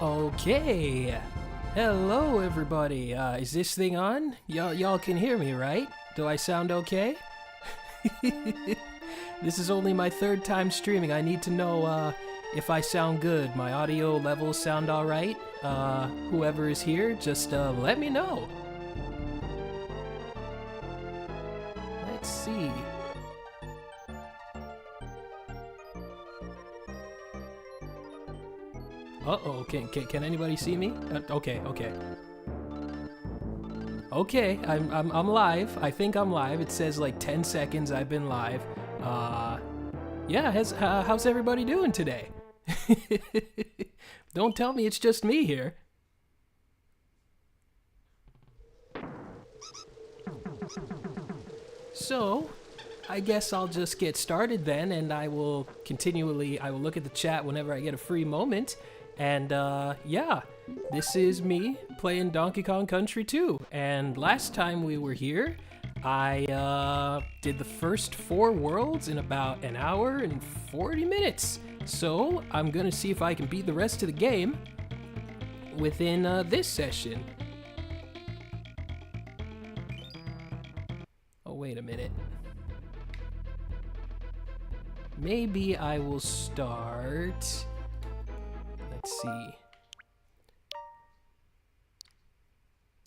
Okay. Hello, everybody. Is this thing on? Y'all can hear me, right? Do I sound okay? This is only my third time streaming. I need to know if I sound good. My audio levels sound alright? Whoever is here, just let me know. Let's see. Uh-oh, can anybody see me? Okay. Okay, I'm live. I think I'm live. It says like 10 seconds I've been live. Yeah, how's everybody doing today? Don't tell me it's just me here. So, I guess I'll just get started then, and I will look at the chat whenever I get a free moment. And yeah, this is me playing Donkey Kong Country 2. And last time we were here, I did the first 4 worlds in about an hour and 40 minutes. So I'm gonna see if I can beat the rest of the game within this session. Oh, wait a minute. Maybe I will start... Let's see.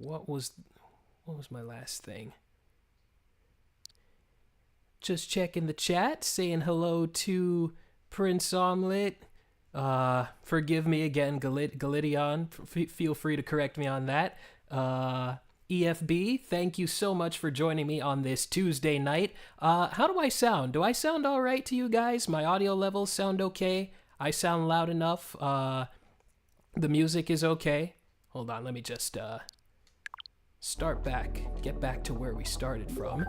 What was my last thing? Just checking the chat, saying hello to Prince Omelet. Forgive me again, Galidion. Feel free to correct me on that. EFB, thank you so much for joining me on this Tuesday night. How do I sound? Do I sound all right to you guys? My audio levels sound okay? I sound loud enough. The music is okay. Hold on, let me just get back to where we started from.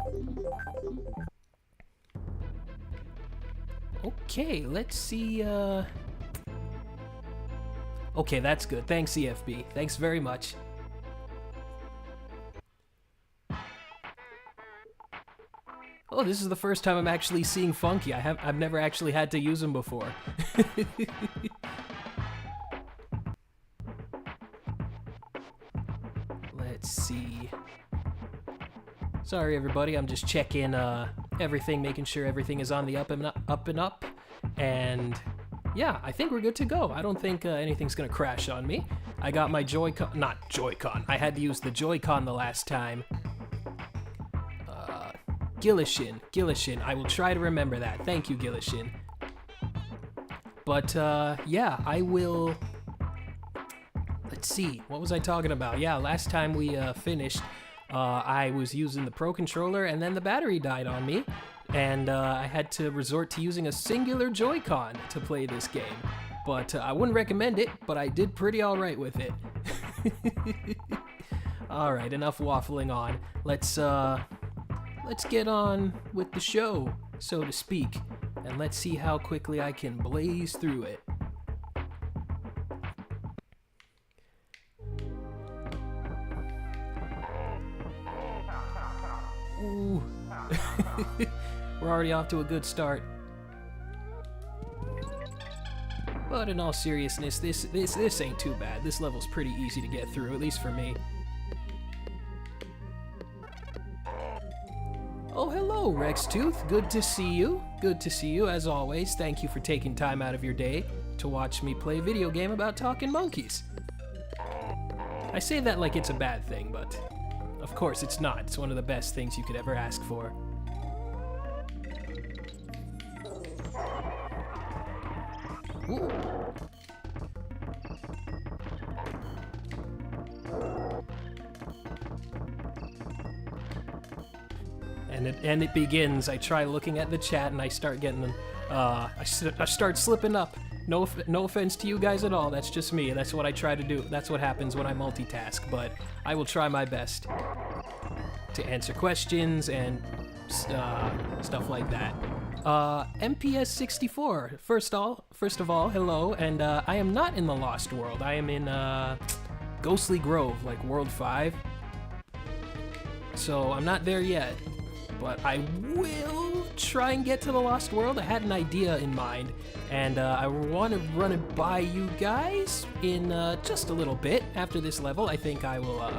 Okay, let's see. Okay, that's good. Thanks, EFB. Thanks very much. Oh, this is the first time I'm actually seeing Funky. I've never actually had to use him before. Let's see. Sorry, everybody. I'm just checking everything, making sure everything is on the up and up. And yeah, I think we're good to go. I don't think anything's gonna crash on me. I got my not Joy-Con. I had to use the Joy-Con the last time. Gillishin. I will try to remember that. Thank you, Gillishin. But, yeah, I will... Let's see. What was I talking about? Yeah, last time we finished, I was using the Pro Controller, and then the battery died on me, and I had to resort to using a singular Joy-Con to play this game. But I wouldn't recommend it, but I did pretty alright with it. Alright, enough waffling on. Let's get on with the show, so to speak, and let's see how quickly I can blaze through it. Ooh. We're already off to a good start. But in all seriousness, this ain't too bad. This level's pretty easy to get through, at least for me. Oh, hello, Rextooth. Good to see you. Good to see you, as always. Thank you for taking time out of your day to watch me play a video game about talking monkeys. I say that like it's a bad thing, but of course it's not. It's one of the best things you could ever ask for. Ooh. And it begins. I try looking at the chat and I start getting, I start slipping up. No offense to you guys at all. That's just me. That's what I try to do. That's what happens when I multitask. But I will try my best to answer questions and stuff like that. MPS 64. First of all, hello. And I am not in the Lost World. I am in Ghostly Grove, like World 5. So I'm not there yet. But I will try and get to the Lost World. I had an idea in mind, and I want to run it by you guys in just a little bit after this level. I think I will,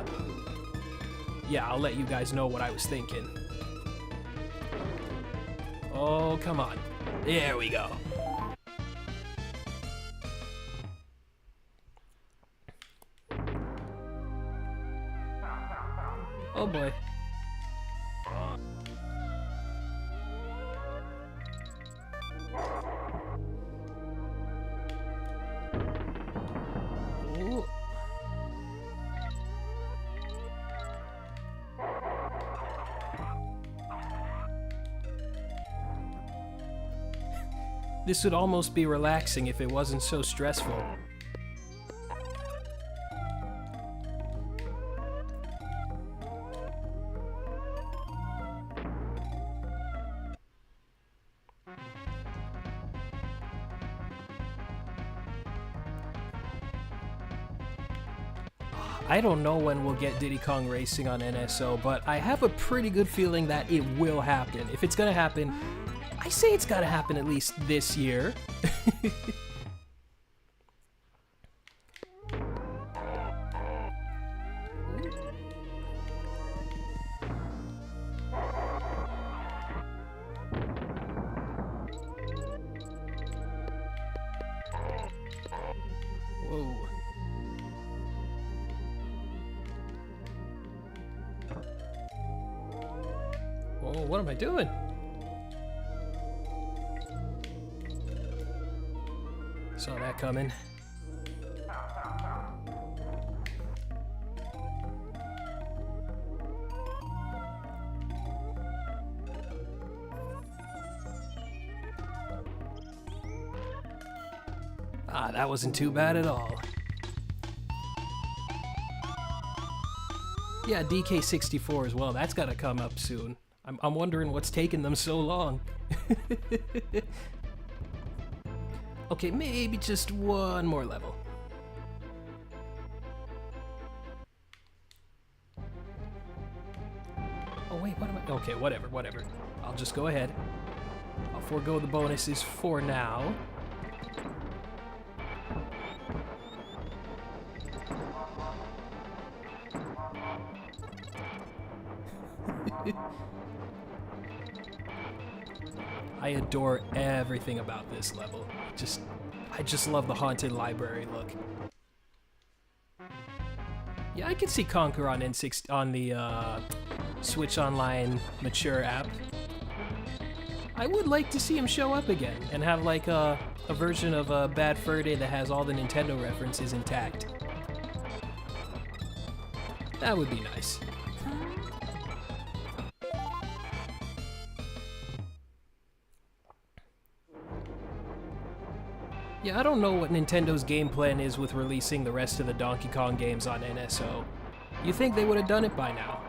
yeah, I'll let you guys know what I was thinking. Oh, come on. There we go. Oh boy. Ooh. This would almost be relaxing if it wasn't so stressful. I don't know when we'll get Diddy Kong Racing on NSO, but I have a pretty good feeling that it will happen. If it's gonna happen, I say it's gotta happen at least this year. Whoa. Whoa, what am I doing? Saw that coming. Ah, that wasn't too bad at all. Yeah, DK64 as well. That's gotta come up soon. I'm wondering what's taking them so long. Okay, maybe just one more level. Oh wait, what am I? Okay, whatever. I'll just go ahead. I'll forego the bonuses for now. I adore everything about this level. I just love the haunted library look. Yeah, I could see Conker on N6 on the Switch Online Mature app. I would like to see him show up again and have like a version of Bad Fur Day that has all the Nintendo references intact. That would be nice. Yeah, I don't know what Nintendo's game plan is with releasing the rest of the Donkey Kong games on NSO. You think they would have done it by now?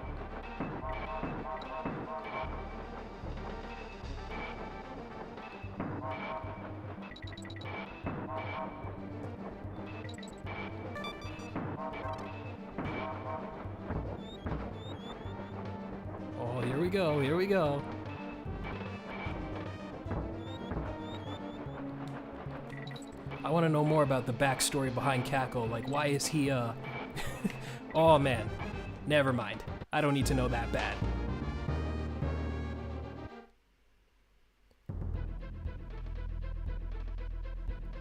Oh, here we go, here we go. I want to know more about the backstory behind Cackle. Like, why is he, Oh, man. Never mind. I don't need to know that bad.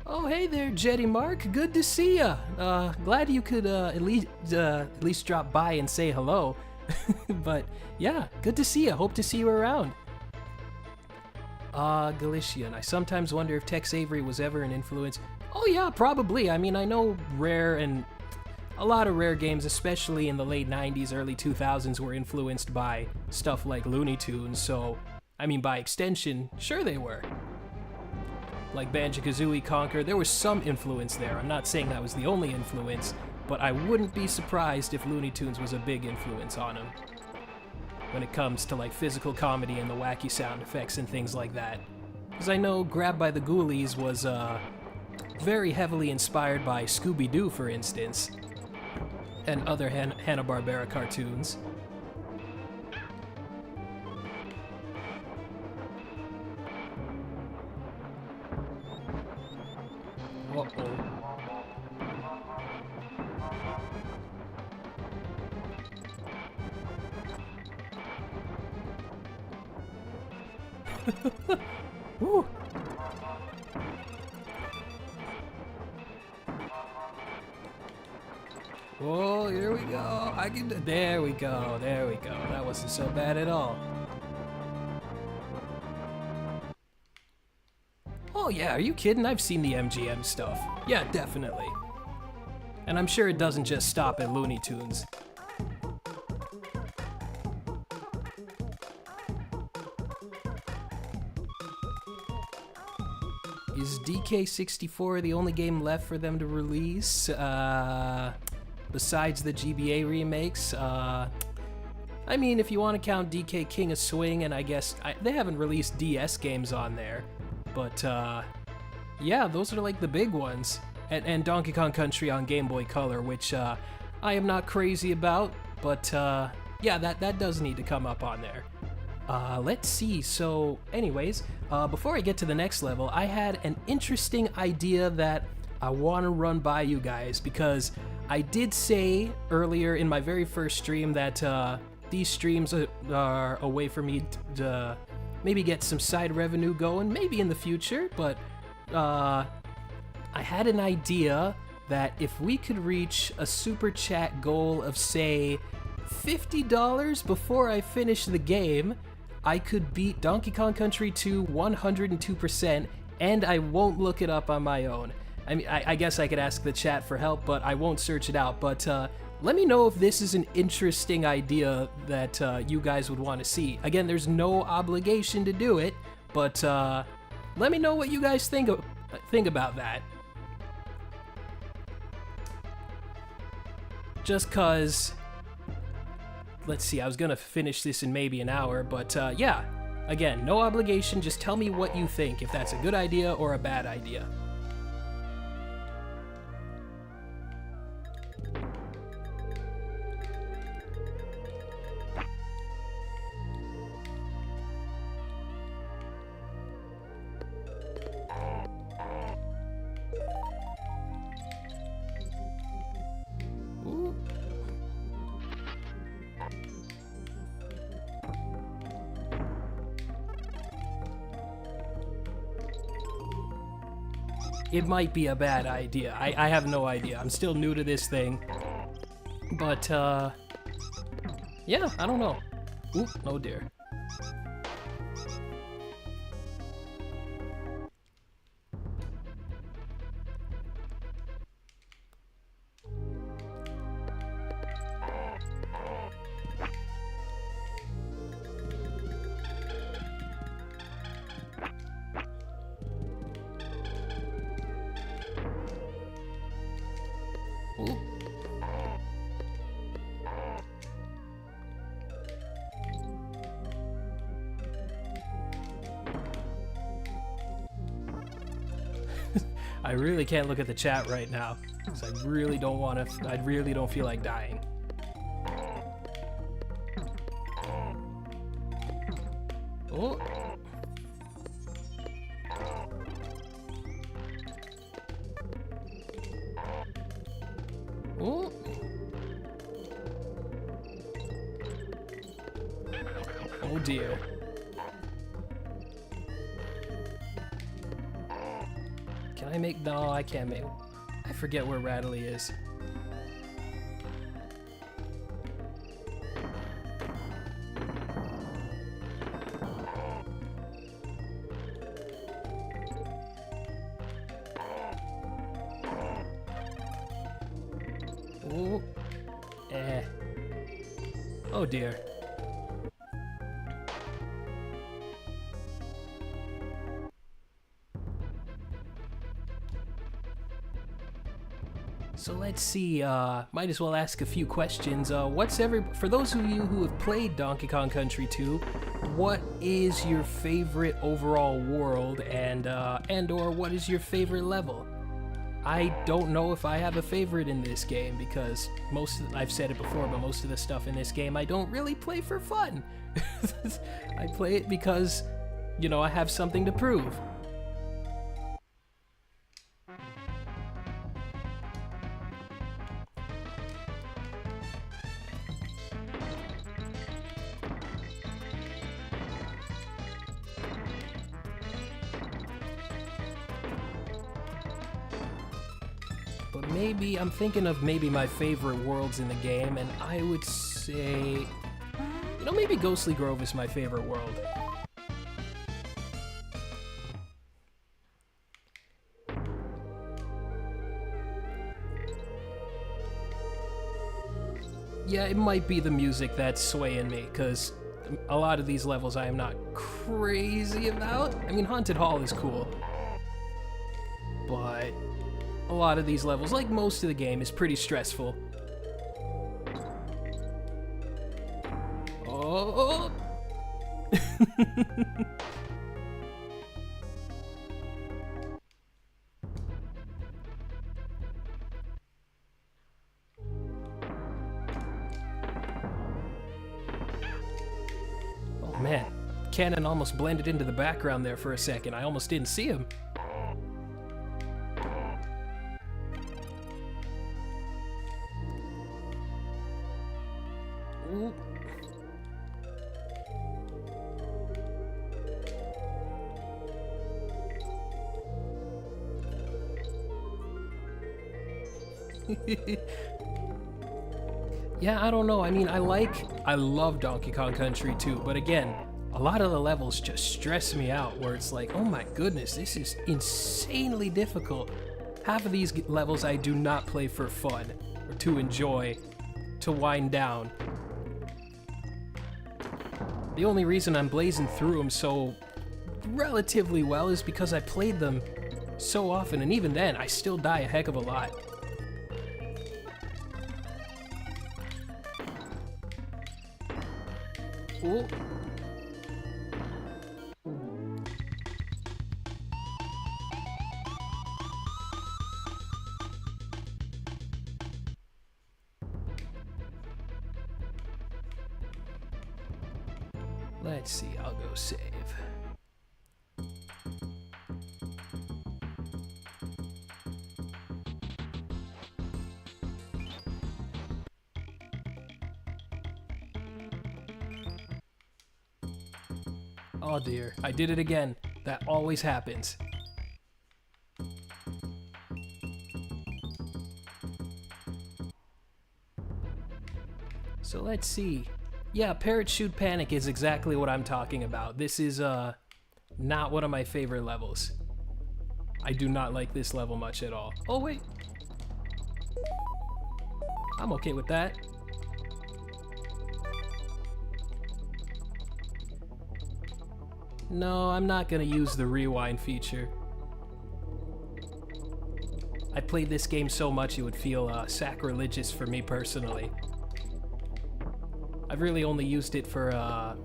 Oh, hey there, Jetty Mark. Good to see ya. Glad you could, at least drop by and say hello. But, yeah, good to see ya. Hope to see you around. Galician. I sometimes wonder if Tex Avery was ever an influence. Oh yeah, probably. I mean, I know Rare and a lot of Rare games, especially in the late 90s, early 2000s, were influenced by stuff like Looney Tunes, so, I mean, by extension, sure they were. Like Banjo-Kazooie, Conker, there was some influence there. I'm not saying that was the only influence, but I wouldn't be surprised if Looney Tunes was a big influence on them when it comes to like physical comedy and the wacky sound effects and things like that. Because I know Grabbed by the Ghoulies was very heavily inspired by Scooby-Doo, for instance, and other Hanna-Barbera cartoons. Woo. Oh, here we go. I can. There we go. There we go. That wasn't so bad at all. Oh yeah, are you kidding? I've seen the MGM stuff. Yeah, definitely. And I'm sure it doesn't just stop at Looney Tunes. Is DK64 the only game left for them to release? Besides the GBA remakes? I mean, if you want to count DK King of Swing, and I guess they haven't released DS games on there. But, yeah, those are like the big ones. And Donkey Kong Country on Game Boy Color, which I am not crazy about. But, yeah, that does need to come up on there. Let's see. So, anyways, before I get to the next level, I had an interesting idea that I want to run by you guys, because I did say earlier in my very first stream that these streams are a way for me to maybe get some side revenue going, maybe in the future, but I had an idea that if we could reach a super chat goal of, say, $50 before I finish the game, I could beat Donkey Kong Country 2 102%, and I won't look it up on my own. I mean, I guess I could ask the chat for help, but I won't search it out. But let me know if this is an interesting idea that you guys would want to see. Again, there's no obligation to do it, but let me know what you guys think about that. Just cause, let's see, I was gonna finish this in maybe an hour, but yeah, again, no obligation, just tell me what you think, if that's a good idea or a bad idea. Ooh. It might be a bad idea. I have no idea. I'm still new to this thing. But, yeah, I don't know. Oop, oh dear. Ooh. I really can't look at the chat right now, because I really don't want to, I really don't feel like dying. Oh. Oh. Oh dear. Can I make... No, I can't make... I forget where Rattly is. Oh. Oh dear. So let's see, might as well ask a few questions. For those of you who have played Donkey Kong Country 2, what is your favorite overall world, and or what is your favorite level? I don't know if I have a favorite in this game, because I've said it before, but most of the stuff in this game I don't really play for fun. I play it because, you know, I have something to prove. But maybe, I'm thinking of maybe my favorite worlds in the game, and I would say, you know, maybe Ghostly Grove is my favorite world. Yeah, it might be the music that's swaying me, because a lot of these levels I am not crazy about. I mean, Haunted Hall is cool, but a lot of these levels, like most of the game, is pretty stressful. Oh! Oh man, Cannon almost blended into the background there for a second. I almost didn't see him. Ooh. Yeah, I don't know. I mean, I love Donkey Kong Country too, but again, a lot of the levels just stress me out where it's like, oh my goodness, this is insanely difficult. Half of these levels I do not play for fun or to enjoy, to wind down. The only reason I'm blazing through them so relatively well is because I played them so often, and even then, I still die a heck of a lot. Ooh. Let's see, I'll go save. Oh dear, I did it again. That always happens. So let's see. Yeah, Parachute Panic is exactly what I'm talking about. This is not one of my favorite levels. I do not like this level much at all. Oh wait. I'm okay with that. No, I'm not gonna use the rewind feature. I played this game so much it would feel sacrilegious for me personally. I've really only used it for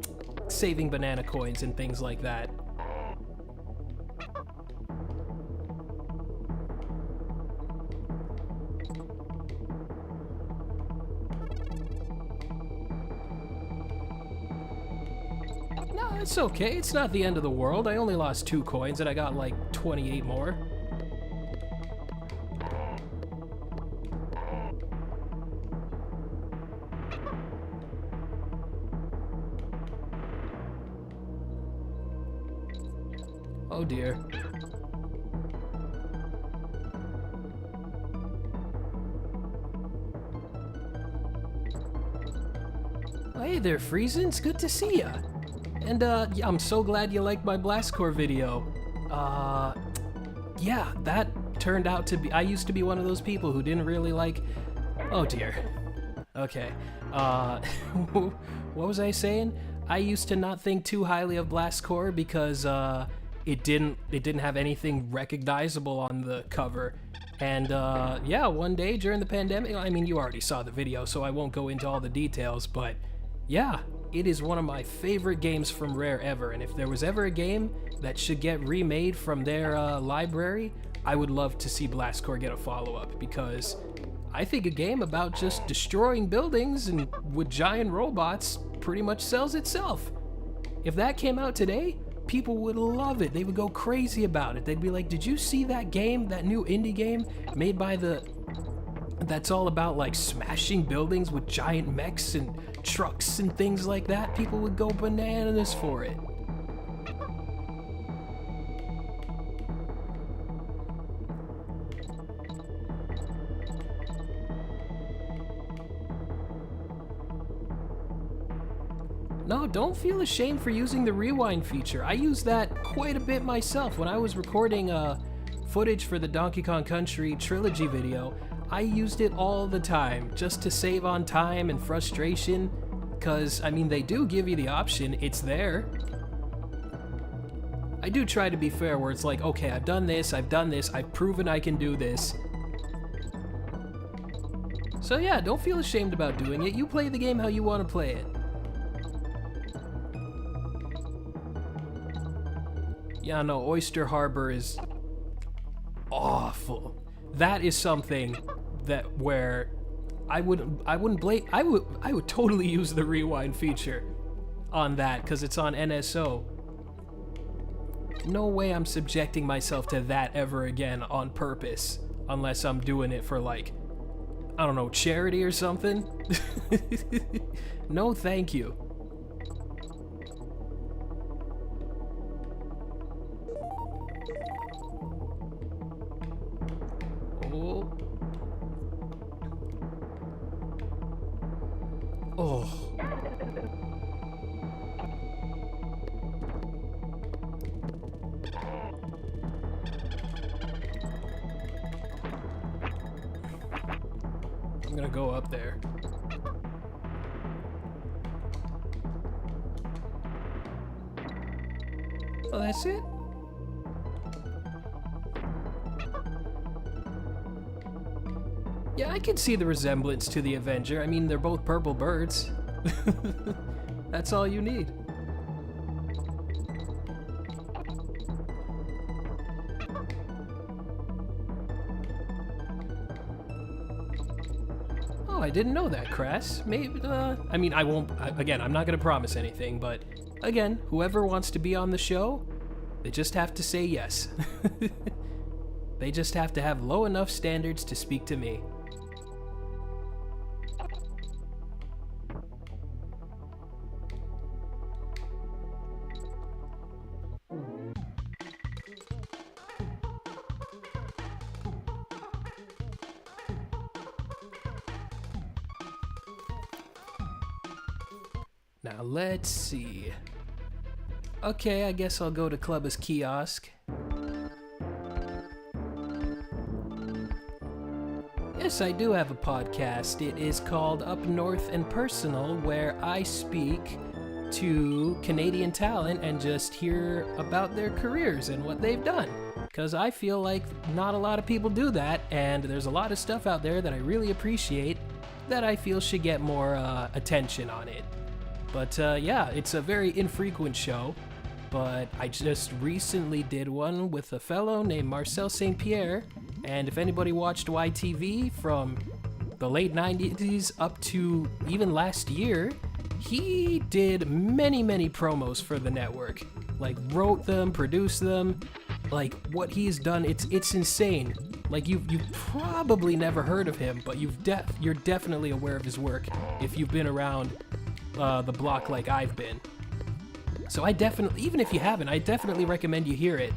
saving banana coins and things like that. No, it's okay. It's not the end of the world. I only lost 2 coins and I got like 28 more. Oh dear. Oh, hey there, Friesen. Good to see ya. And yeah, I'm so glad you liked my Blastcore video. Yeah, that turned out to be. I used to be one of those people who didn't really like. Oh dear. Okay. What was I saying? I used to not think too highly of Blastcore because it didn't have anything recognizable on the cover. And yeah, one day during the pandemic, I mean, you already saw the video, so I won't go into all the details, but yeah, it is one of my favorite games from Rare ever. And if there was ever a game that should get remade from their library, I would love to see Blastcore get a follow-up, because I think a game about just destroying buildings and with giant robots pretty much sells itself. If that came out today, people would love it. They would go crazy about it. They'd be like, did you see that game, that new indie game made by that's all about like smashing buildings with giant mechs and trucks and things like that? People would go bananas for it. No, don't feel ashamed for using the rewind feature. I use that quite a bit myself. When I was recording footage for the Donkey Kong Country trilogy video, I used it all the time just to save on time and frustration. Because, I mean, they do give you the option. It's there. I do try to be fair where it's like, okay, I've done this, I've proven I can do this. So yeah, don't feel ashamed about doing it. You play the game how you want to play it. Yeah, no, Oyster Harbor is awful. That is something that where I wouldn't blame. I would totally use the rewind feature on that because it's on NSO. No way I'm subjecting myself to that ever again on purpose, unless I'm doing it for like, I don't know, charity or something. No, thank you. Oh. Oh. I'm gonna go up there. Oh, that's it? Yeah, I can see the resemblance to the Avenger. I mean, they're both purple birds. That's all you need. Oh, I didn't know that, Crass. Maybe, I mean, I won't, again, I'm not gonna promise anything, but again, whoever wants to be on the show, they just have to say yes. They just have to have low enough standards to speak to me. Now let's see. Okay, I guess I'll go to Clubba's kiosk. Yes, I do have a podcast. It is called Up North and Personal, where I speak to Canadian talent and just hear about their careers and what they've done. Because I feel like not a lot of people do that, and there's a lot of stuff out there that I really appreciate that I feel should get more attention on it. But yeah, it's a very infrequent show, but I just recently did one with a fellow named Marcel St. Pierre, and if anybody watched YTV from the late 90s up to even last year, he did many promos for the network. Like, wrote them, produced them. Like, what he's done, it's insane. Like, you've probably never heard of him, but you're definitely aware of his work if you've been around the block like I've been. So I definitely, even if you haven't, I definitely recommend you hear it.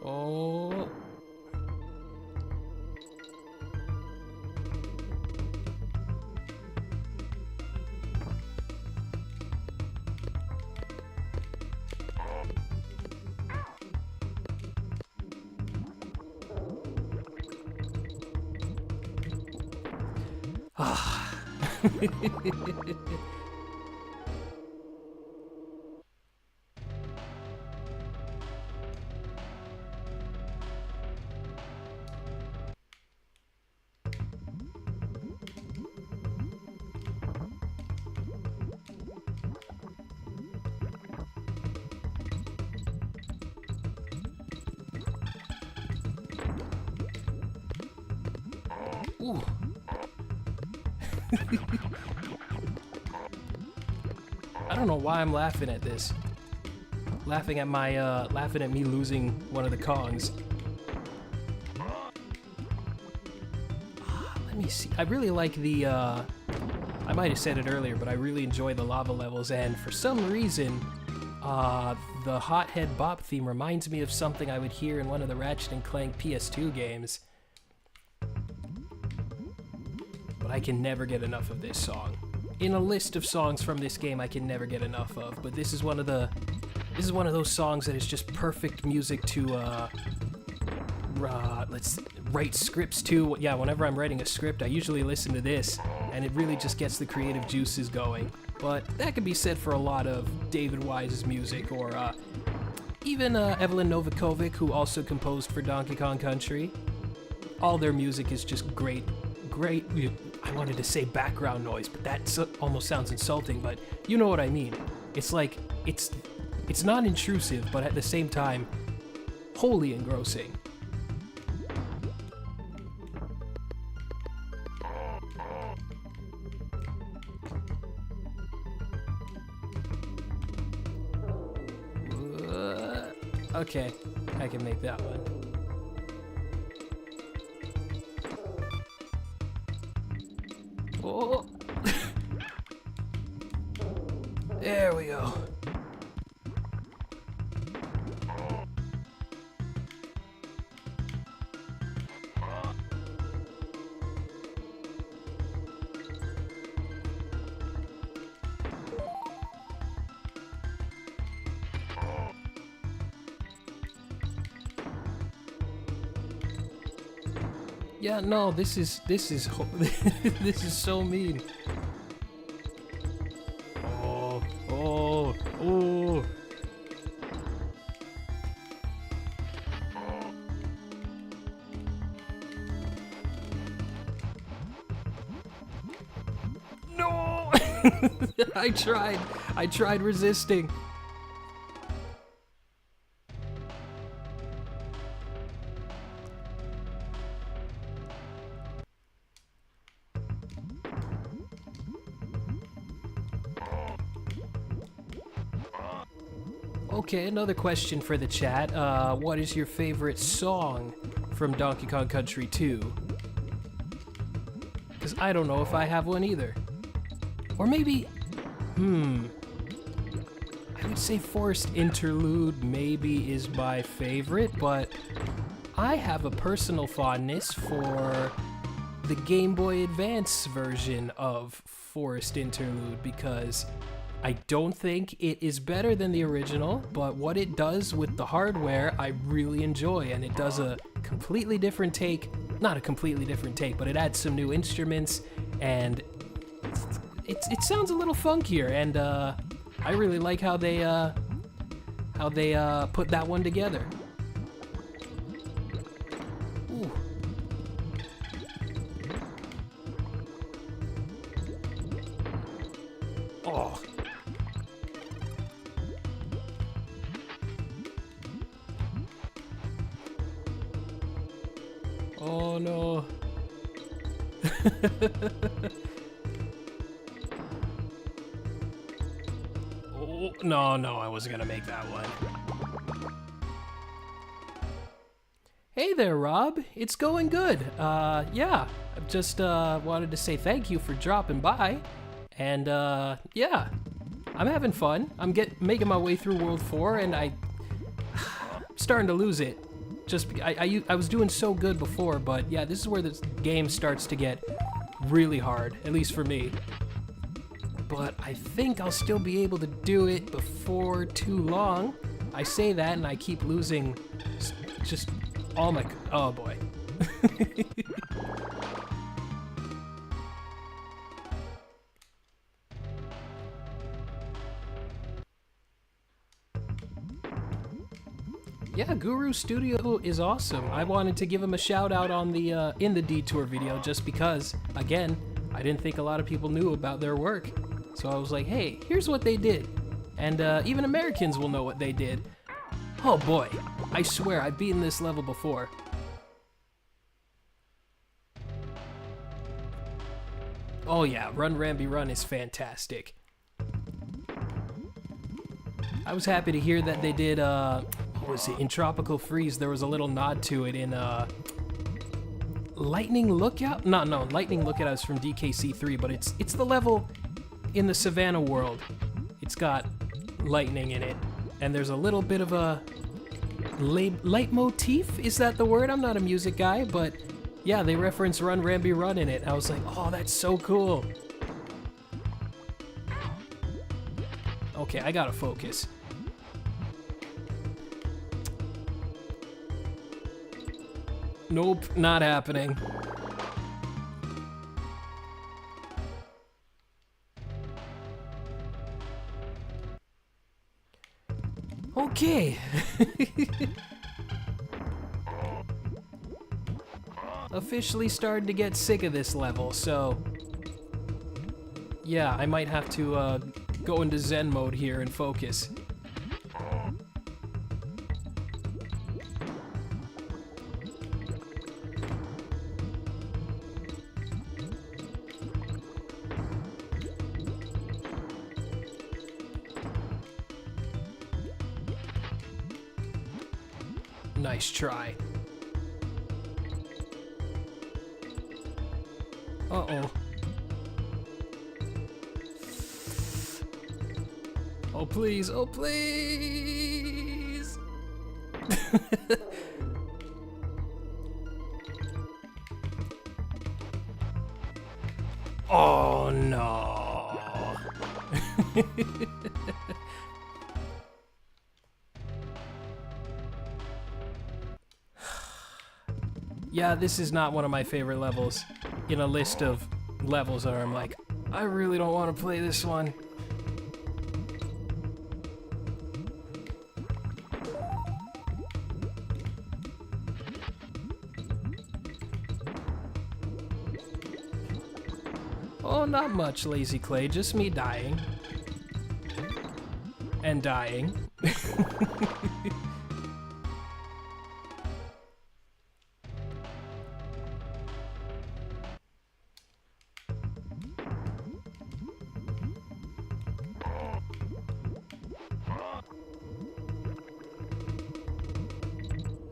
Oh. Ah. Ooh. I don't know why I'm laughing at this. Laughing at me losing one of the Kongs. Let me see. I really like the, I'm might have said it earlier, but I really enjoy the lava levels, and for some reason, the Hothead Bop theme reminds me of something I would hear in one of the Ratchet & Clank PS2 games. But I can never get enough of this song. In a list of songs from this game I can never get enough of, but this is one of those songs that is just perfect music to let's write scripts to. Yeah, whenever I'm writing a script, I usually listen to this, and it really just gets the creative juices going. But that can be said for a lot of David Wise's music, or even Evelyn Novakovic, who also composed for Donkey Kong Country. All their music is just great. I wanted to say background noise, but that almost sounds insulting, but you know what I mean. It's like, it's not intrusive, but at the same time, wholly engrossing. Okay, I can make that one. Oh. There we go. Yeah, no, this is this is so mean. Oh. No! I tried resisting. Okay, another question for the chat. What is your favorite song from Donkey Kong Country 2? Because I don't know if I have one either. Or maybe, I would say Forest Interlude maybe is my favorite, but I have a personal fondness for the Game Boy Advance version of Forest Interlude, because I don't think it is better than the original, but what it does with the hardware I really enjoy, and it does a completely different take. Not a completely different take, but it adds some new instruments, and it sounds a little funkier, and I really like how they put that one together. Ooh. Oh. Oh no. Oh, no, I wasn't gonna make that one. Hey there, Rob. It's going good. Yeah, I just wanted to say thank you for dropping by. And yeah, I'm having fun. I'm making my way through World 4, and I'm starting to lose it. Just I was doing so good before, but yeah, this is where this game starts to get really hard, at least for me. But I think I'll still be able to do it before too long. I say that and I keep losing just all my... Oh boy. Yeah, Guru Studio is awesome. I wanted to give him a shout out on the in the detour video just because, again, I didn't think a lot of people knew about their work. So I was like, hey, here's what they did. And even Americans will know what they did. Oh boy, I swear I've beaten this level before. Oh yeah, Run Rambi Run is fantastic. I was happy to hear that they did, what was it, in Tropical Freeze, there was a little nod to it in Lightning Lookout? No, Lightning Lookout is from DKC3, but it's the level in the Savannah world. It's got lightning in it, and there's a little bit of a leitmotif? Is that the word? I'm not a music guy, but yeah, they reference Run Rambi Run in it. I was like, oh, that's so cool. Okay, I gotta focus. Nope, not happening. Okay. Officially starting to get sick of this level, so yeah, I might have to go into Zen mode here and focus. Nice try. Uh-oh. Oh, please. Oh, please. Oh, no. Yeah, this is not one of my favorite levels in a list of levels where I'm like, I really don't want to play this one. Oh, not much, Lazy Clay, just me dying. And dying.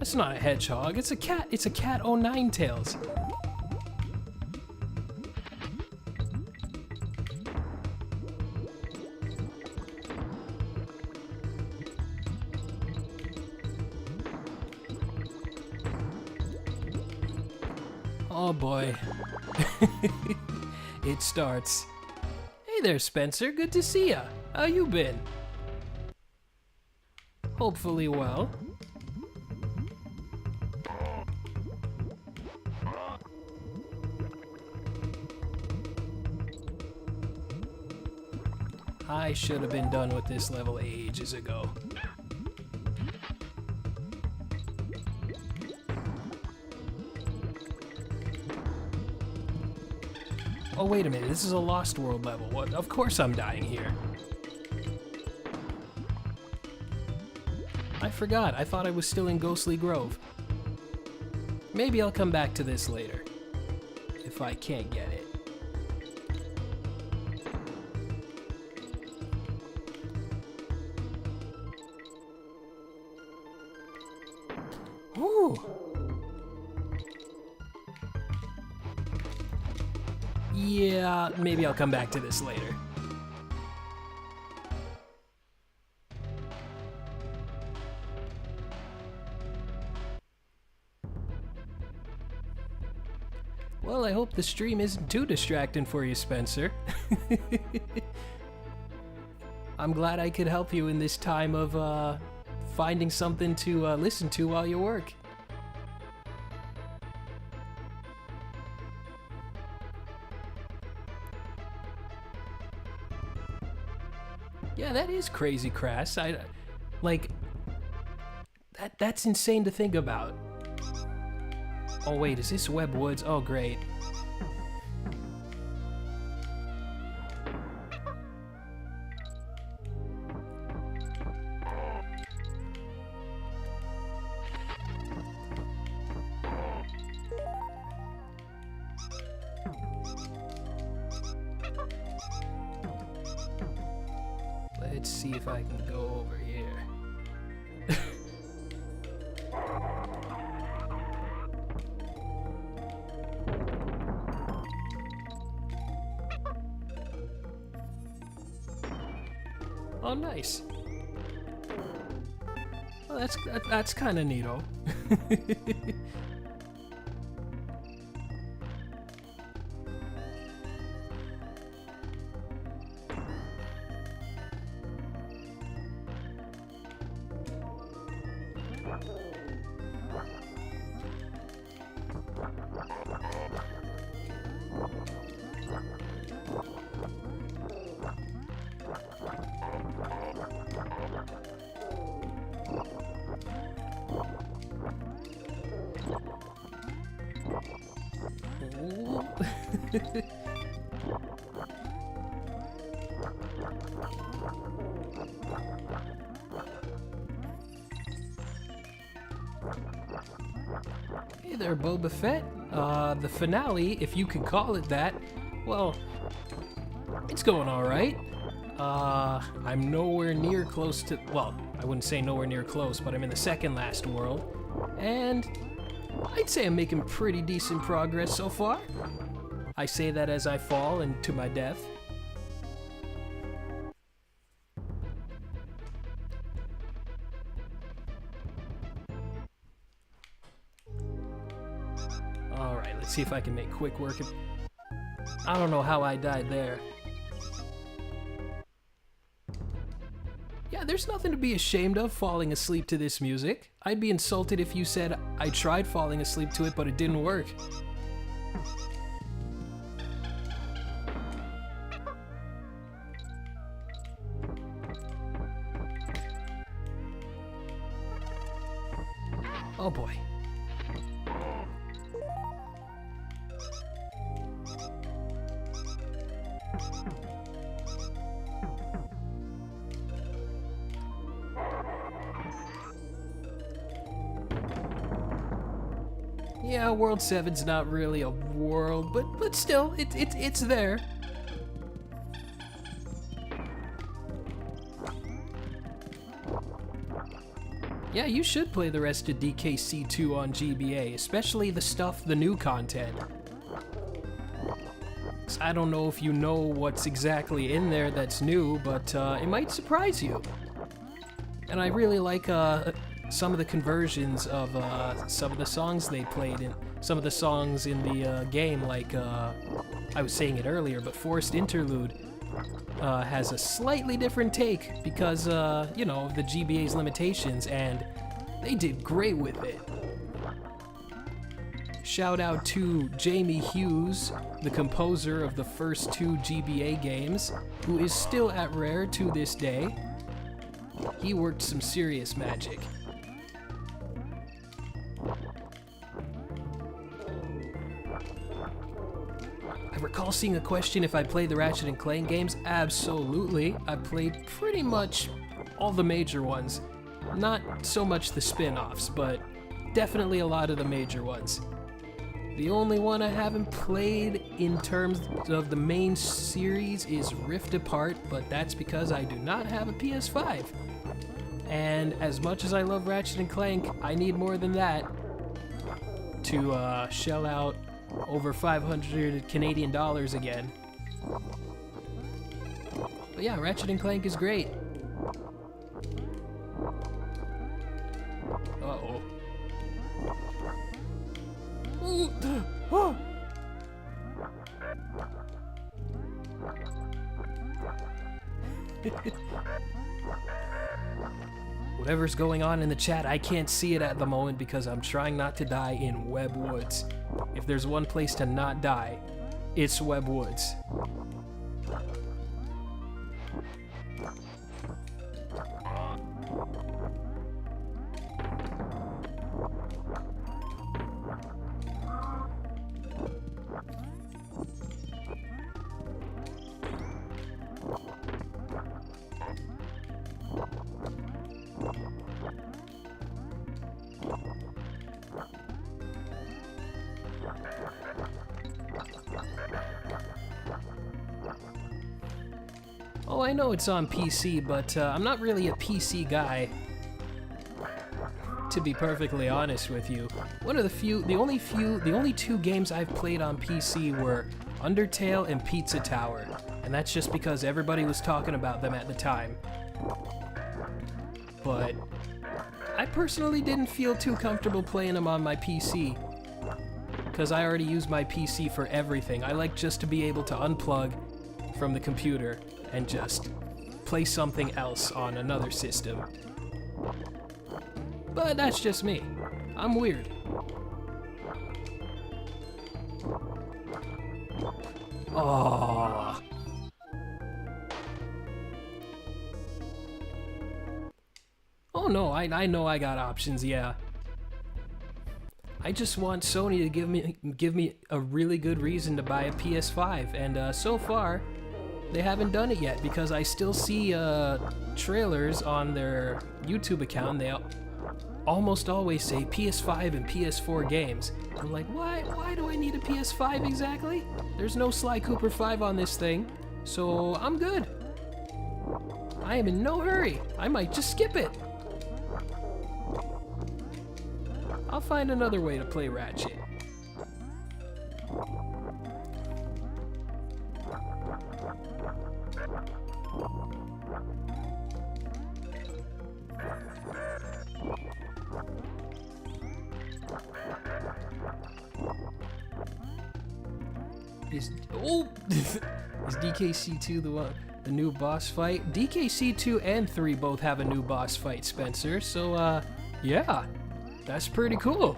It's not a hedgehog, it's a cat. It's a cat o' nine tails. Oh boy. It starts. Hey there, Spencer. Good to see ya. How you been? Hopefully well. I should have been done with this level ages ago. Oh, wait a minute, this is a Lost World level. What? Of course I'm dying here. I forgot, I thought I was still in Ghostly Grove. Maybe I'll come back to this later, if I can't get it. Ooh. Yeah, maybe I'll come back to this later. Well, I hope the stream isn't too distracting for you, Spencer. I'm glad I could help you in this time of finding something to listen to while you work. Yeah, that is crazy, Crass. That's insane to think about. Oh wait, is this Web Woods? Oh great. Let's see if I can go over here. Oh, nice. Well, that's kind of neato. Hey there, Boba Fett. The finale, if you could call it that, well, it's going alright. I'm nowhere near close to, well, I wouldn't say nowhere near close, but I'm in the second last world, and I'd say I'm making pretty decent progress so far. I say that as I fall and to my death. Alright, let's see if I can make quick work of... I don't know how I died there. Yeah, there's nothing to be ashamed of falling asleep to this music. I'd be insulted if you said I tried falling asleep to it, but it didn't work. Oh boy. Yeah, World 7's not really a world, but still, it's there. Yeah, you should play the rest of DKC2 on GBA, especially the new content. 'Cause I don't know if you know what's exactly in there that's new, but it might surprise you. And I really like some of the conversions of some of the songs they played in some of the songs in the game, like I was saying it earlier, but Forced Interlude has a slightly different take because you know, of the GBA's limitations, and they did great with it. Shout out to Jamie Hughes, the composer of the first two GBA games, who is still at Rare to this day. He worked some serious magic. I recall seeing a question if I played the Ratchet and Clank games. Absolutely. I played pretty much all the major ones. Not so much the spin-offs, but definitely a lot of the major ones. The only one I haven't played in terms of the main series is Rift Apart, but that's because I do not have a PS5. And as much as I love Ratchet and Clank, I need more than that to shell out over 500 Canadian dollars again. But yeah, Ratchet and Clank is great. Uh-oh. Whatever's going on in the chat, I can't see it at the moment because I'm trying not to die in Web Woods. If there's one place to not die, it's Web Woods. Oh, I know it's on PC, but I'm not really a PC guy, to be perfectly honest with you. The only two games I've played on PC were Undertale and Pizza Tower, and that's just because everybody was talking about them at the time. But I personally didn't feel too comfortable playing them on my PC, because I already use my PC for everything. I like just to be able to unplug from the computer and just play something else on another system. But that's just me. I'm weird. Oh. Oh no, I know I got options, yeah. I just want Sony to give me a really good reason to buy a PS5, and so far they haven't done it yet, because I still see trailers on their YouTube account. They almost always say PS5 and PS4 games. I'm like, why do I need a PS5 exactly? There's no Sly Cooper 5 on this thing, so I'm good. I am in no hurry. I might just skip it. I'll find another way to play Ratchet. Is DKC2 the new boss fight? DKC2 and 3 both have a new boss fight, Spencer. So yeah, that's pretty cool.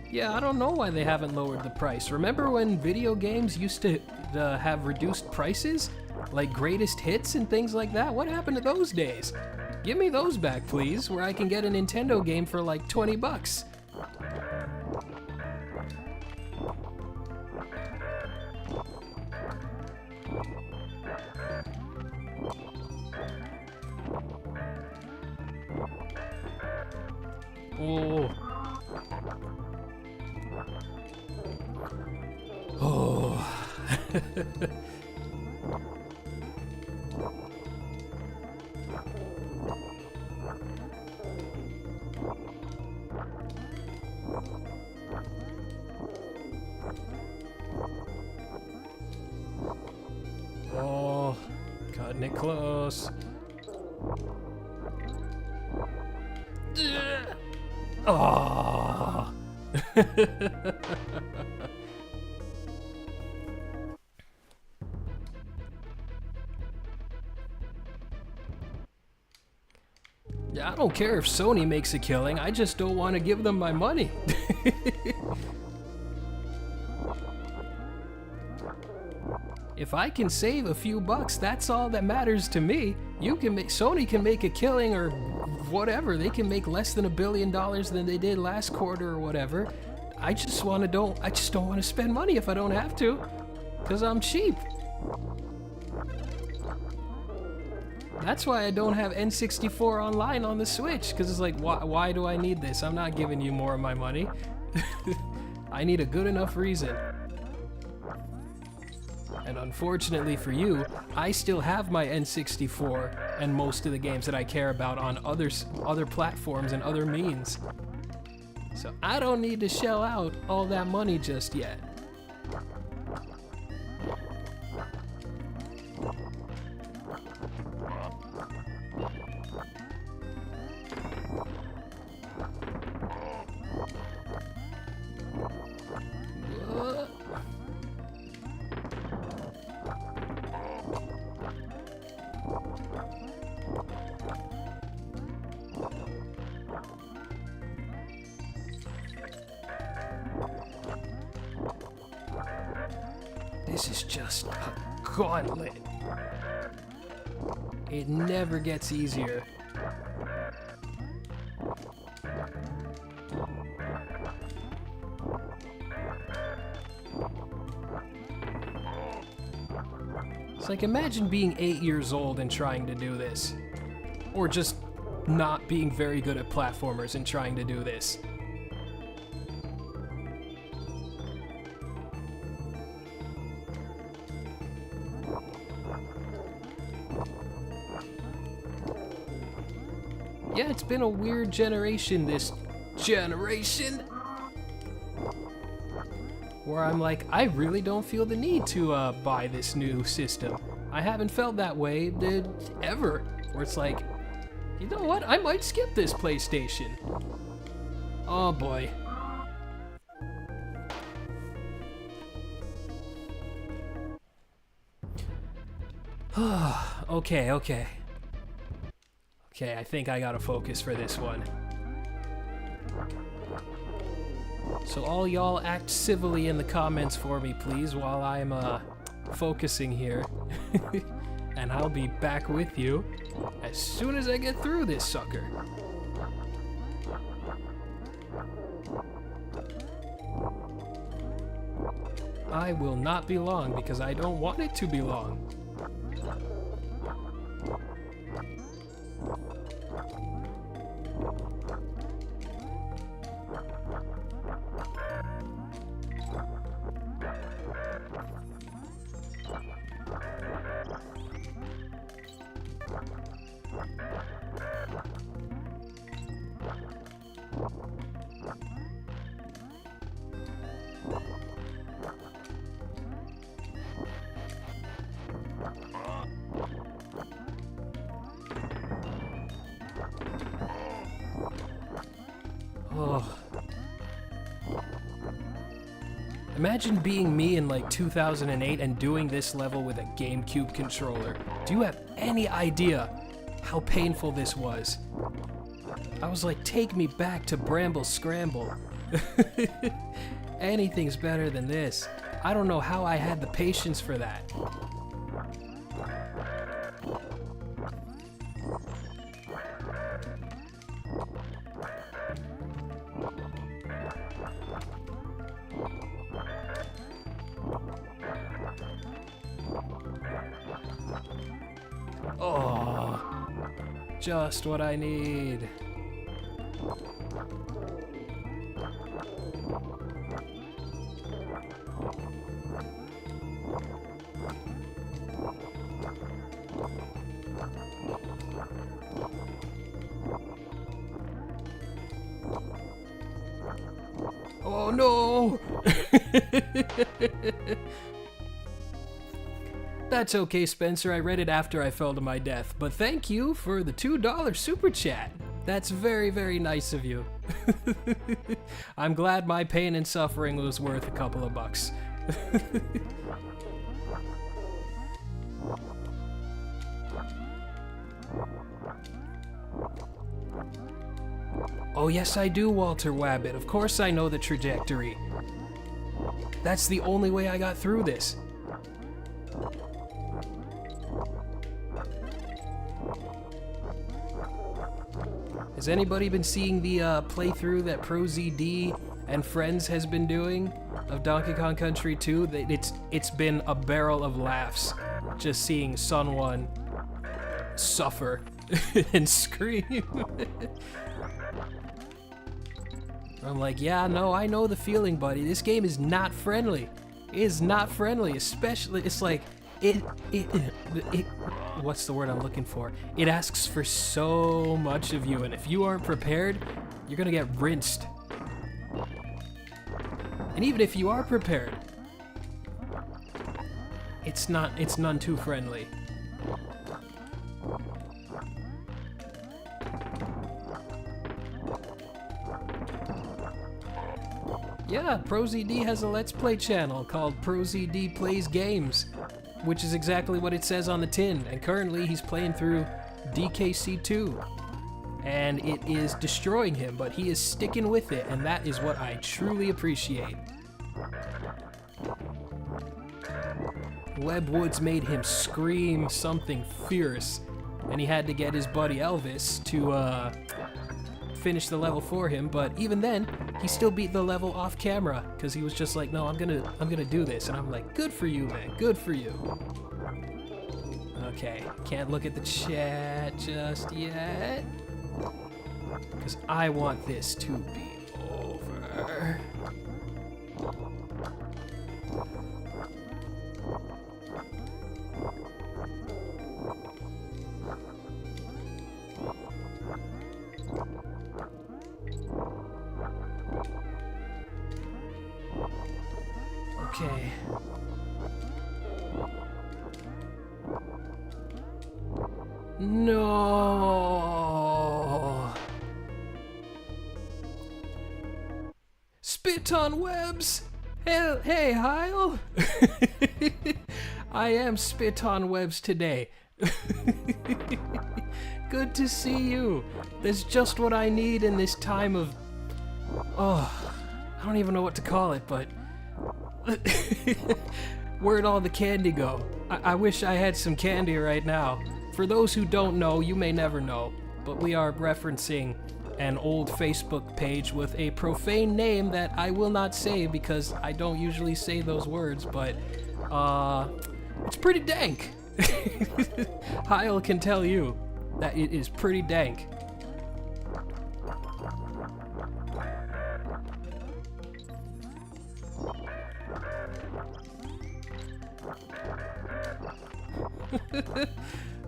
Yeah, I don't know why they haven't lowered the price. Remember when video games used to have reduced prices? Like greatest hits and things like that? What happened to those days? Give me those back, please, where I can get a Nintendo game for like 20 bucks. Oh. Oh. Oh, cutting it close. Oh. Yeah, I don't care if Sony makes a killing, I just don't want to give them my money. If I can save a few bucks, that's all that matters to me. Sony can make a killing or whatever. They can make less than $1 billion than they did last quarter or whatever. I just don't want to spend money if I don't have to, because I'm cheap. That's why I don't have N64 online on the Switch, because it's like, why do I need this? I'm not giving you more of my money. I need a good enough reason. And unfortunately for you, I still have my N64 and most of the games that I care about on other platforms and other means. So I don't need to shell out all that money just yet. This is just a gauntlet. It never gets easier. It's like, imagine being 8 years old and trying to do this. Or just not being very good at platformers and trying to do this. Yeah, it's been a weird generation, this generation, where I'm like, I really don't feel the need to buy this new system. I haven't felt that way ever, where it's like, you know what, I might skip this PlayStation. Oh boy. Okay. Okay, I think I gotta focus for this one. So all y'all act civilly in the comments for me, please, while I'm focusing here. And I'll be back with you as soon as I get through this sucker. I will not be long because I don't want it to be long. Oh. Imagine being me in like 2008 and doing this level with a GameCube controller. Do you have any idea how painful this was? I was like, take me back to Bramble Scramble. Anything's better than this. I don't know how I had the patience for that. Oh, just what I need. Oh no! That's okay, Spencer. I read it after I fell to my death, but thank you for the $2 super chat. That's very, very nice of you. I'm glad my pain and suffering was worth a couple of bucks. Oh yes I do, Walter Wabbit. Of course I know the trajectory. That's the only way I got through this. Has anybody been seeing the playthrough that ProZD and Friends has been doing of Donkey Kong Country 2? It's been a barrel of laughs just seeing Sun1 suffer and scream. I'm like, yeah, no, I know the feeling, buddy. This game is not friendly. It is not friendly, especially, it's like, what's the word I'm looking for? It asks for so much of you, and if you aren't prepared, you're gonna get rinsed. And even if you are prepared, it's none too friendly. Yeah, ProZD has a Let's Play channel called ProZD Plays Games, which is exactly what it says on the tin, and currently he's playing through DKC2, and it is destroying him, but he is sticking with it, and that is what I truly appreciate. Webb Woods made him scream something fierce, and he had to get his buddy Elvis to finish the level for him, but even then, he still beat the level off camera, because he was just like, no, I'm gonna do this, and I'm like, good for you, man, good for you. Okay, can't look at the chat just yet, because I want this to be over. No. Spit on webs. Hey, Heil. I am Spit on webs today. Good to see you. That's just what I need in this time of... Oh, I don't even know what to call it, but... Where'd all the candy go? I wish I had some candy right now. For those who don't know, you may never know, but we are referencing an old Facebook page with a profane name that I will not say because I don't usually say those words, but it's pretty dank. Heil can tell you that it is pretty dank.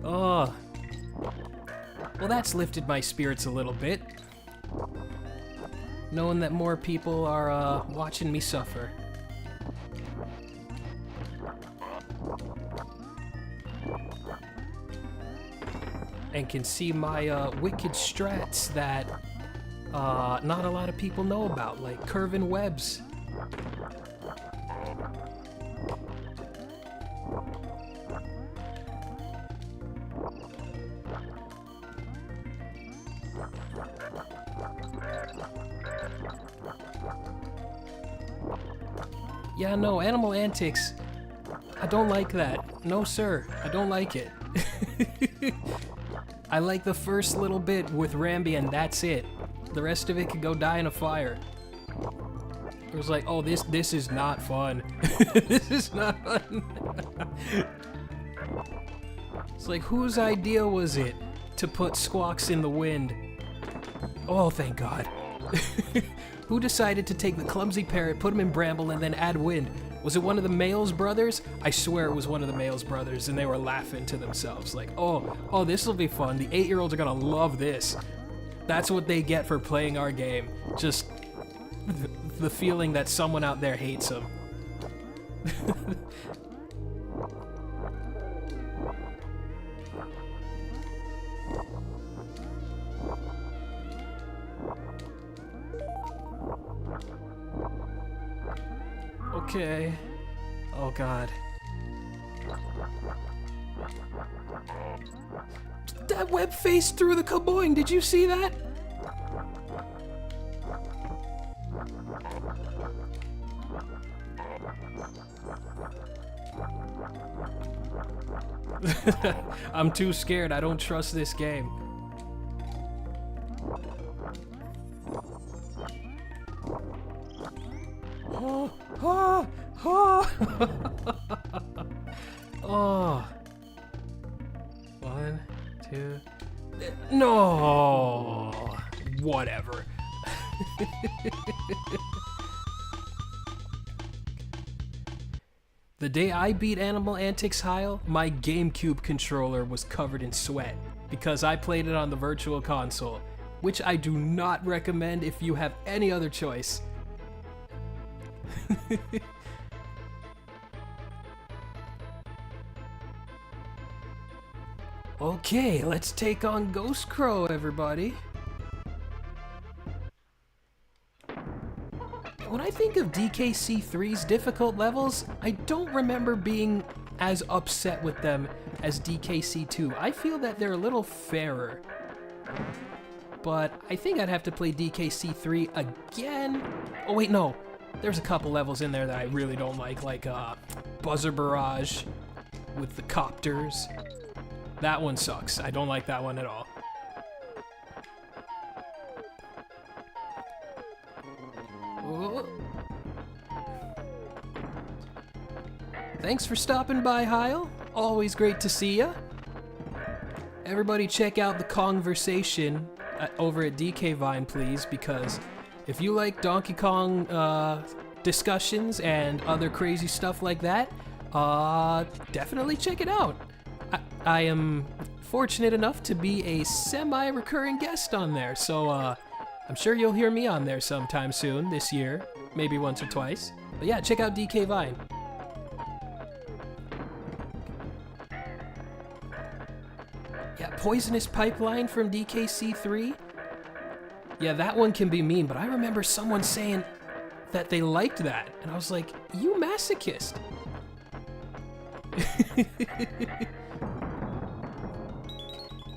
Oh. Well, that's lifted my spirits a little bit. Knowing that more people are watching me suffer. And can see my wicked strats that not a lot of people know about, like curving webs. Yeah, no, animal antics. I don't like that. No, sir, I don't like it. I like the first little bit with Rambi and that's it. The rest of it could go die in a fire. It was like, oh, this is not fun. This is not fun. It's like, whose idea was it to put squawks in the wind? Oh, thank God. Who decided to take the clumsy parrot, put him in bramble, and then add wind? Was it one of the Males brothers? I swear it was one of the Males brothers, and they were laughing to themselves like, oh, this will be fun. The 8-year-olds are gonna love this. That's what they get for playing our game. Just the feeling that someone out there hates them. Okay. Oh God. That web face through the kaboing, did you see that? I'm too scared, I don't trust this game. Oh, oh, oh. Oh. 1, 2. No. Whatever. The day I beat Animal Antics Heil, my GameCube controller was covered in sweat because I played it on the Virtual Console, which I do not recommend if you have any other choice. Okay, let's take on Ghost Crow, everybody. When I think of DKC3's difficult levels, I don't remember being as upset with them as DKC2. I feel that they're a little fairer. But I think I'd have to play DKC3 again. Oh wait, no. There's a couple levels in there that I really don't like Buzzer Barrage with the copters. That one sucks. I don't like that one at all. Oh. Thanks for stopping by, Heil. Always great to see ya. Everybody check out the conversation over at DK Vine, please, because if you like Donkey Kong discussions and other crazy stuff like that, definitely check it out. I am fortunate enough to be a semi-recurring guest on there, so I'm sure you'll hear me on there sometime soon this year, maybe once or twice. But yeah, check out DK Vine. Yeah, Poisonous Pipeline from DKC3. Yeah, that one can be mean, but I remember someone saying that they liked that, and I was like, you masochist.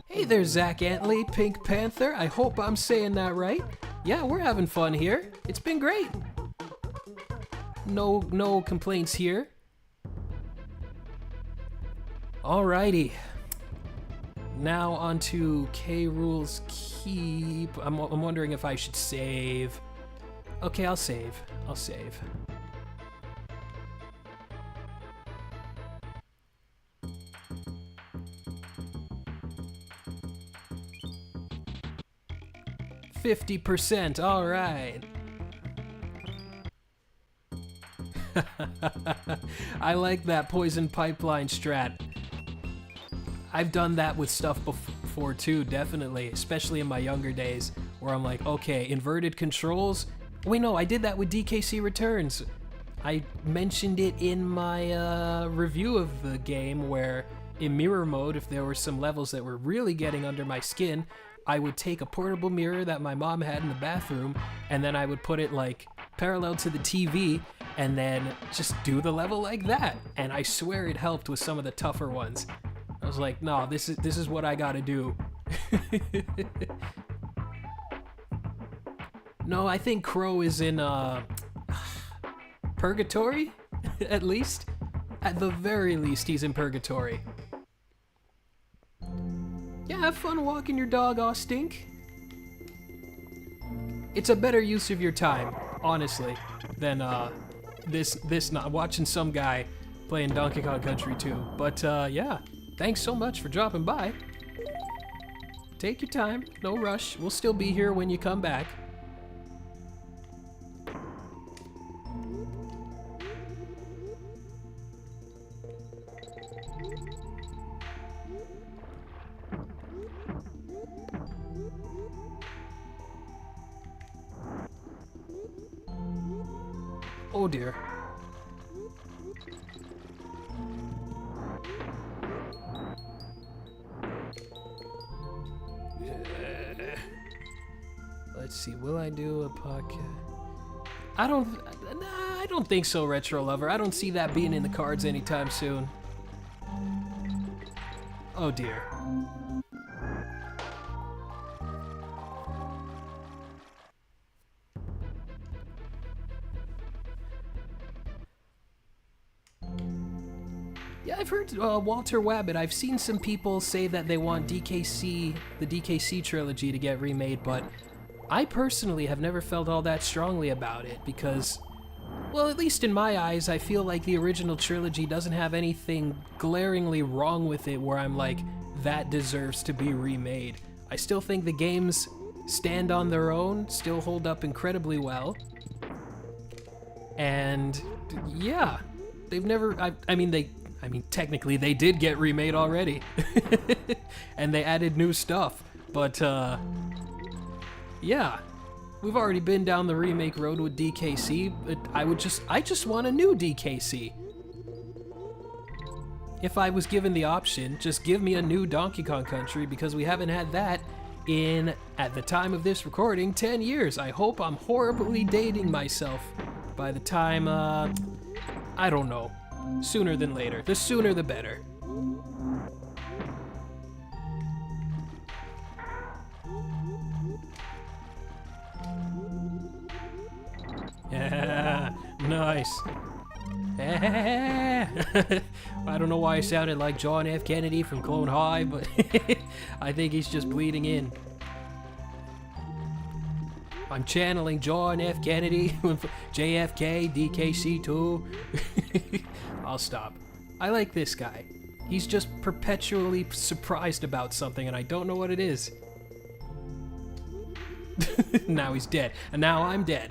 Hey there, Zach Antley, Pink Panther. I hope I'm saying that right. Yeah, we're having fun here. It's been great. No complaints here. Alrighty. Now on to K. Rool's Keep. I'm wondering if I should save. Okay, I'll save. 50%, all right. I like that poison pipeline strat. I've done that with stuff before too, definitely, especially in my younger days, where I'm like, okay, inverted controls. Wait, no, I did that with DKC Returns. I mentioned it in my review of the game, where in mirror mode, if there were some levels that were really getting under my skin, I would take a portable mirror that my mom had in the bathroom, and then I would put it like parallel to the TV, and then just do the level like that. And I swear it helped with some of the tougher ones. I was like, no, this is what I gotta do. No, I think Crow is in Purgatory, at least. At the very least, he's in Purgatory. Yeah, have fun walking your dog, Ostink. It's a better use of your time, honestly, than this not watching some guy playing Donkey Kong Country 2. But yeah, thanks so much for dropping by. Take your time, no rush. We'll still be here when you come back. Oh dear. Let's see, will I do a podcast? I don't think so, Retro Lover. I don't see that being in the cards anytime soon. Oh dear. Yeah, I've heard Walter Wabbit. I've seen some people say that they want the DKC trilogy to get remade, but I personally have never felt all that strongly about it because, well, at least in my eyes, I feel like the original trilogy doesn't have anything glaringly wrong with it where I'm like, that deserves to be remade. I still think the games stand on their own, still hold up incredibly well, and yeah, they've never, I mean, technically they did get remade already, and they added new stuff, but yeah, we've already been down the remake road with DKC, but I just want a new DKC. If I was given the option, just give me a new Donkey Kong Country, because we haven't had that in, at the time of this recording, 10 years. I hope I'm horribly dating myself by the time, I don't know. Sooner than later. The sooner the better. Yeah, nice. I don't know why I sounded like John F. Kennedy from Clone High, but I think he's just bleeding in. I'm channeling John F. Kennedy, JFK, DKC2. I'll stop. I like this guy. He's just perpetually surprised about something, and I don't know what it is. Now he's dead, and now I'm dead.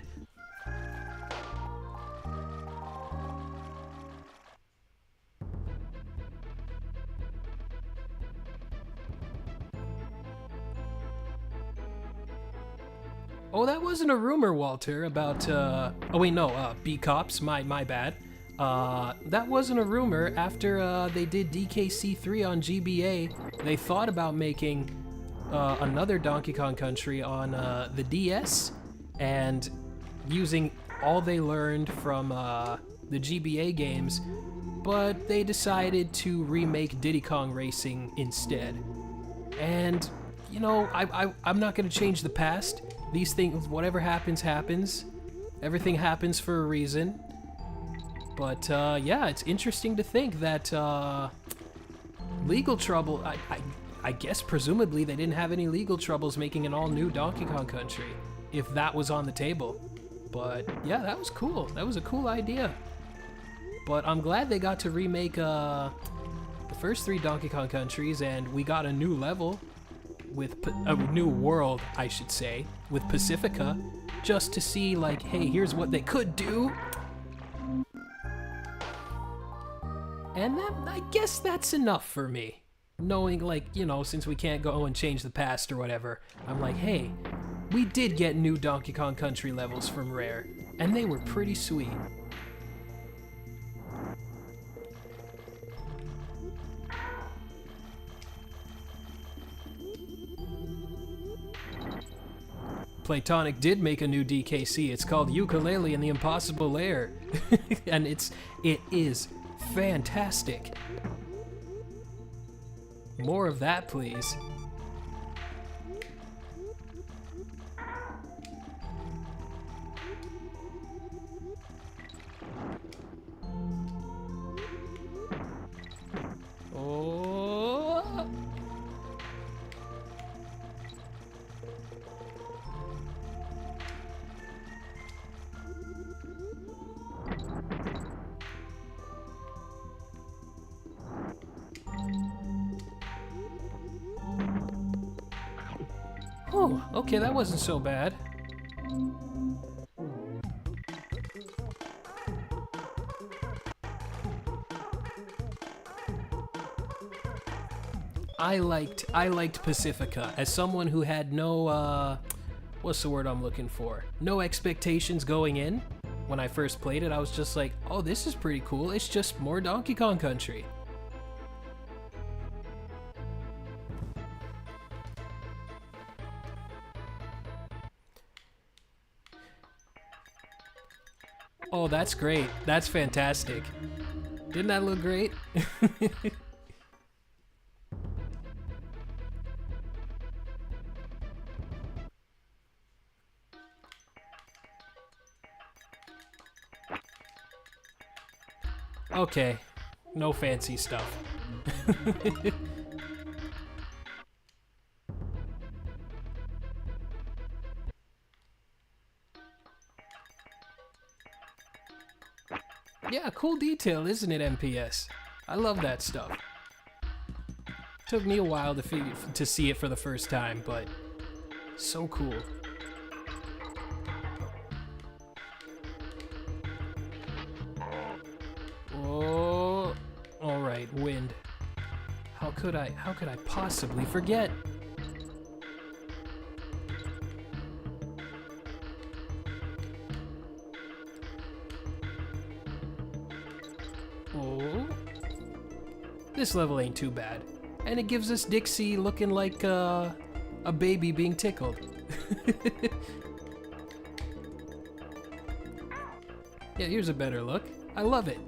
Oh, that wasn't a rumor, Walter, about, oh wait, no, B-Cops, my bad. That wasn't a rumor. After they did DKC3 on GBA, they thought about making another Donkey Kong Country on the DS, and using all they learned from the GBA games, but they decided to remake Diddy Kong Racing instead. And, you know, I'm not going to change the past. These things, whatever happens, happens. Everything happens for a reason. But, yeah, it's interesting to think that legal trouble, I guess presumably they didn't have any legal troubles making an all-new Donkey Kong Country, if that was on the table. But, yeah, that was cool. That was a cool idea. But I'm glad they got to remake the first 3 Donkey Kong Countries, and we got a new level with a new world, I should say, with Pacifica, just to see, like, hey, here's what they could do. And that, I guess that's enough for me. Knowing, like, you know, since we can't go and change the past or whatever, I'm like, hey, we did get new Donkey Kong Country levels from Rare, and they were pretty sweet. Playtonic did make a new DKC. It's called Ukulele in the Impossible Lair. And it is fantastic. More of that, please. Oh. Oh, okay, that wasn't so bad. I liked Pacifica. As someone who had no, what's the word I'm looking for? No expectations going in. When I first played it, I was just like, oh, this is pretty cool. It's just more Donkey Kong Country. Oh, that's great. That's fantastic. Didn't that look great? Okay, no fancy stuff. Yeah, cool detail, isn't it, MPS? I love that stuff. Took me a while to see it for the first time, but so cool. Oh, all right, wind. How could I possibly forget? Oh, this level ain't too bad, and it gives us Dixie looking like a baby being tickled. Yeah, here's a better look. I love it.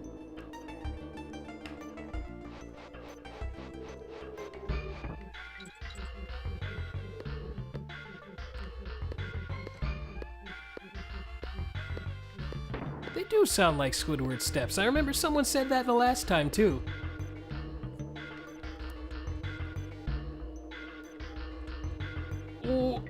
They do sound like Squidward steps. I remember someone said that the last time, too. Oh.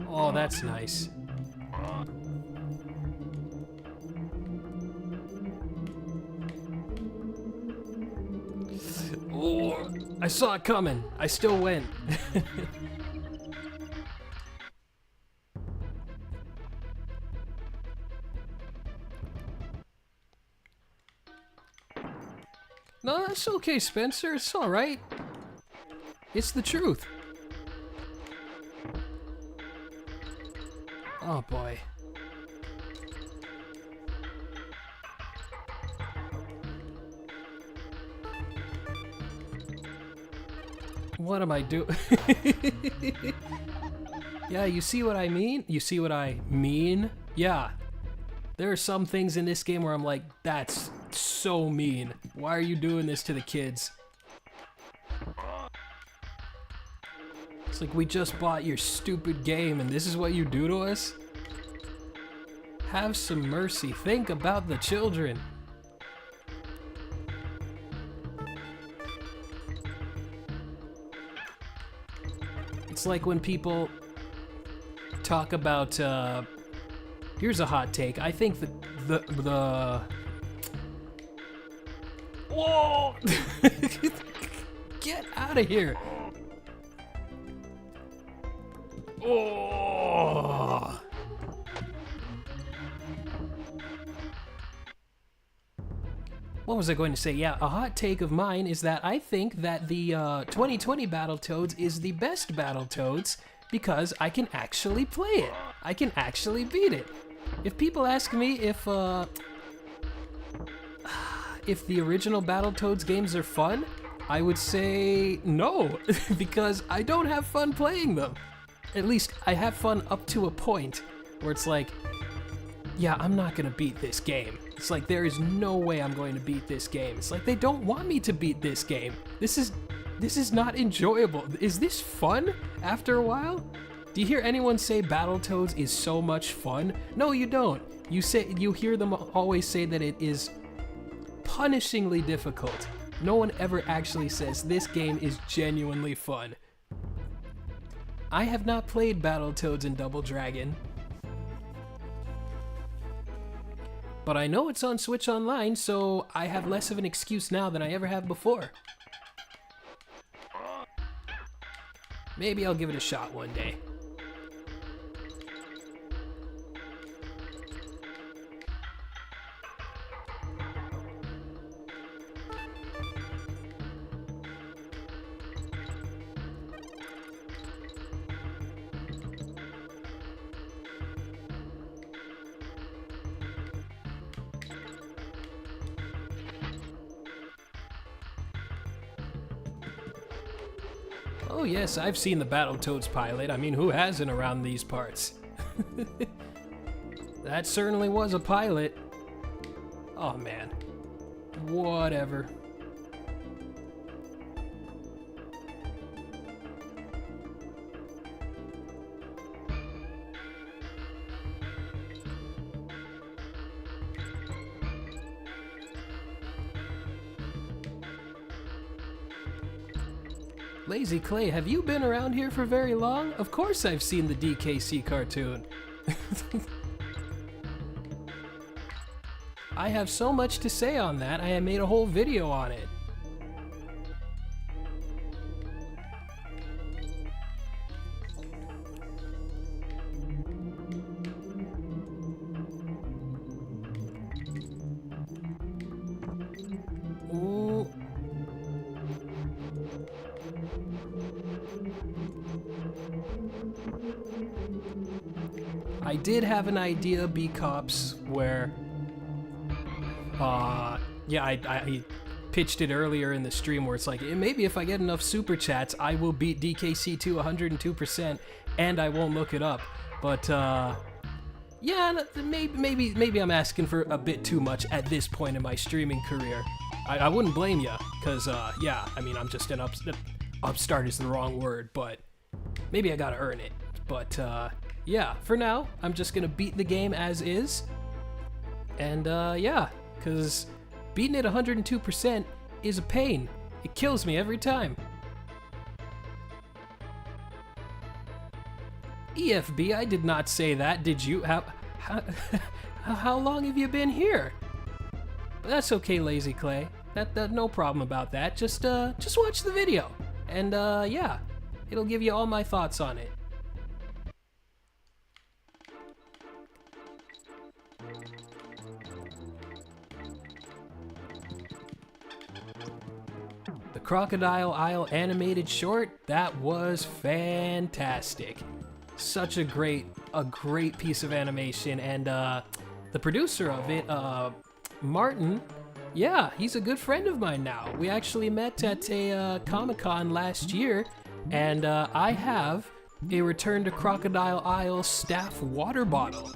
Oh, that's nice. Oh, I saw it coming. I still went. No, that's okay, Spencer. It's alright. It's the truth. Oh boy. What am I doing? Yeah, you see what I mean? You see what I mean? Yeah. There are some things in this game where I'm like, that's so mean. Why are you doing this to the kids? It's like, we just bought your stupid game and this is what you do to us? Have some mercy. Think about the children. It's like when people talk about, here's a hot take. I think the whoa! Get out of here! Oh! What was I going to say? Yeah, a hot take of mine is that I think that the 2020 Battletoads is the best Battletoads because I can actually play it. I can actually beat it. If people ask me if the original Battletoads games are fun, I would say no, because I don't have fun playing them. At least I have fun up to a point where it's like, yeah, I'm not gonna beat this game. It's like, there is no way I'm going to beat this game. It's like, they don't want me to beat this game. This is not enjoyable. Is this fun after a while? Do you hear anyone say Battletoads is so much fun? No, you don't. You hear them always say that it is punishingly difficult. No one ever actually says this game is genuinely fun. I have not played Battletoads and Double Dragon, but I know it's on Switch Online, so I have less of an excuse now than I ever have before. Maybe I'll give it a shot one day. Oh yes, I've seen the Battletoads pilot. I mean, who hasn't around these parts? That certainly was a pilot. Oh man. Whatever. Lazy Clay, have you been around here for very long? Of course I've seen the DKC cartoon. I have so much to say on that, I made a whole video on it. Ooh. I did have an idea, B-Cops, where yeah, I pitched it earlier in the stream where it's like, maybe if I get enough super chats, I will beat DKC to 102% and I won't look it up. But, yeah, maybe I'm asking for a bit too much at this point in my streaming career. I wouldn't blame you, because, yeah, I mean, I'm just an upstart is the wrong word, but maybe I gotta earn it. But, yeah, for now, I'm just gonna beat the game as is. And, yeah, because beating it 102% is a pain. It kills me every time. EFB, I did not say that, did you? How long have you been here? That's okay, Lazy Clay. That no problem about that. Just watch the video. And, yeah, it'll give you all my thoughts on it. Crocodile Isle animated short, that was fantastic. Such a great piece of animation, and the producer of it, Martin, yeah, he's a good friend of mine now. We actually met at a Comic-Con last year, and I have a Return to Crocodile Isle staff water bottle,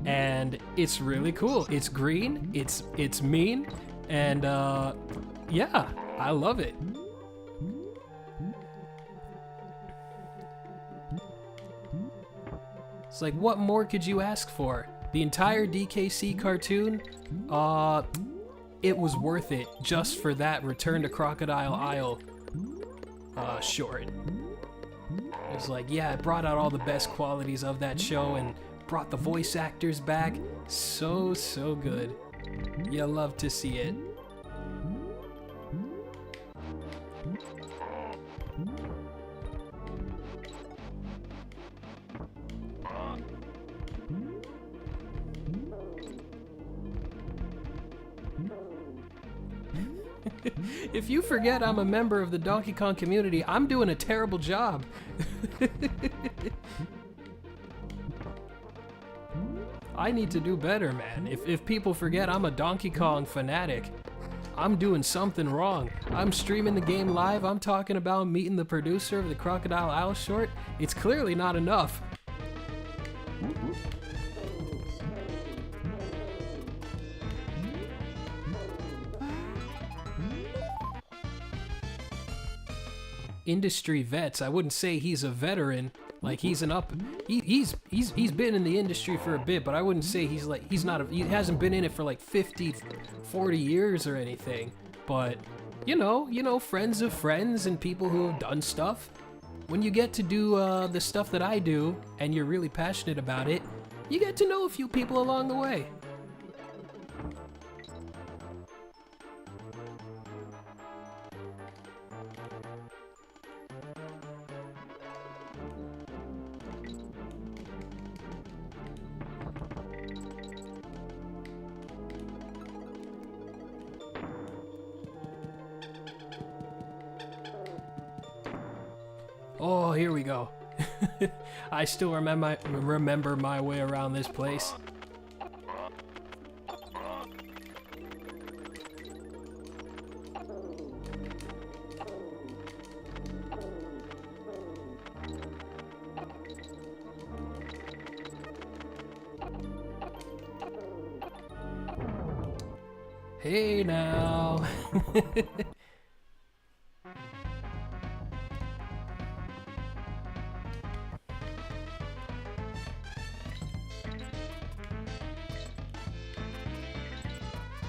and it's really cool. It's green, it's mean, and yeah, I love it. It's like, what more could you ask for? The entire DKC cartoon, it was worth it just for that Return to Crocodile Isle short. It's like, yeah, it brought out all the best qualities of that show and brought the voice actors back. So good. You love to see it. If you forget I'm a member of the Donkey Kong community, I'm doing a terrible job. I need to do better, man. If people forget I'm a Donkey Kong fanatic, I'm doing something wrong. I'm streaming the game live, I'm talking about meeting the producer of the Crocodile Isle short. It's clearly not enough. Industry vets. I wouldn't say he's a veteran. Like, he's an up. He's been in the industry for a bit, but I wouldn't say he hasn't been in it for like 50, 40 years or anything. But you know, friends of friends and people who have done stuff. When you get to do the stuff that I do, and you're really passionate about it, you get to know a few people along the way. Oh, here we go. I still remember my way around this place. Hey now.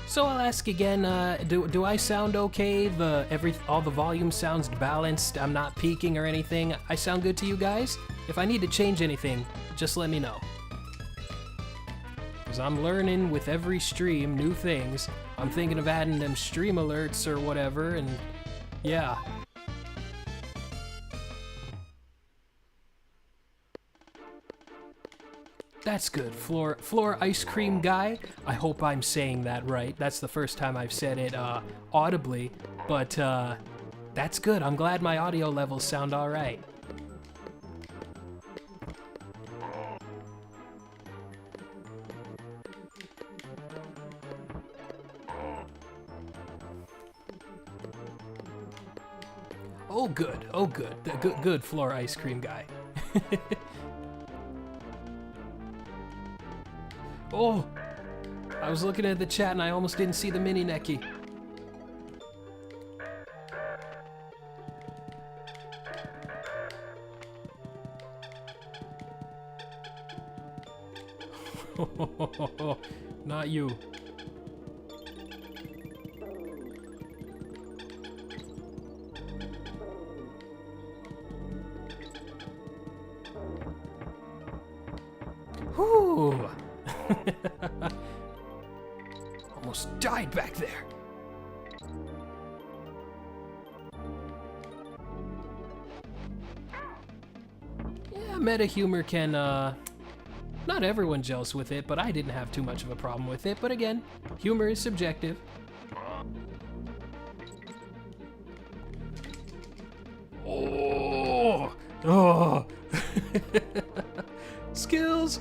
So I'll ask again, do I sound okay? All the volume sounds balanced, I'm not peaking or anything. I sound good to you guys? If I need to change anything, just let me know. Because I'm learning with every stream new things. I'm thinking of adding them stream alerts or whatever, and yeah. That's good. Floor ice cream guy. I hope I'm saying that right. That's the first time I've said it audibly, but that's good. I'm glad my audio levels sound all right. Oh, good. Oh, good. Good floor ice cream guy. Oh, I was looking at the chat and I almost didn't see the mini necky. Not you. Whew. Almost died back there. Yeah, meta humor can, not everyone gels with it, but I didn't have too much of a problem with it. But again, humor is subjective. Oh! Skills!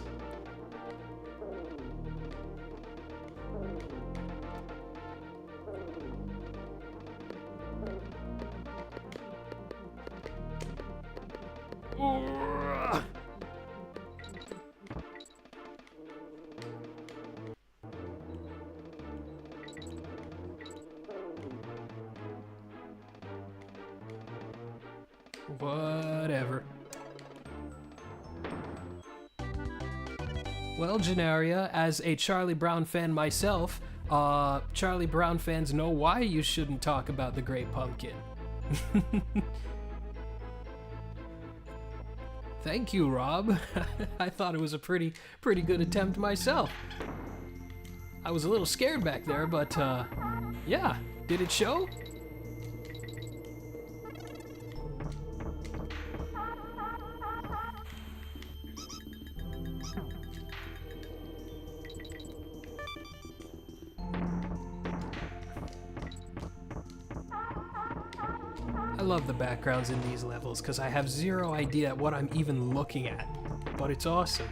Whatever. Well, Genaria, as a Charlie Brown fan myself, Charlie Brown fans know why you shouldn't talk about the Great Pumpkin. Thank you, Rob. I thought it was a pretty good attempt myself. I was a little scared back there, but yeah, did it show? I love the backgrounds in these levels because I have zero idea what I'm even looking at, but it's awesome.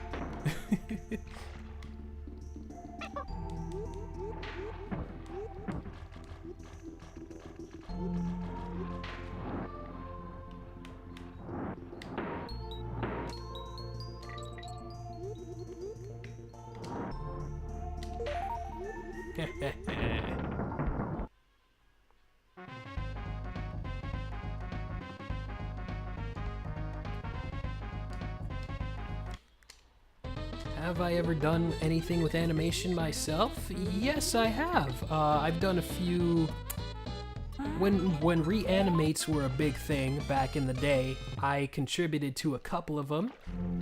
Have I ever done anything with animation myself? Yes, I have. I've done a few... When reanimates were a big thing back in the day, I contributed to a couple of them,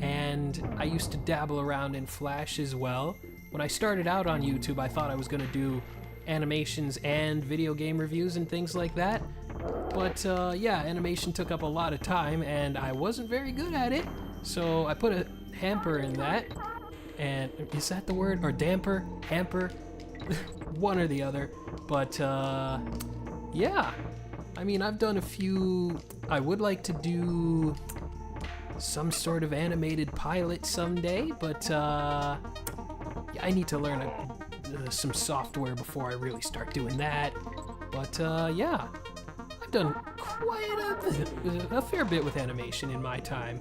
and I used to dabble around in Flash as well. When I started out on YouTube, I thought I was going to do animations and video game reviews and things like that. But yeah, animation took up a lot of time, and I wasn't very good at it, so I put a hamper in that. And is that the word? Or damper? Hamper? One or the other. But yeah. I mean, I've done a few... I would like to do some sort of animated pilot someday, but yeah, I need to learn some software before I really start doing that. But yeah, I've done quite a fair bit with animation in my time.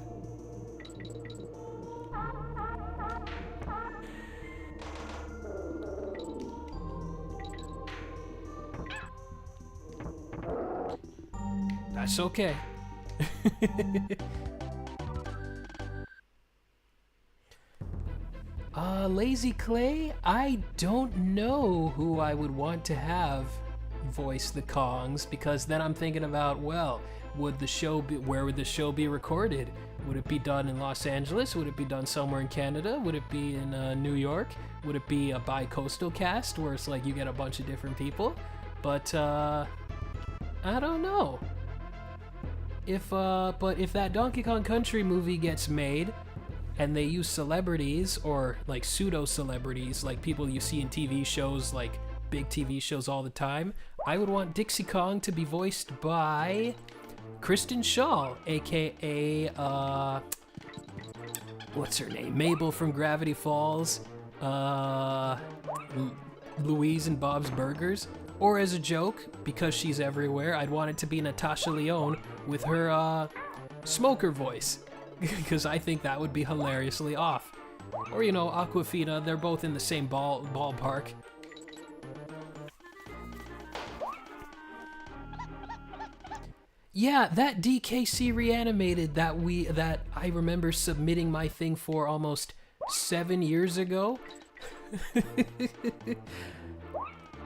That's okay. Lazy Clay, I don't know who I would want to have voice the Kongs, because then I'm thinking about, well, where would the show be recorded? Would it be done in Los Angeles? Would it be done somewhere in Canada? Would it be in New York? Would it be a bi-coastal cast where it's like you get a bunch of different people? But I don't know. But if that Donkey Kong Country movie gets made, and they use celebrities, or like pseudo-celebrities, like people you see in TV shows, like big TV shows all the time, I would want Dixie Kong to be voiced by Kristen Schaal, aka, what's her name? Mabel from Gravity Falls, Louise and Bob's Burgers. Or as a joke, because she's everywhere, I'd want it to be Natasha Lyonne with her smoker voice, because I think that would be hilariously off. Or, you know, Aquafina, they're both in the same ballpark. Yeah, that DKC Reanimated that I remember submitting my thing for almost 7 years ago.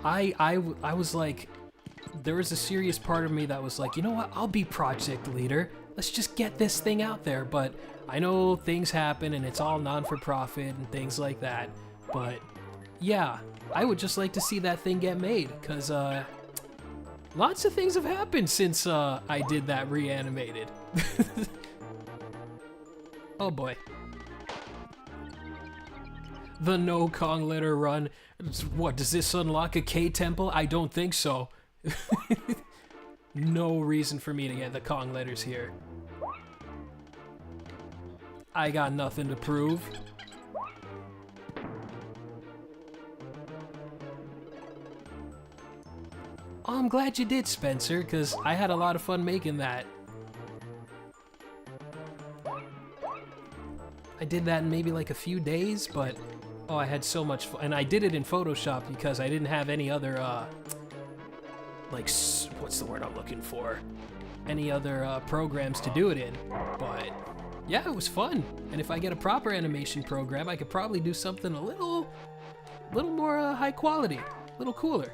I was like, there was a serious part of me that was like, you know what, I'll be project leader. Let's just get this thing out there. But I know things happen and it's all non-for-profit and things like that. But yeah, I would just like to see that thing get made, because lots of things have happened since I did that Reanimated. Oh boy. The no Kong letter run. What, does this unlock a K temple? I don't think so. No reason for me to get the Kong letters here. I got nothing to prove. Oh, I'm glad you did, Spencer, because I had a lot of fun making that. I did that in maybe like a few days, but oh, I had so much fun. And I did it in Photoshop because I didn't have any other, like, what's the word I'm looking for? Any other programs to do it in. But yeah, it was fun. And if I get a proper animation program, I could probably do something a little more high quality, a little cooler.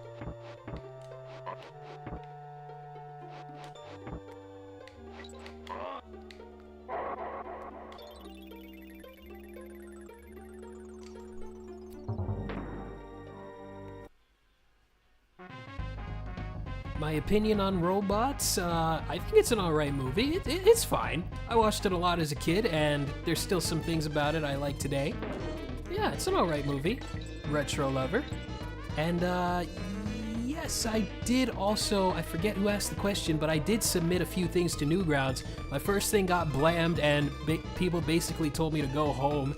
My opinion on Robots, I think it's an alright movie. It's fine. I watched it a lot as a kid, and there's still some things about it I like today. Yeah, it's an alright movie. Retro lover. And, yes, I did also, I forget who asked the question, but I did submit a few things to Newgrounds. My first thing got blammed, and people basically told me to go home,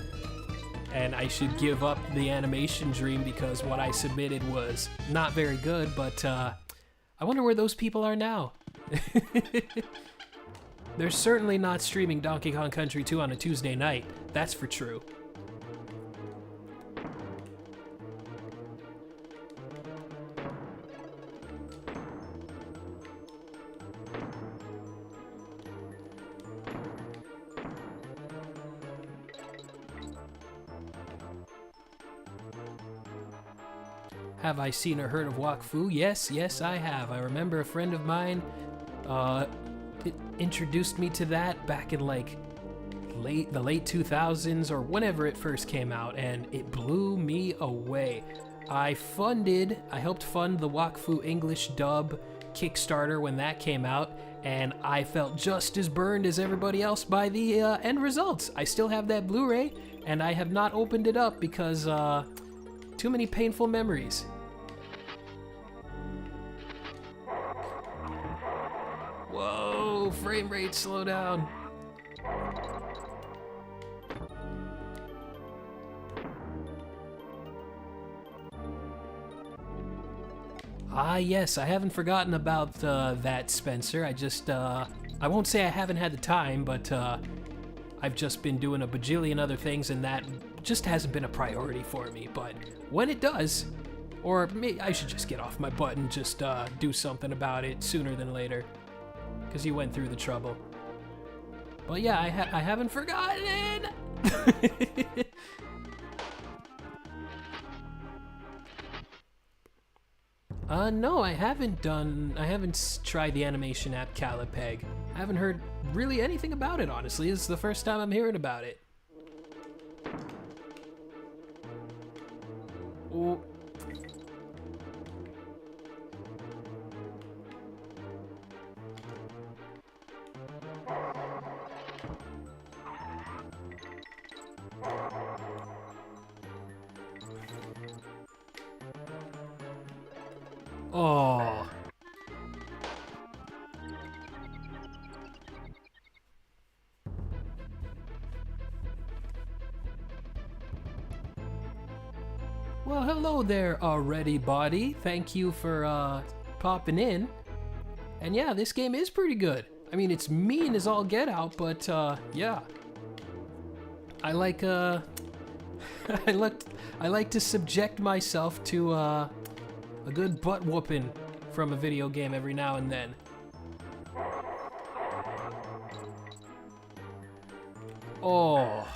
and I should give up the animation dream because what I submitted was not very good, but, I wonder where those people are now. They're certainly not streaming Donkey Kong Country 2 on a Tuesday night. That's for true. Have I seen or heard of Wak Fu? Yes, I have. I remember a friend of mine introduced me to that back in like the late 2000s or whenever it first came out, and it blew me away. I helped fund the Wak Fu English dub Kickstarter when that came out, and I felt just as burned as everybody else by the end results. I still have that Blu-ray, and I have not opened it up because too many painful memories. Whoa, frame rate, slow down. Ah, yes, I haven't forgotten about that, Spencer. I won't say I haven't had the time, but I've just been doing a bajillion other things, and that just hasn't been a priority for me. But when it does, or maybe I should just get off my butt and just do something about it sooner than later, because you went through the trouble. But yeah, I haven't forgotten! No, I haven't tried the animation app Calipeg. I haven't heard really anything about it, honestly. This is the first time I'm hearing about it. Oh. Oh. Well, hello there, already, body. Thank you for popping in. And yeah, this game is pretty good. I mean, it's mean as all get out, but yeah. I like I like to subject myself to a good butt whooping from a video game every now and then. Oh.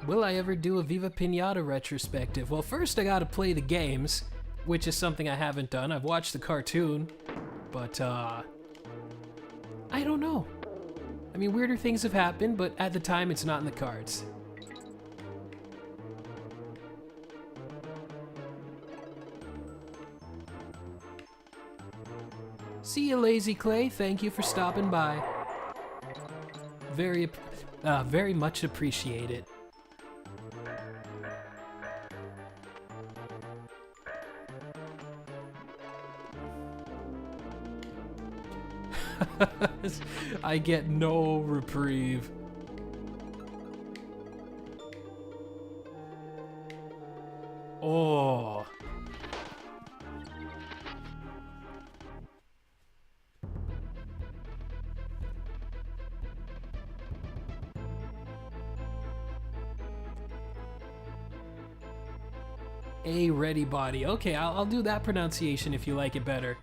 Will I ever do a Viva Pinata retrospective? Well, first I gotta play the games, which is something I haven't done. I've watched the cartoon, but I don't know. I mean, weirder things have happened, but at the time it's not in the cards. See you, Lazy Clay. Thank you for stopping by. Very much appreciate it. I get no reprieve. Oh. A ready body. Okay, I'll do that pronunciation if you like it better.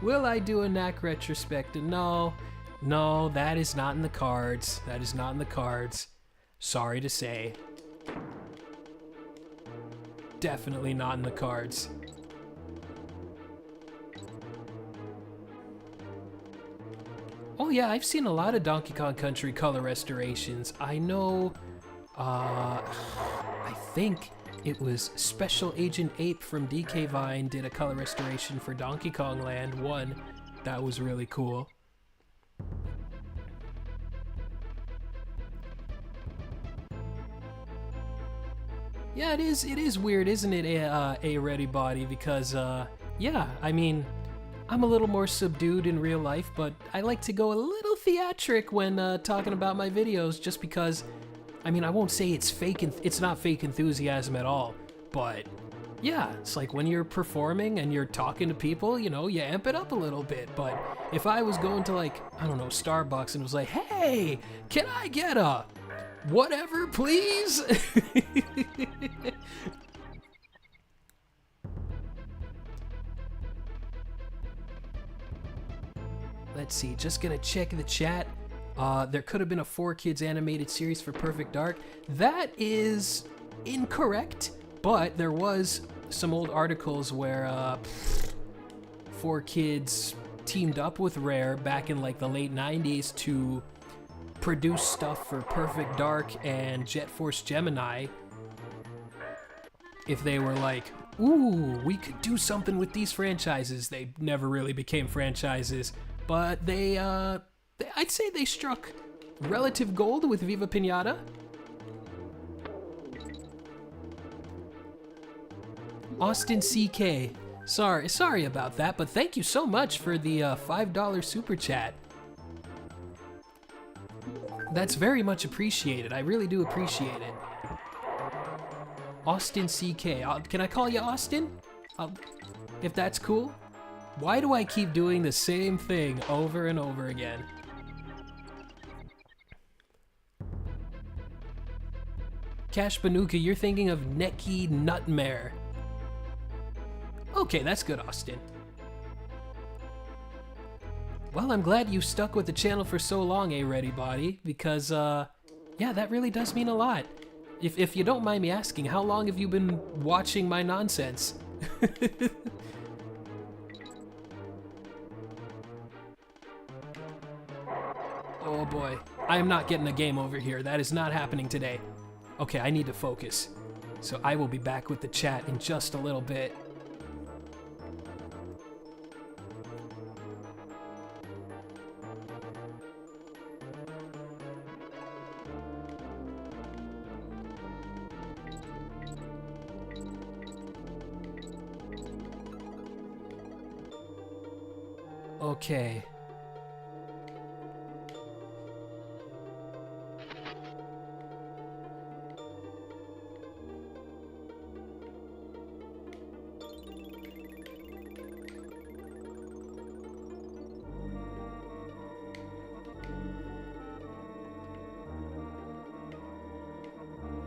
Will I do a knack retrospective? No, no, that is not in the cards. That is not in the cards. Sorry to say. Definitely not in the cards. Oh yeah, I've seen a lot of Donkey Kong Country color restorations. I know, I think it was Special Agent Ape from DK Vine did a color restoration for Donkey Kong Land 1. That was really cool. Yeah, it is weird, isn't it, a ready body? Because, yeah, I mean, I'm a little more subdued in real life, but I like to go a little theatric when talking about my videos, just because, I mean, I won't say it's it's not fake enthusiasm at all, but yeah, it's like when you're performing and you're talking to people, you know, you amp it up a little bit. But if I was going to, like, I don't know, Starbucks and was like, hey, can I get a whatever, please? Let's see, just gonna check the chat. There could have been a 4Kids animated series for Perfect Dark. That is incorrect, but there was some old articles where 4Kids teamed up with Rare back in like the late 90s to produce stuff for Perfect Dark and Jet Force Gemini. If they were like, ooh, we could do something with these franchises. They never really became franchises, but I'd say they struck relative gold with Viva Pinata. Austin CK. Sorry about that, but thank you so much for the $5 super chat. That's very much appreciated. I really do appreciate it. Austin CK. Can I call you Austin? If that's cool. Why do I keep doing the same thing over and over again? Cash Banuka, you're thinking of Neki Nutmare. Okay, that's good, Austin. Well, I'm glad you stuck with the channel for so long, Ready Body, because, yeah, that really does mean a lot. If you don't mind me asking, how long have you been watching my nonsense? Oh boy, I am not getting a game over here. That is not happening today. Okay, I need to focus. So I will be back with the chat in just a little bit. Okay.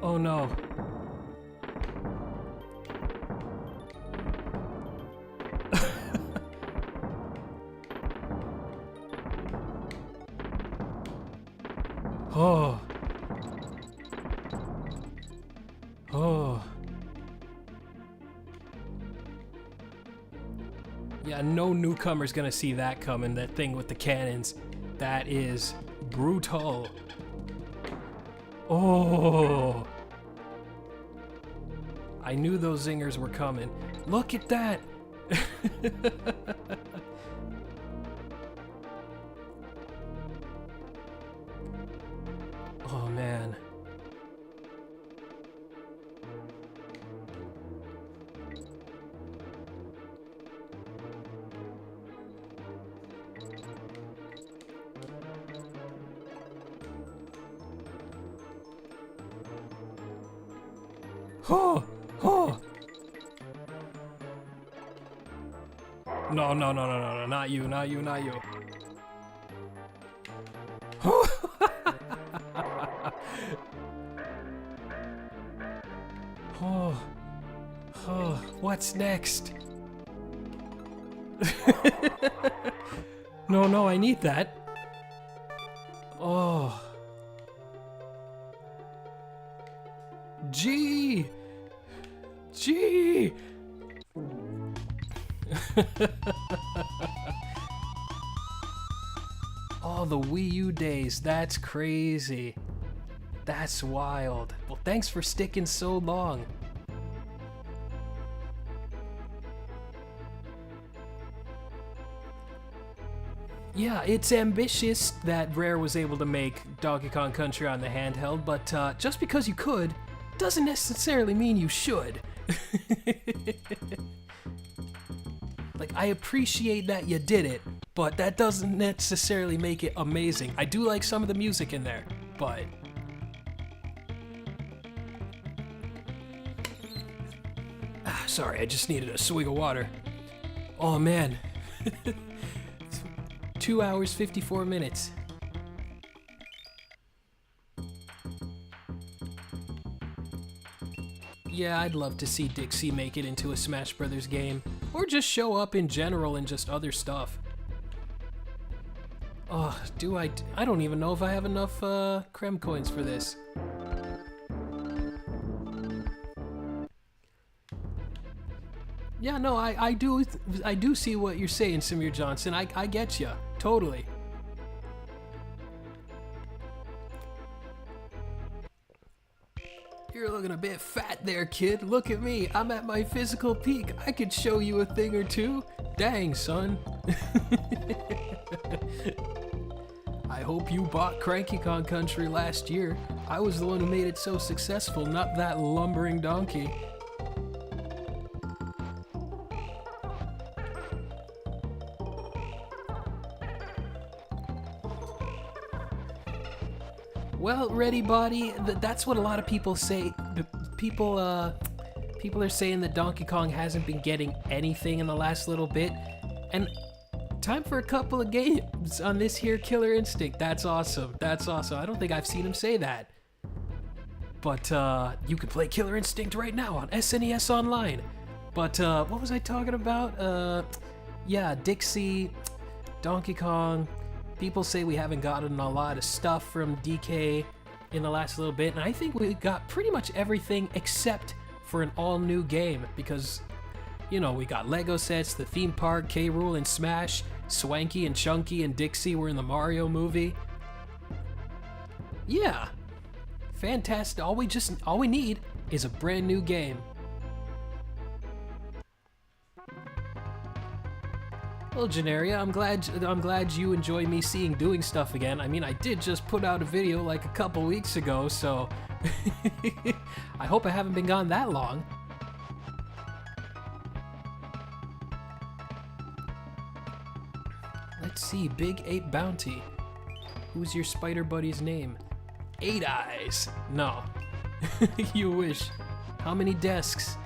Oh no. Oh. Oh. Yeah, no newcomer's gonna see that coming, that thing with the cannons. That is brutal. Oh. I knew those zingers were coming. Look at that. Oh man. Oh, oh. No, no, no, no, no, no, not you, not you, not you. Oh, oh, what's next? No, no, I need that. Oh. G! G! Oh, the Wii U days, that's crazy. That's wild. Well, thanks for sticking so long. Yeah, it's ambitious that Rare was able to make Donkey Kong Country on the handheld, but just because you could, doesn't necessarily mean you should. Like, I appreciate that you did it, but that doesn't necessarily make it amazing. I do like some of the music in there, but... sorry, I just needed a swig of water. Oh man. 2 hours, 54 minutes. Yeah, I'd love to see Dixie make it into a Smash Brothers game, or just show up in general and just other stuff. Oh, I don't even know if I have enough Creme coins for this. Yeah, no, I do see what you're saying, Samir Johnson. I get ya, totally. You're looking a bit fat there, kid. Look at me. I'm at my physical peak. I could show you a thing or two. Dang, son. I hope you bought Cranky Kong Country last year. I was the one who made it so successful, not that lumbering donkey. Well, Ready Body, that's what a lot of people say. People are saying that Donkey Kong hasn't been getting anything in the last little bit. And time for a couple of games on this here Killer Instinct. That's awesome. That's awesome. I don't think I've seen him say that. But you can play Killer Instinct right now on SNES Online. But what was I talking about? Yeah, Dixie, Donkey Kong. People say we haven't gotten a lot of stuff from DK in the last little bit, and I think we got pretty much everything except for an all-new game, because, you know, we got Lego sets, the theme park, K. Rool and Smash, Swanky and Chunky and Dixie were in the Mario movie. Yeah, fantastic. All we need is a brand new game. Well, Genaria, I'm glad you enjoy me doing stuff again. I mean, I did just put out a video like a couple weeks ago, so I hope I haven't been gone that long. Let's see, Big 8 Bounty. Who's your spider buddy's name? 8 Eyes. No. You wish. How many desks?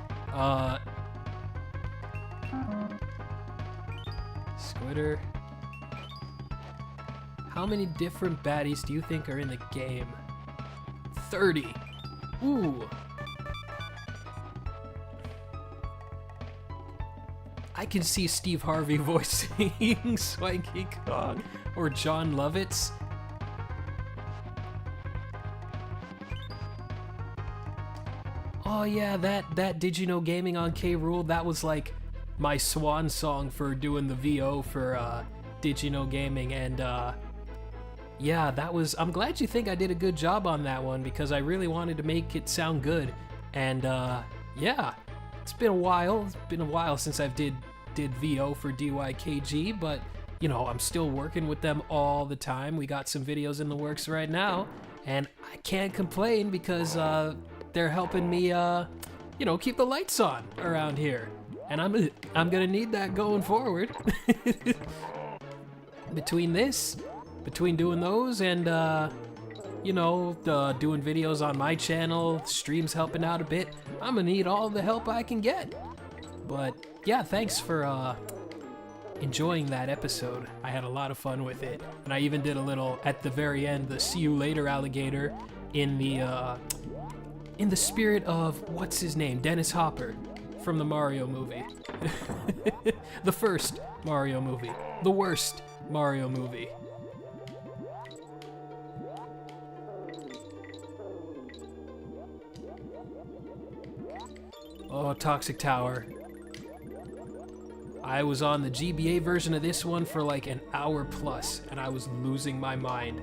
Squitter. How many different baddies do you think are in the game? 30. Ooh. I can see Steve Harvey voicing Swanky Kong or John Lovitz. Oh yeah, that Did You Know Gaming on K. Rool, that was like my swan song for doing the VO for Did You Know Gaming, and yeah, that was, I'm glad you think I did a good job on that one, because I really wanted to make it sound good. And yeah, it's been a while since I've did VO for DYKG, but you know, I'm still working with them all the time. We got some videos in the works right now, and I can't complain because they're helping me you know, keep the lights on around here. And I'm gonna need that going forward. Between doing those and you know, doing videos on my channel, streams helping out a bit, I'm gonna need all the help I can get. But yeah, thanks for enjoying that episode. I had a lot of fun with it, and I even did a little at the very end, the "See you later, alligator," in the spirit of what's his name, Dennis Hopper from the Mario movie. The first Mario movie, the worst Mario movie. Oh, Toxic Tower. I was on the GBA version of this one for like an hour plus, and I was losing my mind.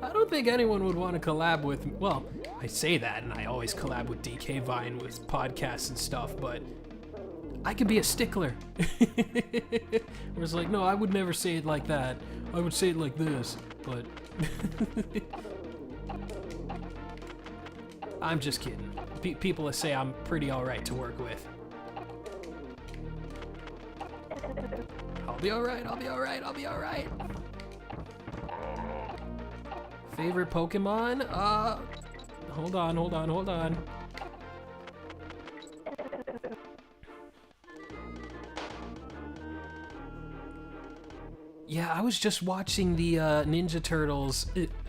I don't think anyone would want to collab with, well, I say that, and I always collab with DK Vine with podcasts and stuff, but I could be a stickler. Where it's like, no, I would never say it like that. I would say it like this, but... I'm just kidding. People say I'm pretty alright to work with. I'll be alright, I'll be alright, I'll be alright. Favorite Pokemon? Hold on. Yeah, I was just watching the Ninja Turtles.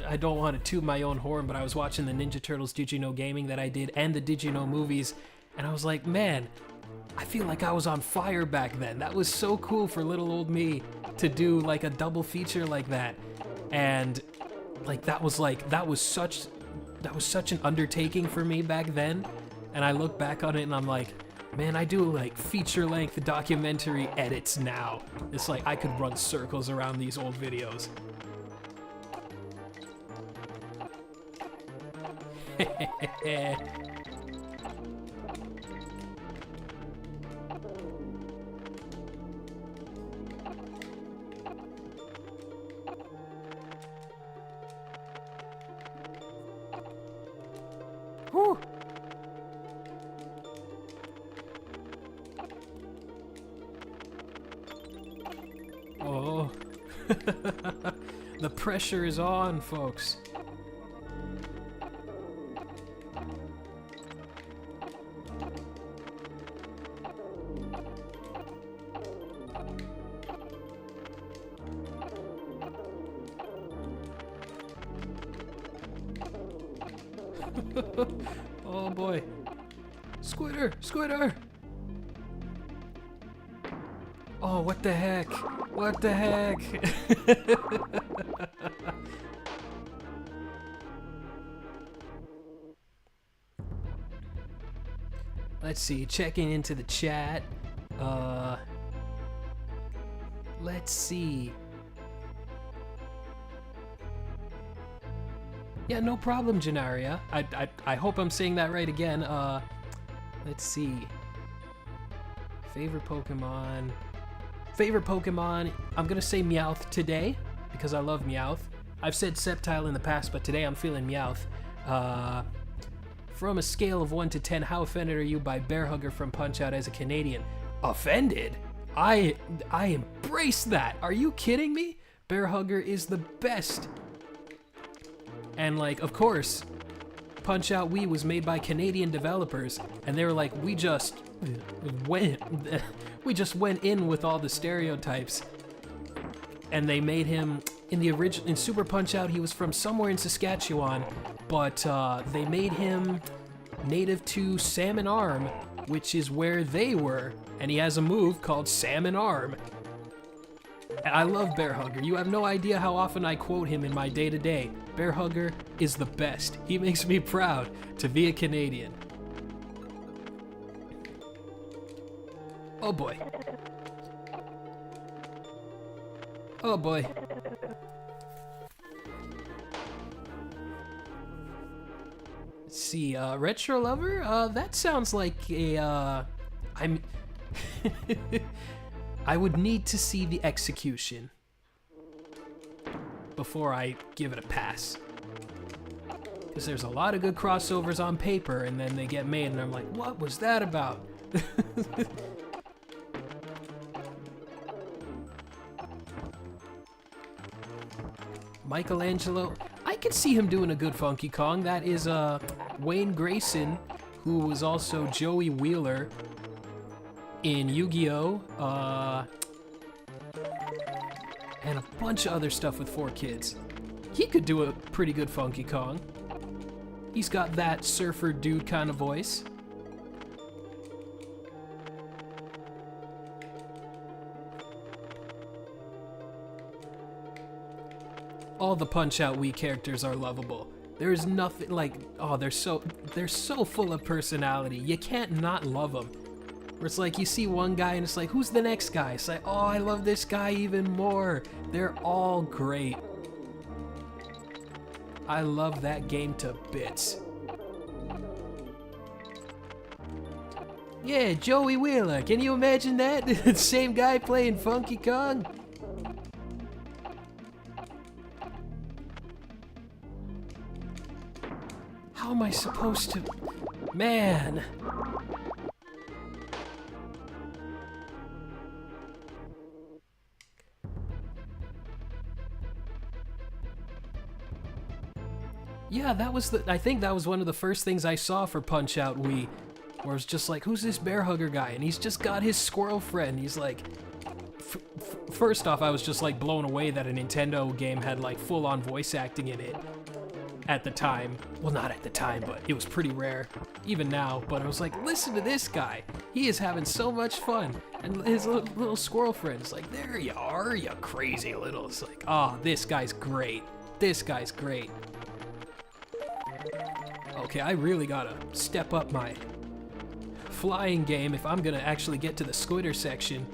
I don't want to toot my own horn, but I was watching the Ninja Turtles Did You Know Gaming that I did, and the Did You Know movies, and I was like, man, I feel like I was on fire back then. That was so cool for little old me to do like a double feature like that. And like that was such an undertaking for me back then. And I look back on it and I'm like, man, I do like feature-length documentary edits now. It's like I could run circles around these old videos. Whew. Oh, the pressure is on, folks. Oh boy. Squitter! Squitter! Oh, what the heck? What the heck? Let's see, checking into the chat. Let's see. Yeah, no problem, Janaria. I hope I'm saying that right again. Let's see. Favorite Pokemon. I'm gonna say Meowth today, because I love Meowth. I've said Sceptile in the past, but today I'm feeling Meowth. From a scale of 1 to 10, how offended are you by Bear Hugger from Punch-Out as a Canadian? Offended? I embrace that. Are you kidding me? Bear Hugger is the best. And like, of course, Punch-Out Wii was made by Canadian developers, and they were like, we just went in with all the stereotypes, and they made him in Super Punch-Out. He was from somewhere in Saskatchewan, but they made him native to Salmon Arm, which is where they were, and he has a move called Salmon Arm. And I love Bear Hugger. You have no idea how often I quote him in my day-to-day. Bear Hugger is the best. He makes me proud to be a Canadian. Oh boy. Oh boy. Let's see, Retro Lover? That sounds like a, I would need to see the execution before I give it a pass. Because there's a lot of good crossovers on paper, and then they get made, and I'm like, what was that about? Michelangelo, I could see him doing a good Funky Kong. That is Wayne Grayson, who was also Joey Wheeler in Yu-Gi-Oh! And a bunch of other stuff with 4Kids. He could do a pretty good Funky Kong. He's got that surfer dude kind of voice. All the Punch-Out Wii characters are lovable. There's nothing like, oh, they're so full of personality. You can't not love them. Where it's like you see one guy and it's like, who's the next guy? It's like, oh, I love this guy even more. They're all great. I love that game to bits. Yeah, Joey Wheeler, can you imagine that? Same guy playing Funky Kong? How am I supposed to... Man! Yeah, that was I think that was one of the first things I saw for Punch-Out Wii, where it's just like, who's this bear hugger guy? And he's just got his squirrel friend. He's like, first off, I was just like blown away that a Nintendo game had like full-on voice acting in it at the time. Well, not at the time, but it was pretty rare, even now. But I was like, listen to this guy. He is having so much fun. And his little squirrel friend is like, there you are, you crazy little. It's like, oh, this guy's great. This guy's great. Okay, I really gotta step up my flying game if I'm gonna actually get to the Squitter section.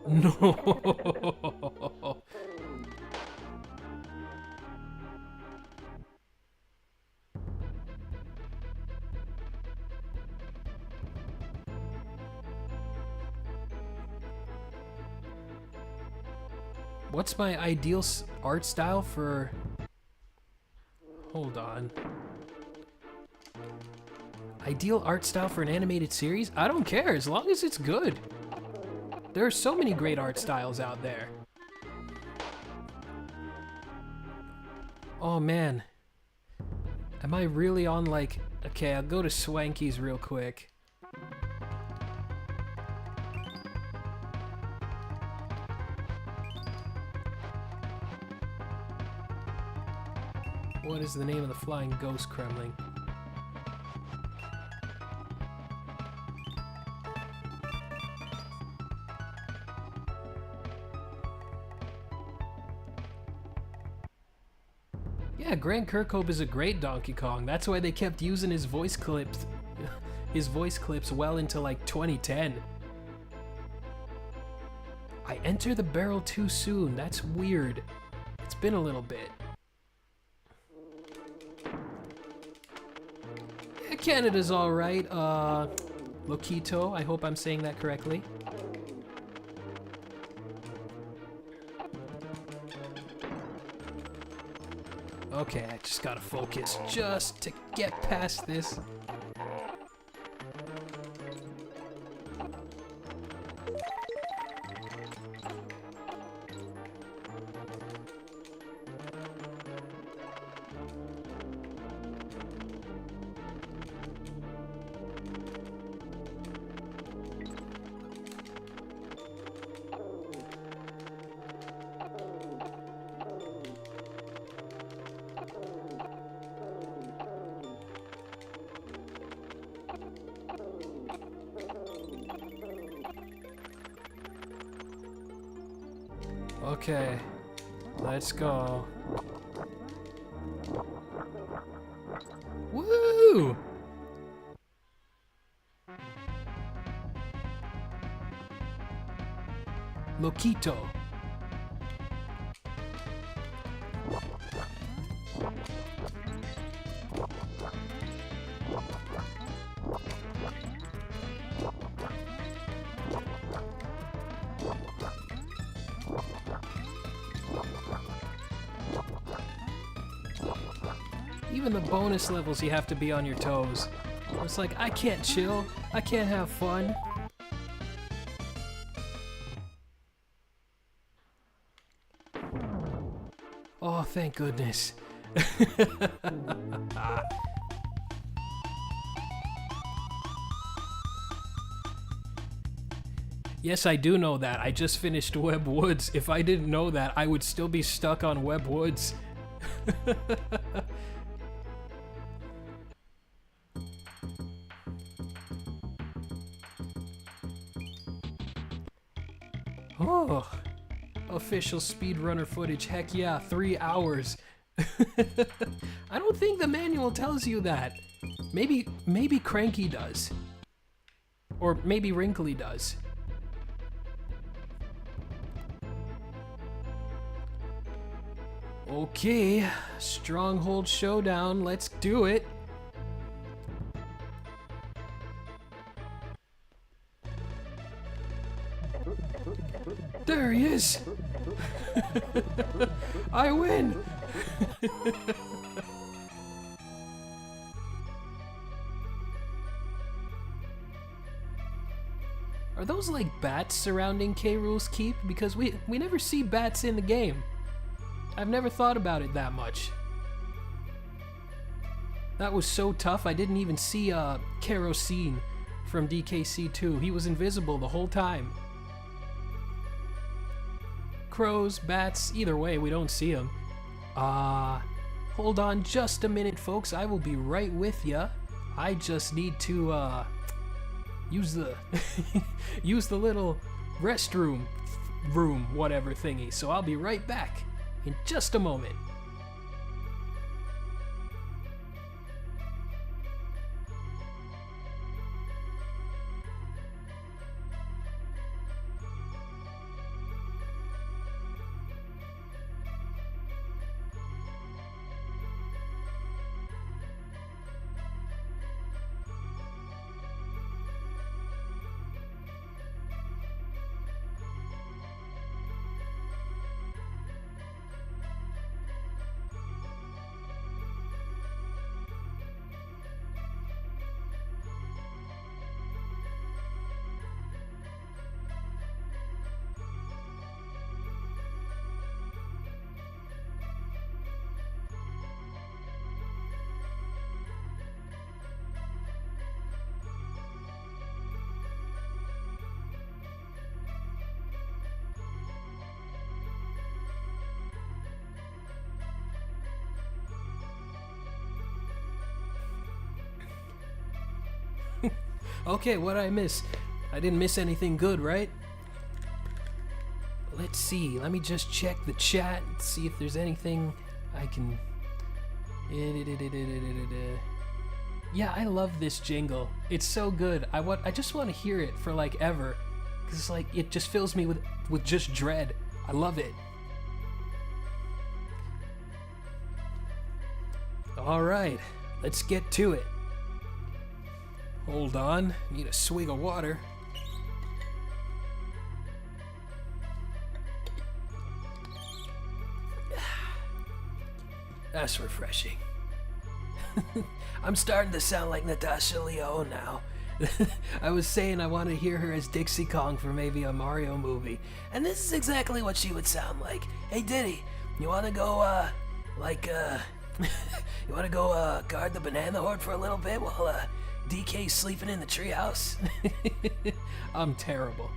No. What's my ideal art style for... Hold on. Ideal art style for an animated series? I don't care, as long as it's good. There are so many great art styles out there. Oh man. Am I really on like... Okay, I'll go to Swanky's real quick. What is the name of the flying ghost Kremling? Yeah, Grant Kirkhope is a great Donkey Kong. That's why they kept using his voice clips well into like 2010. I enter the barrel too soon. That's weird. It's been a little bit. Yeah, Canada's alright. Loquito, I hope I'm saying that correctly. Okay, I just gotta focus just to get past this. Okay, let's go. Woo! Loquito. even the bonus levels you have to be on your toes. It's like, I can't chill, I can't have fun. Oh, thank goodness. Yes, I do know that. I just finished Web Woods. If I didn't know that, I would still be stuck on Web Woods. Oh, official speedrunner footage. Heck yeah, 3 hours. I don't think the manual tells you that. Maybe Cranky does. Or maybe Wrinkly does. Okay, Stronghold Showdown, let's do it. There he is! I win! Are those like bats surrounding K. Rool's Keep? Because we never see bats in the game. I've never thought about it that much. That was so tough, I didn't even see Kerosene from DKC2. He was invisible the whole time. Crows, bats, either way, we don't see him. Hold on just a minute, folks. I will be right with ya. I just need to, use the, use the little restroom, whatever thingy. So I'll be right back in just a moment. Okay, what'd I miss? I didn't miss anything good, right? Let's see. Let me just check the chat and see if there's anything I can... Yeah, I love this jingle. It's so good. I just want to hear it for like ever. Because it's like, it just fills me with just dread. I love it. Alright, let's get to it. Hold on, need a swig of water. That's refreshing. I'm starting to sound like Natasha Lyonne now. I was saying I want to hear her as Dixie Kong for maybe a Mario movie. And this is exactly what she would sound like. Hey Diddy, you want to go, you want to go, guard the banana horde for a little bit while, DK's sleeping in the treehouse? I'm terrible.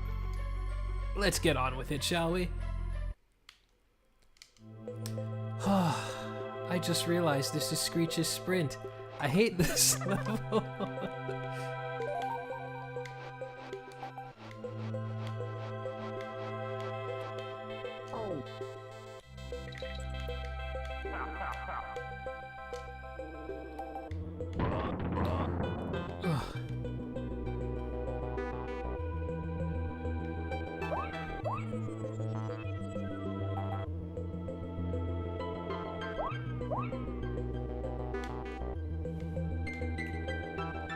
Let's get on with it, shall we? I just realized this is Screech's sprint. I hate this level.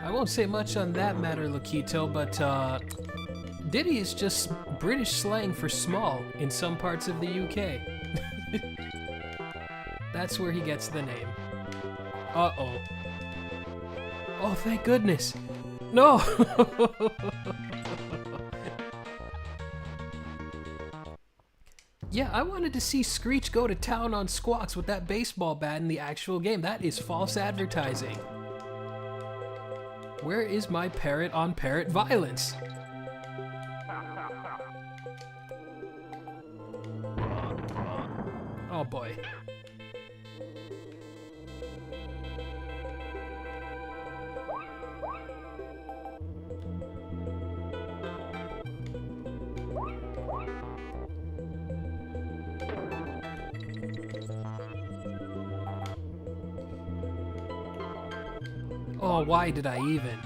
I won't say much on that matter, Lokito, but Diddy is just British slang for small in some parts of the UK. That's where he gets the name. Uh-oh. Oh, thank goodness. No! Yeah, I wanted to see Screech go to town on Squawks with that baseball bat in the actual game. That is false advertising. Where is my parrot on parrot violence? Oh boy. Oh, why did I even?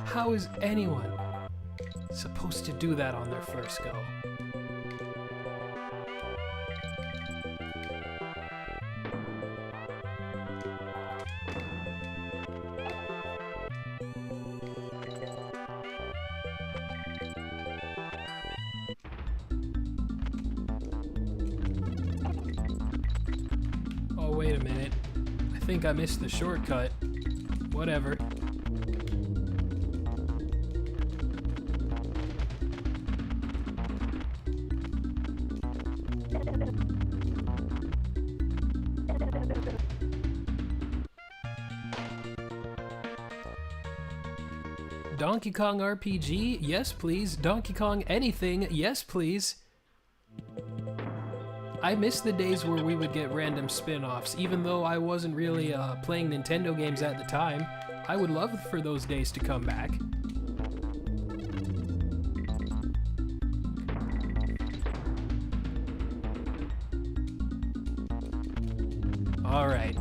How is anyone supposed to do that on their first go? Oh, wait a minute. I think I missed the shortcut. Whatever. Donkey Kong RPG? Yes, please. Donkey Kong anything? Yes, please. I miss the days where we would get random spin-offs, even though I wasn't really playing Nintendo games at the time. I would love for those days to come back. Alright.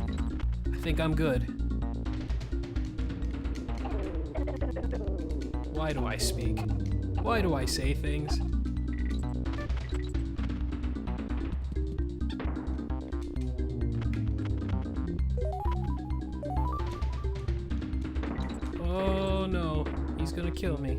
I think I'm good. Why do I speak? Why do I say things? Oh no, he's gonna kill me.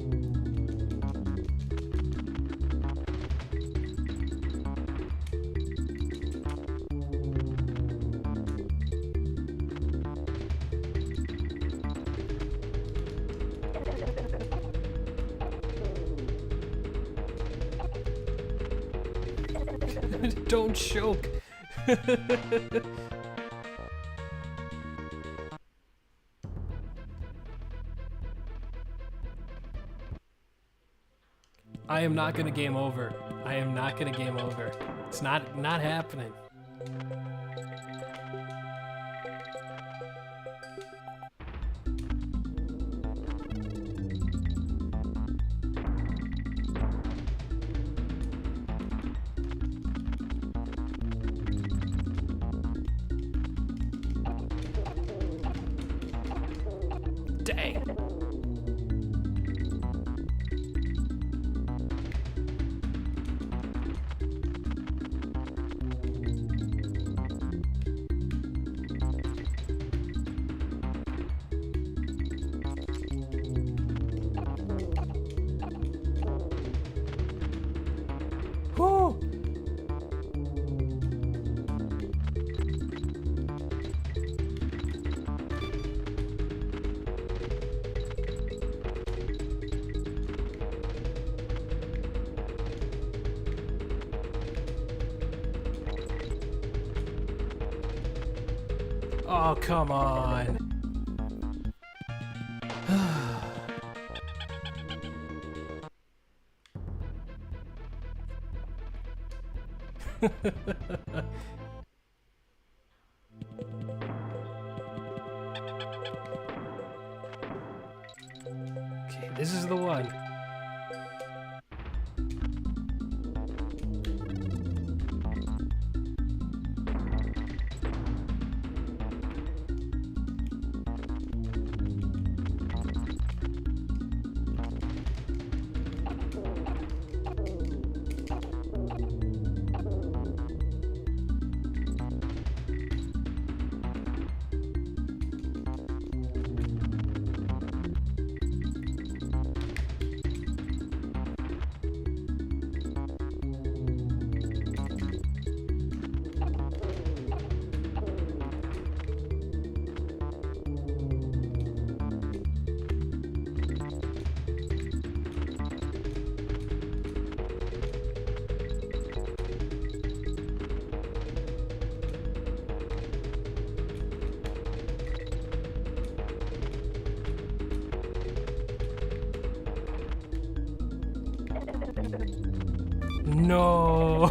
Don't choke. I am not gonna game over. I am not gonna game over. It's not happening. Dang. Woo! Oh, come on. This is the one. No!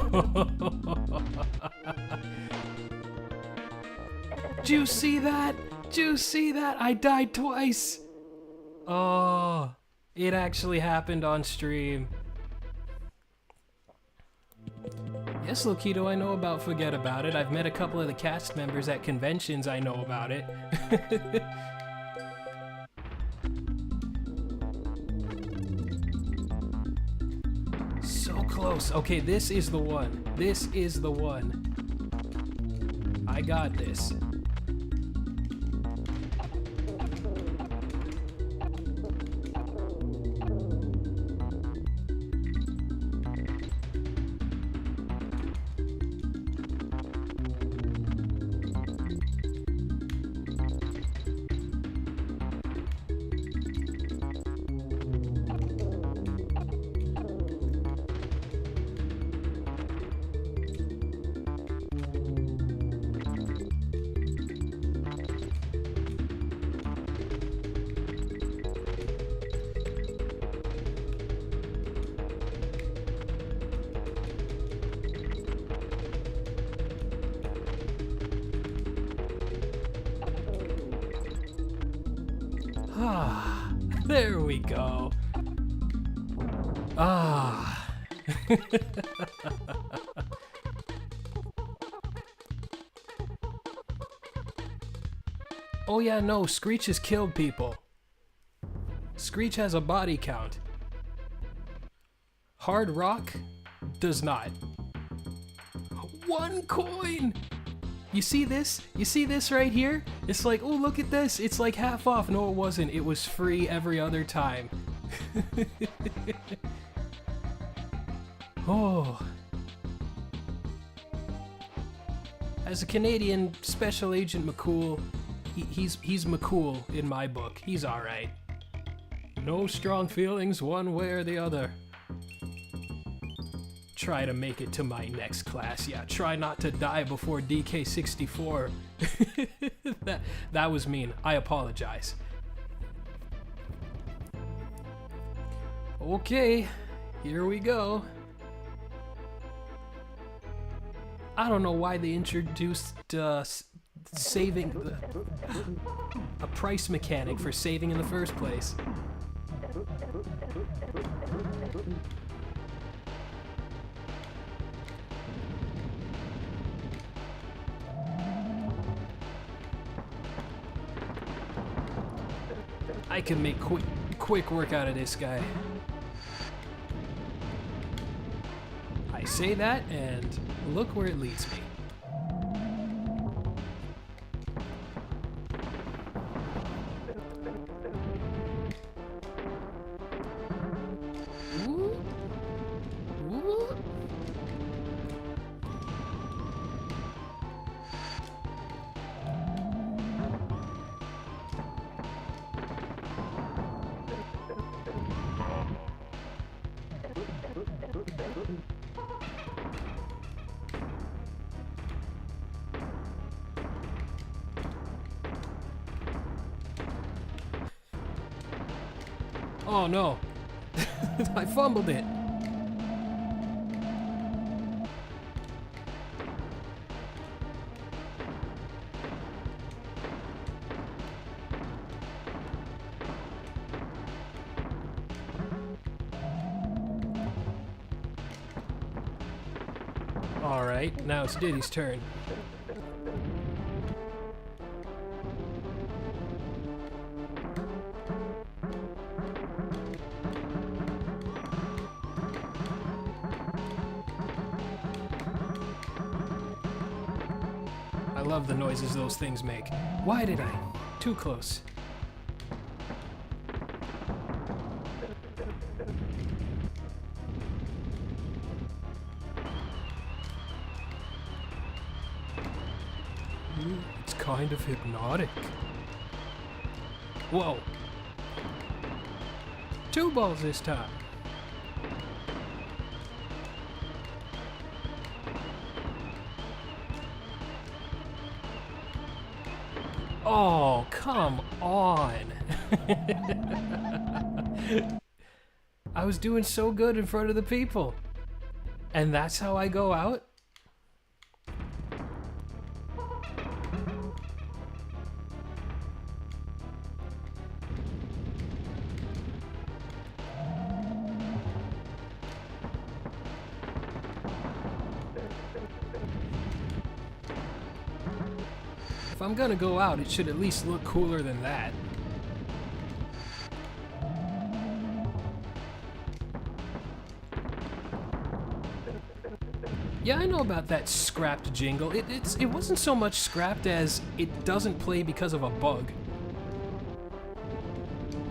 Did you see that? Did you see that? I died twice! Oh, it actually happened on stream. Yes, Lokito, I know about Forget About It. I've met a couple of the cast members at conventions. I know about it. So close. Okay, this is the one. This is the one. I got this. Ah, there we go. Ah. Oh yeah, no, Screech has killed people. Screech has a body count. Hard Rock does not. 1 coin! You see this? You see this right here? It's like, oh, look at this. It's like half off. No, it wasn't. It was free every other time. Oh. As a Canadian Special Agent McCool, he's McCool in my book. He's alright. No strong feelings one way or the other. Try to make it to my next class. Yeah, try not to die before DK64. that was mean. I apologize. Okay, here we go. I don't know why they introduced saving a price mechanic for saving in the first place. I can make quick work out of this guy. I say that, and look where it leads me. Ooh. Ooh. Oh no, I fumbled it. Alright, now it's Diddy's turn. I love the noises those things make. Why did I? Too close. It's kind of hypnotic. Whoa. 2 balls this time. Oh, come on. I was doing so good in front of the people. And that's how I go out? If I'm gonna go out, it should at least look cooler than that. Yeah, I know about that scrapped jingle. It wasn't so much scrapped as it doesn't play because of a bug.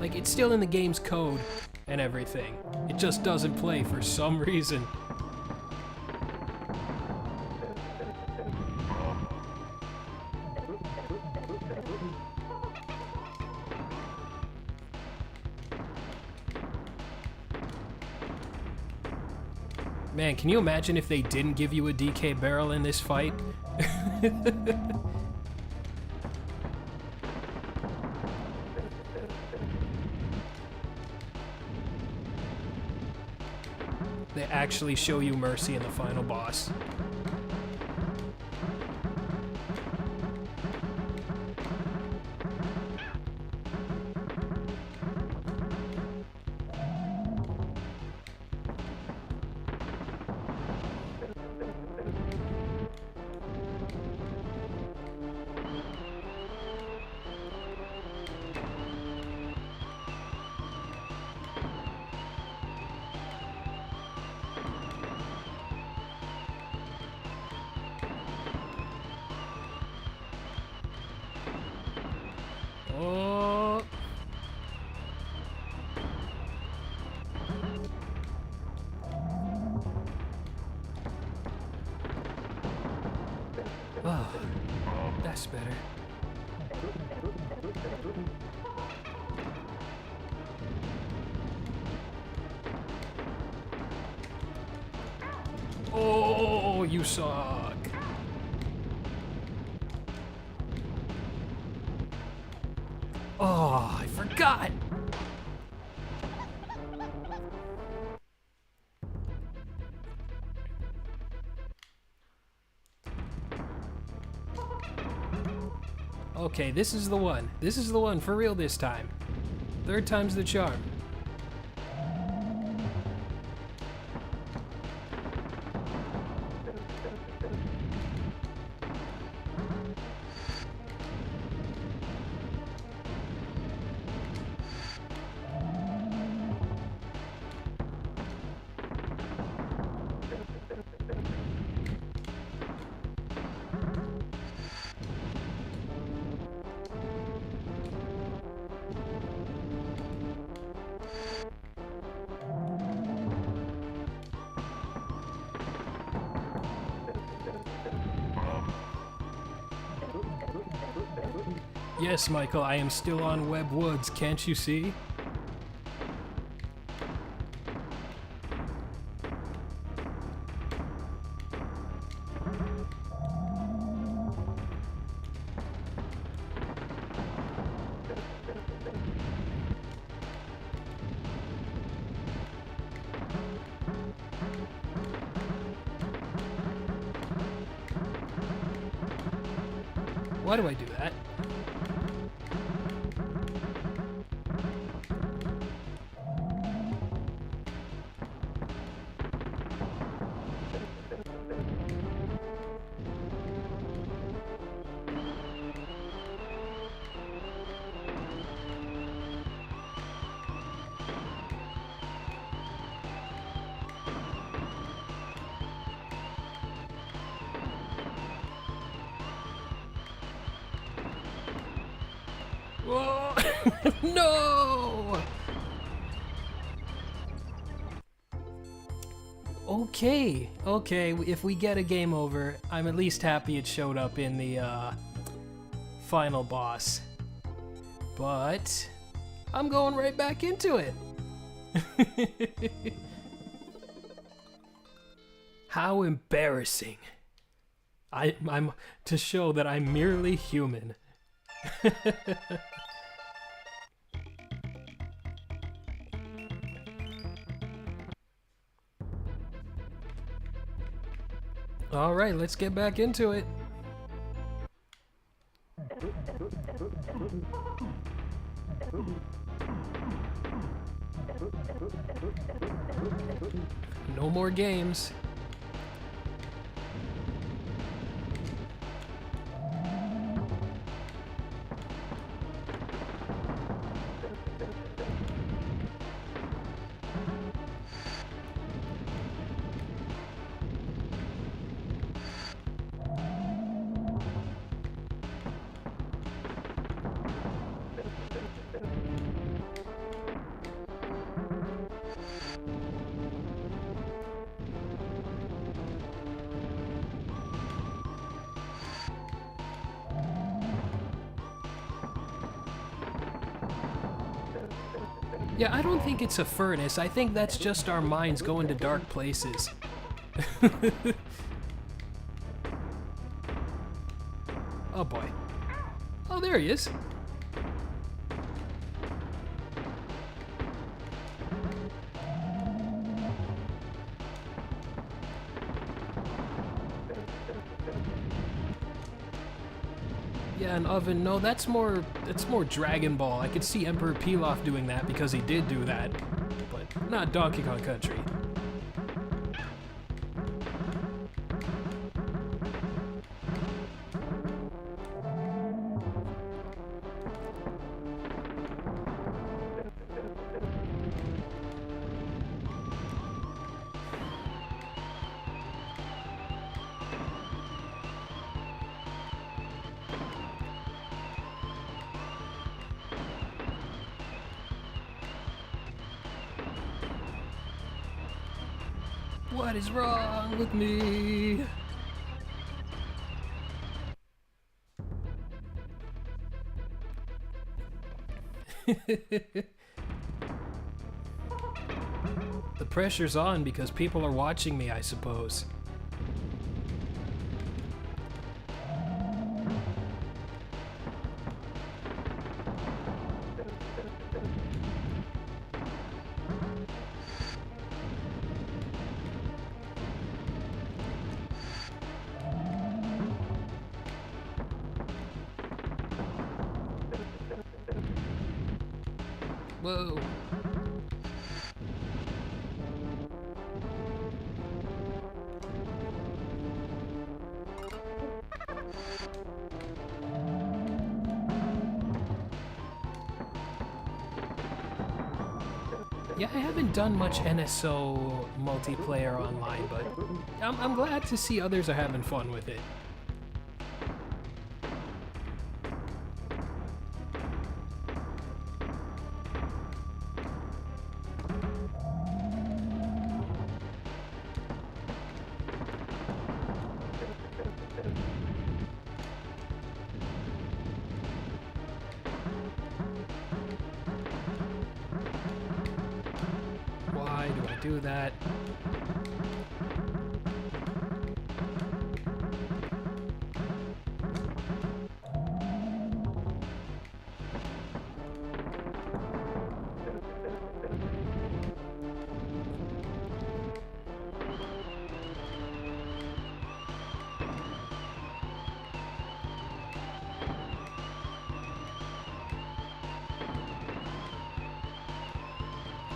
Like, it's still in the game's code and everything. It just doesn't play for some reason. Man, can you imagine if they didn't give you a DK barrel in this fight? They actually show you mercy in the final boss. Oh. Oh, that's better. Oh, you suck. Oh, I forgot. Okay, this is the one. This is the one for real this time. 3rd time's the charm. Yes, Michael, I am still on Web Woods, can't you see? Why do I do that? Whoa. No! Okay, okay, if we get a game over, I'm at least happy it showed up in the final boss. But I'm going right back into it. How embarrassing. I'm to show that I'm merely human. All right, let's get back into it. No more games. Yeah, I don't think it's a furnace. I think that's just our minds going to dark places. Oh boy. Oh, there he is. Yeah, an oven. No, that's more Dragon Ball. I could see Emperor Pilaf doing that because he did do that, but not Donkey Kong Country. What is wrong with me? The pressure's on because people are watching me, I suppose. Whoa. Yeah, I haven't done much NSO multiplayer online, but I'm glad to see others are having fun with it. Why do I do that?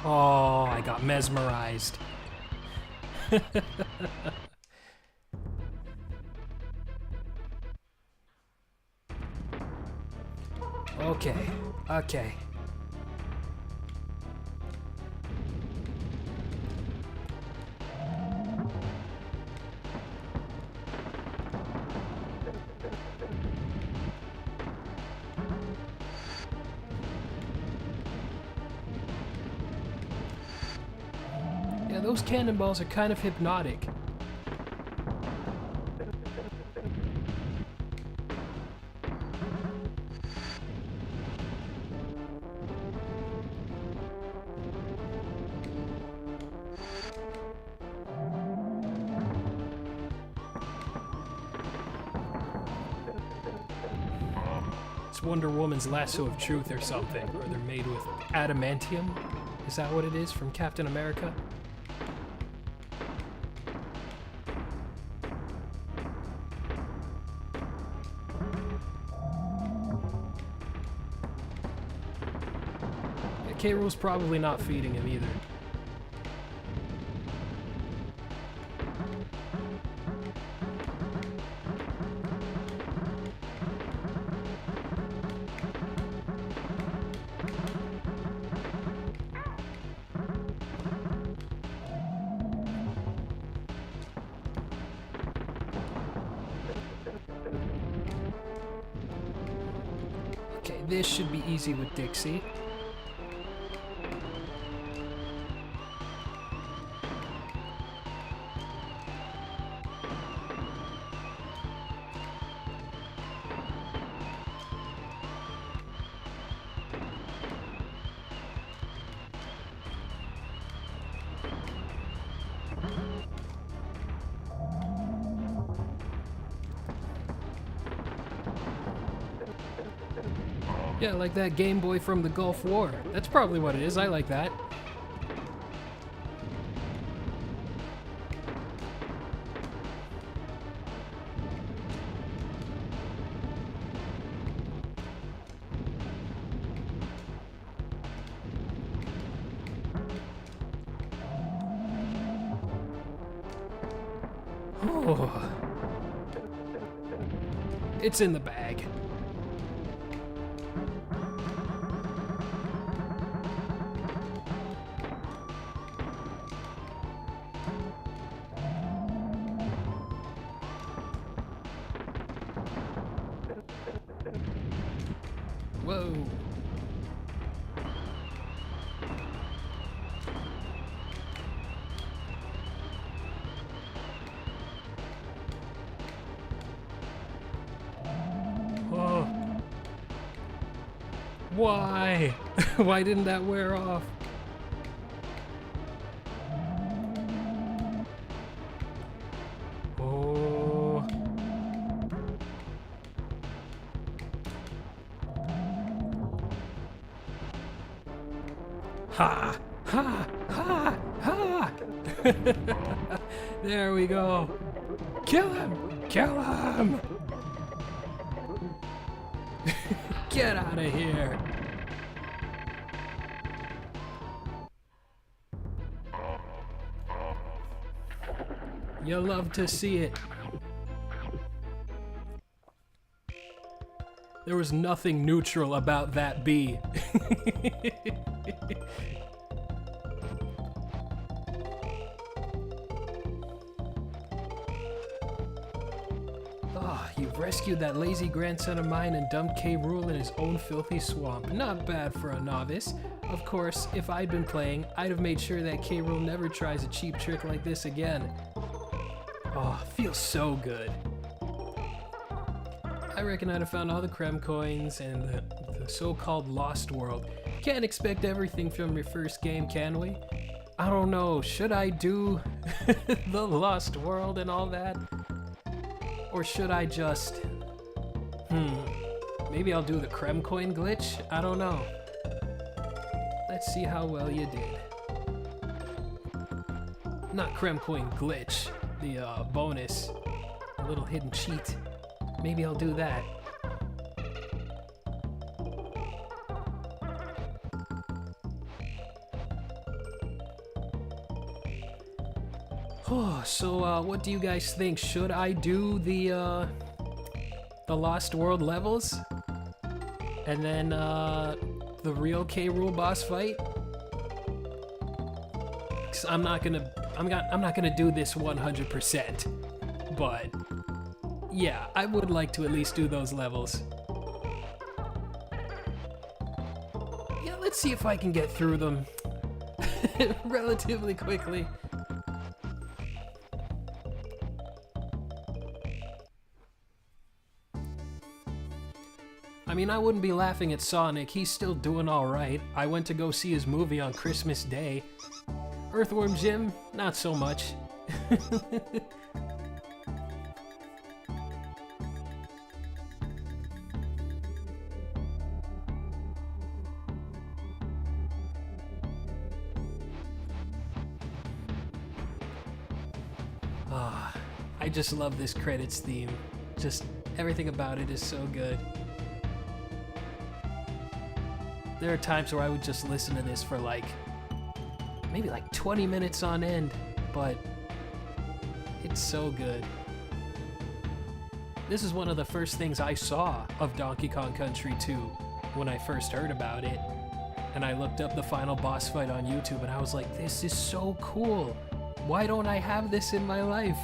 Oh, I got mesmerized. Okay, okay. Yeah, those cannonballs are kind of hypnotic. It's Wonder Woman's lasso of truth or something, or they're made with adamantium? Is that what it is from Captain America? Yeah, K. Rool's probably not feeding him either. Okay, this should be easy with Dixie. Yeah, like that Game Boy from the Gulf War. That's probably what it is. I like that. Oh. It's in the bag. Whoa. Whoa. Why? Why didn't that wear off? Oh. Ha! Ha! Ha! Ha! There we go. Kill him! Kill him! Get out of here! You love to see it. There was nothing neutral about that bee. Ah, you've rescued that lazy grandson of mine and dumped K. Rool in his own filthy swamp. Not bad for a novice. Of course, if I'd been playing, I'd have made sure that K. Rool never tries a cheap trick like this again. Oh, feels so good. I reckon I'd have found all the Krem coins and the so-called Lost World. Can't expect everything from your first game, can we? I don't know, should I do the Lost World and all that? Or should I just... Maybe I'll do the Krem coin glitch? I don't know. Let's see how well you did. Not Krem coin glitch, the bonus. A little hidden cheat. Maybe I'll do that. Oh, so what do you guys think? Should I do the Lost World levels? And then the real K. Rool boss fight? 'Cause I'm not gonna do this 100%. But yeah, I would like to at least do those levels. Yeah, let's see if I can get through them relatively quickly. I mean, I wouldn't be laughing at Sonic. He's still doing alright. I went to go see his movie on Christmas Day. Earthworm Jim, not so much. I just love this credits theme. Just everything about it is so good. There are times where I would just listen to this for maybe 20 minutes on end, but it's so good. This is one of the first things I saw of Donkey Kong Country 2 when I first heard about it. And I looked up the final boss fight on YouTube and I was like, this is so cool. Why don't I have this in my life?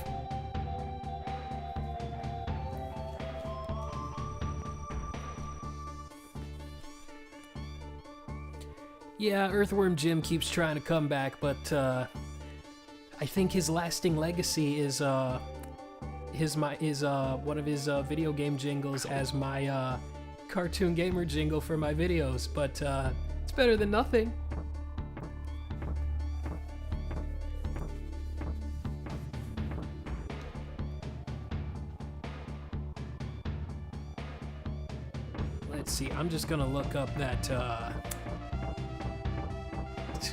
Yeah, Earthworm Jim keeps trying to come back, but I think his lasting legacy is one of his video game jingles as my CartoonGamer jingle for my videos, but it's better than nothing. Let's see, I'm just gonna look up that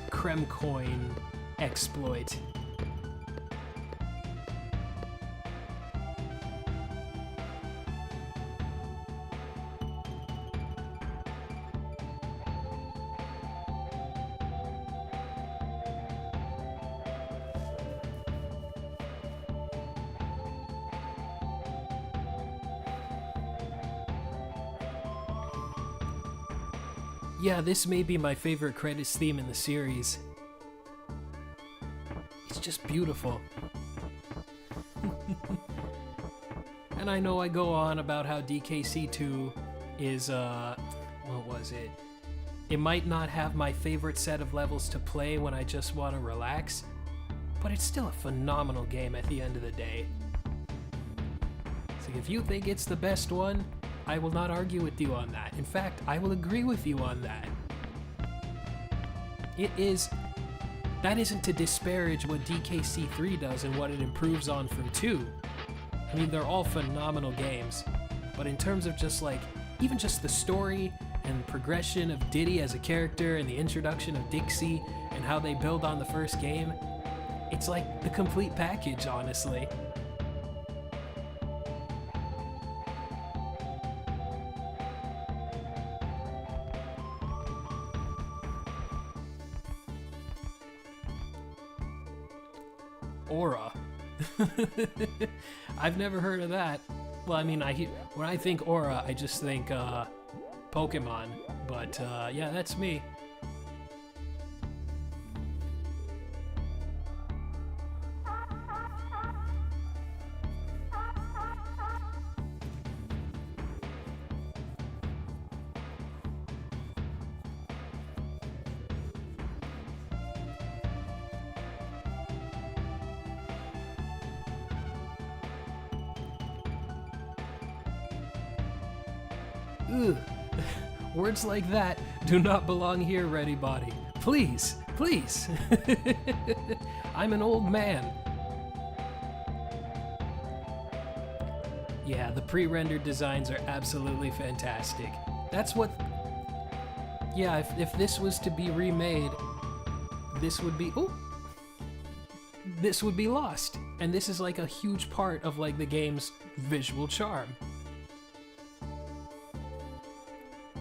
Creme Coin exploit. Yeah, this may be my favorite credits theme in the series. It's just beautiful. And I know I go on about how DKC2 is, what was it? It might not have my favorite set of levels to play when I just want to relax, but it's still a phenomenal game at the end of the day. So if you think it's the best one, I will not argue with you on that. In fact, I will agree with you on that. It is... That isn't to disparage what DKC3 does and what it improves on from 2. I mean, they're all phenomenal games. But in terms of just even just the story and progression of Diddy as a character and the introduction of Dixie and how they build on the first game, it's like the complete package, honestly. Aura. I've never heard of that. Well, I mean, when I think Aura, I just think Pokemon. But yeah, that's me. Ugh. Words like that do not belong here, Ready Body. Please, please. I'm an old man. Yeah, the pre-rendered designs are absolutely fantastic. That's what... Yeah, if this was to be remade, this would be... Oh! This would be lost. And this is like a huge part of the game's visual charm.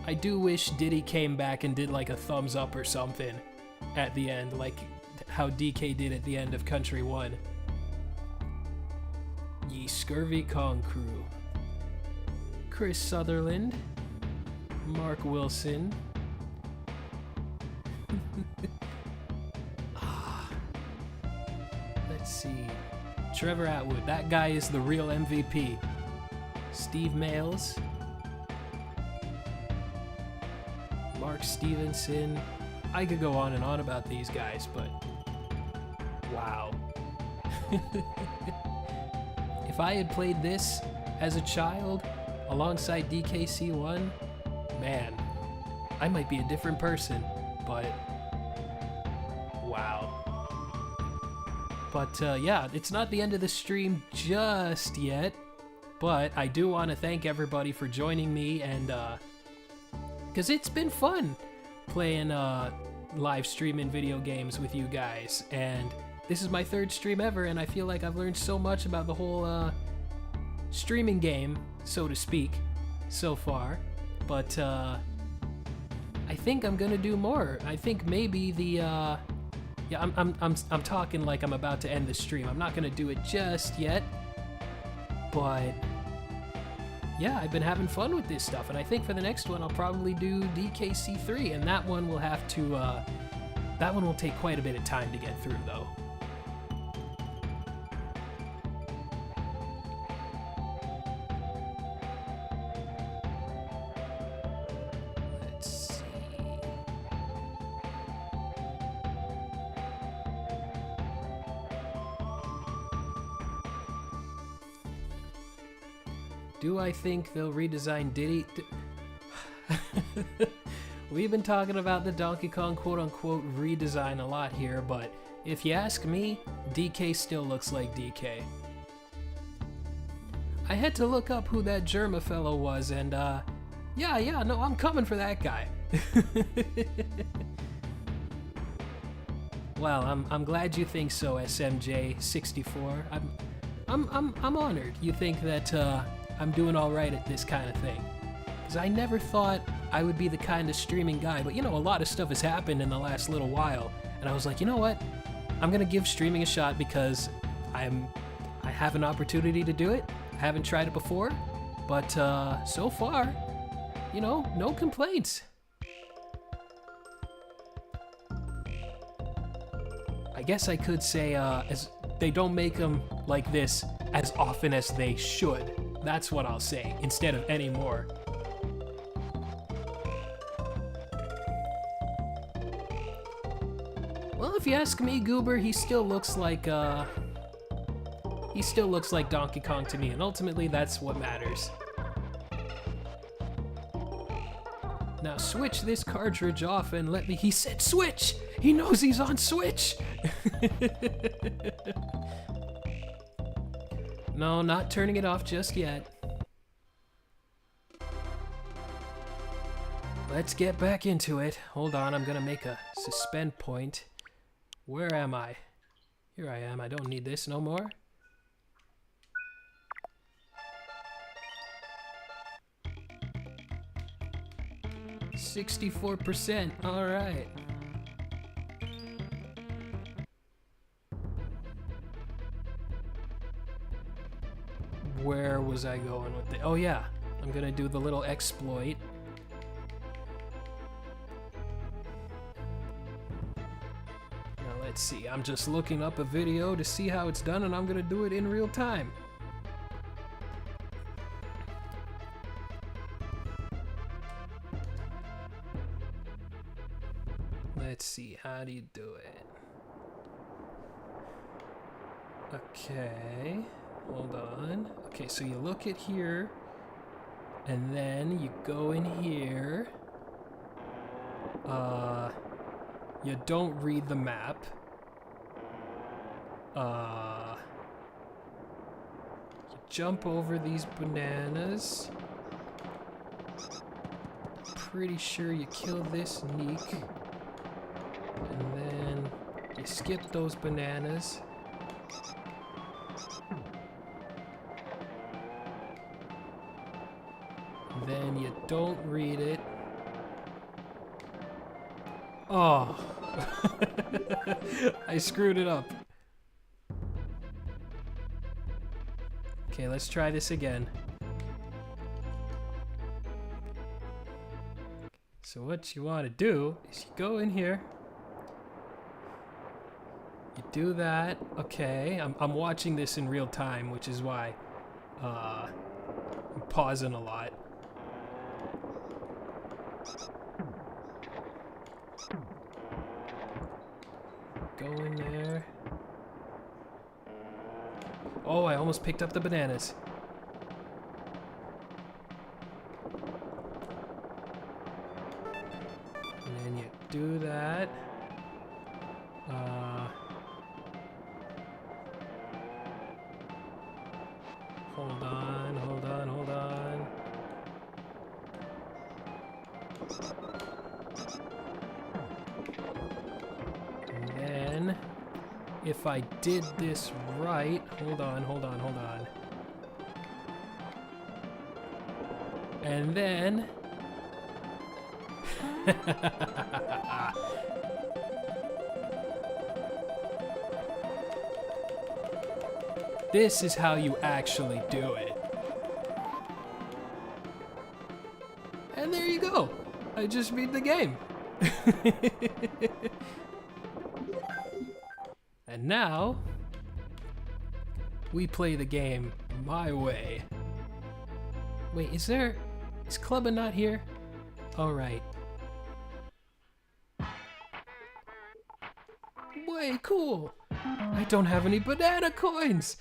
I do wish Diddy came back and did a thumbs up or something at the end, like how DK did at the end of Country 1. Ye Scurvy Kong Crew. Chris Sutherland. Mark Wilson. Let's see. Trevor Atwood. That guy is the real MVP. Steve Males. Mark Stevenson. I could go on and on about these guys, but wow. If I had played this as a child alongside DKC1, man, I might be a different person, but wow. But yeah, it's not the end of the stream just yet, but I do want to thank everybody for joining me, and because it's been fun playing live streaming video games with you guys, and this is my 3rd stream ever, and I feel like I've learned so much about the whole streaming game, so to speak, so far. But I think I'm gonna do more. I think maybe the yeah, I'm talking like I'm about to end the stream. I'm not gonna do it just yet, but yeah, I've been having fun with this stuff, and I think for the next one I'll probably do DKC3, and that one will have to that one will take quite a bit of time to get through though. Do I think they'll redesign Diddy? We've been talking about the Donkey Kong quote-unquote redesign a lot here, but if you ask me, DK still looks like DK. I had to look up who that Germa fellow was, and yeah, no, I'm coming for that guy. Well, I'm glad you think so, SMJ64. I'm honored you think that I'm doing all right at this kind of thing, because I never thought I would be the kind of streaming guy, but you know, a lot of stuff has happened in the last little while, and I was like, you know what, I'm gonna give streaming a shot because I have an opportunity to do it. I haven't tried it before, but so far, you know, no complaints. I guess I could say as they don't make them like this as often as they should. That's what I'll say, instead of any more. Well, if you ask me, Goober, he still looks like Donkey Kong to me, and ultimately that's what matters. Now switch this cartridge off and let me— he said switch! He knows he's on Switch! No, not turning it off just yet. Let's get back into it. Hold on, I'm gonna make a suspend point. Where am I? Here I am. I don't need this no more. $64%. All right. Where was I going with it? Oh yeah, I'm gonna do the little exploit. Now let's see, I'm just looking up a video to see how it's done, and I'm gonna do it in real time. Let's see, how do you do it? Okay. Hold on. Okay, so you look at here, and then you go in here. You don't read the map. You jump over these bananas. Pretty sure you kill this Neek. And then you skip those bananas. Then you don't read it. Oh. I screwed it up. Okay, let's try this again. So what you want to do is you go in here. You do that. Okay, I'm watching this in real time, which is why I'm pausing a lot. Go in there. Oh, I almost picked up the bananas. do that. Hold on, hold on, hold on. And then, if I did this right, hold on, hold on, hold on. And then... This is how you actually do it. And there you go. I just beat the game. And now, we play the game my way. Wait, is Clubba not here? All right. Way cool. I don't have any banana coins.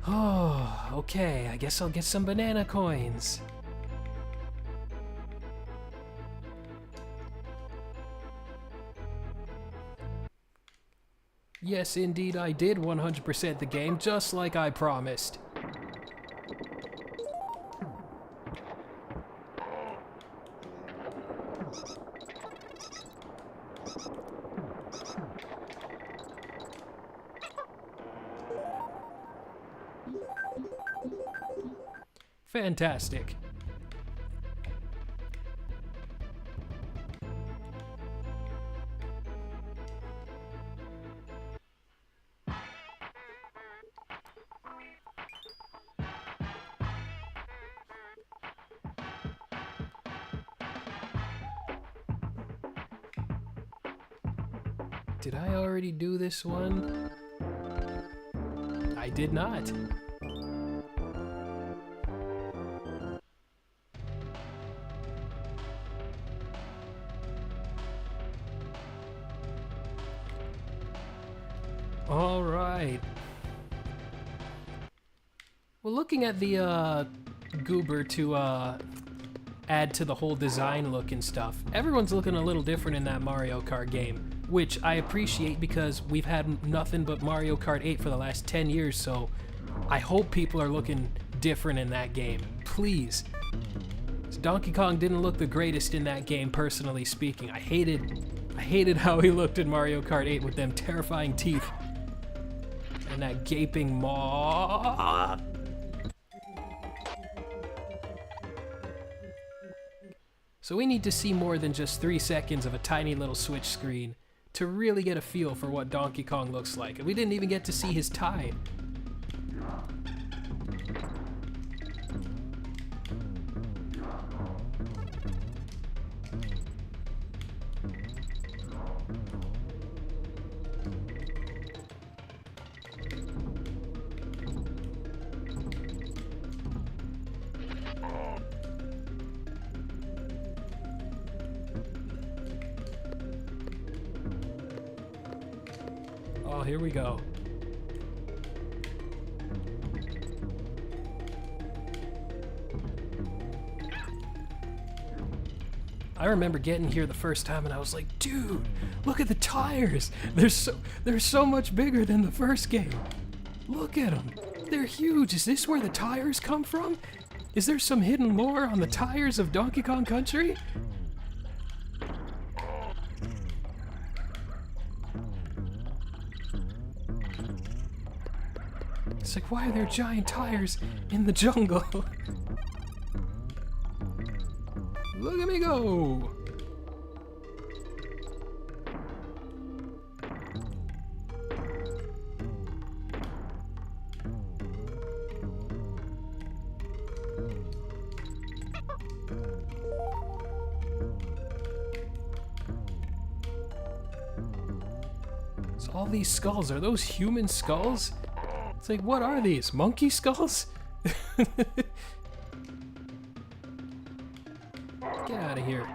Oh, okay. I guess I'll get some banana coins. Yes, indeed, I did 100% the game, just like I promised. Fantastic. Did I already do this one? I did not. All right. Well, looking at the goober to add to the whole design look and stuff, everyone's looking a little different in that Mario Kart game, which I appreciate because we've had nothing but Mario Kart 8 for the last 10 years, so I hope people are looking different in that game. Please. Donkey Kong didn't look the greatest in that game, personally speaking. I hated how he looked in Mario Kart 8 with them terrifying teeth. And that gaping maw. So we need to see more than just 3 seconds of a tiny little switch screen to really get a feel for what Donkey Kong looks like. And we didn't even get to see his tie. Oh, here we go. I remember getting here the first time and I was like, dude, look at the tires. They're so much bigger than the first game. Look at them. They're huge. Is this where the tires come from? Is there some hidden lore on the tires of Donkey Kong Country? It's like, why are there giant tires in the jungle? Look at me go! So all these skulls, are those human skulls? It's like, what are these? Monkey skulls? Get out of here.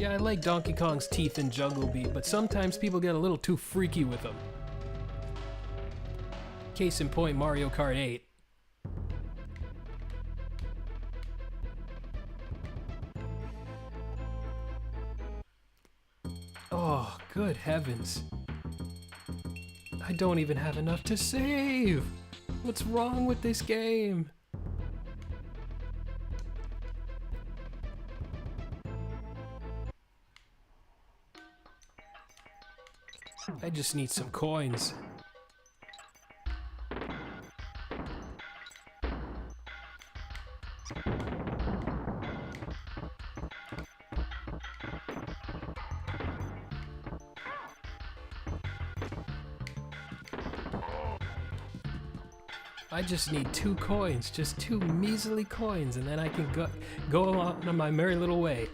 Yeah, I like Donkey Kong's teeth and Jungle Beat, but sometimes people get a little too freaky with them. Case in point, Mario Kart 8. Oh, good heavens. I don't even have enough to save! What's wrong with this game? I just need some coins. I just need 2 coins, just 2 measly coins, and then I can go on my merry little way.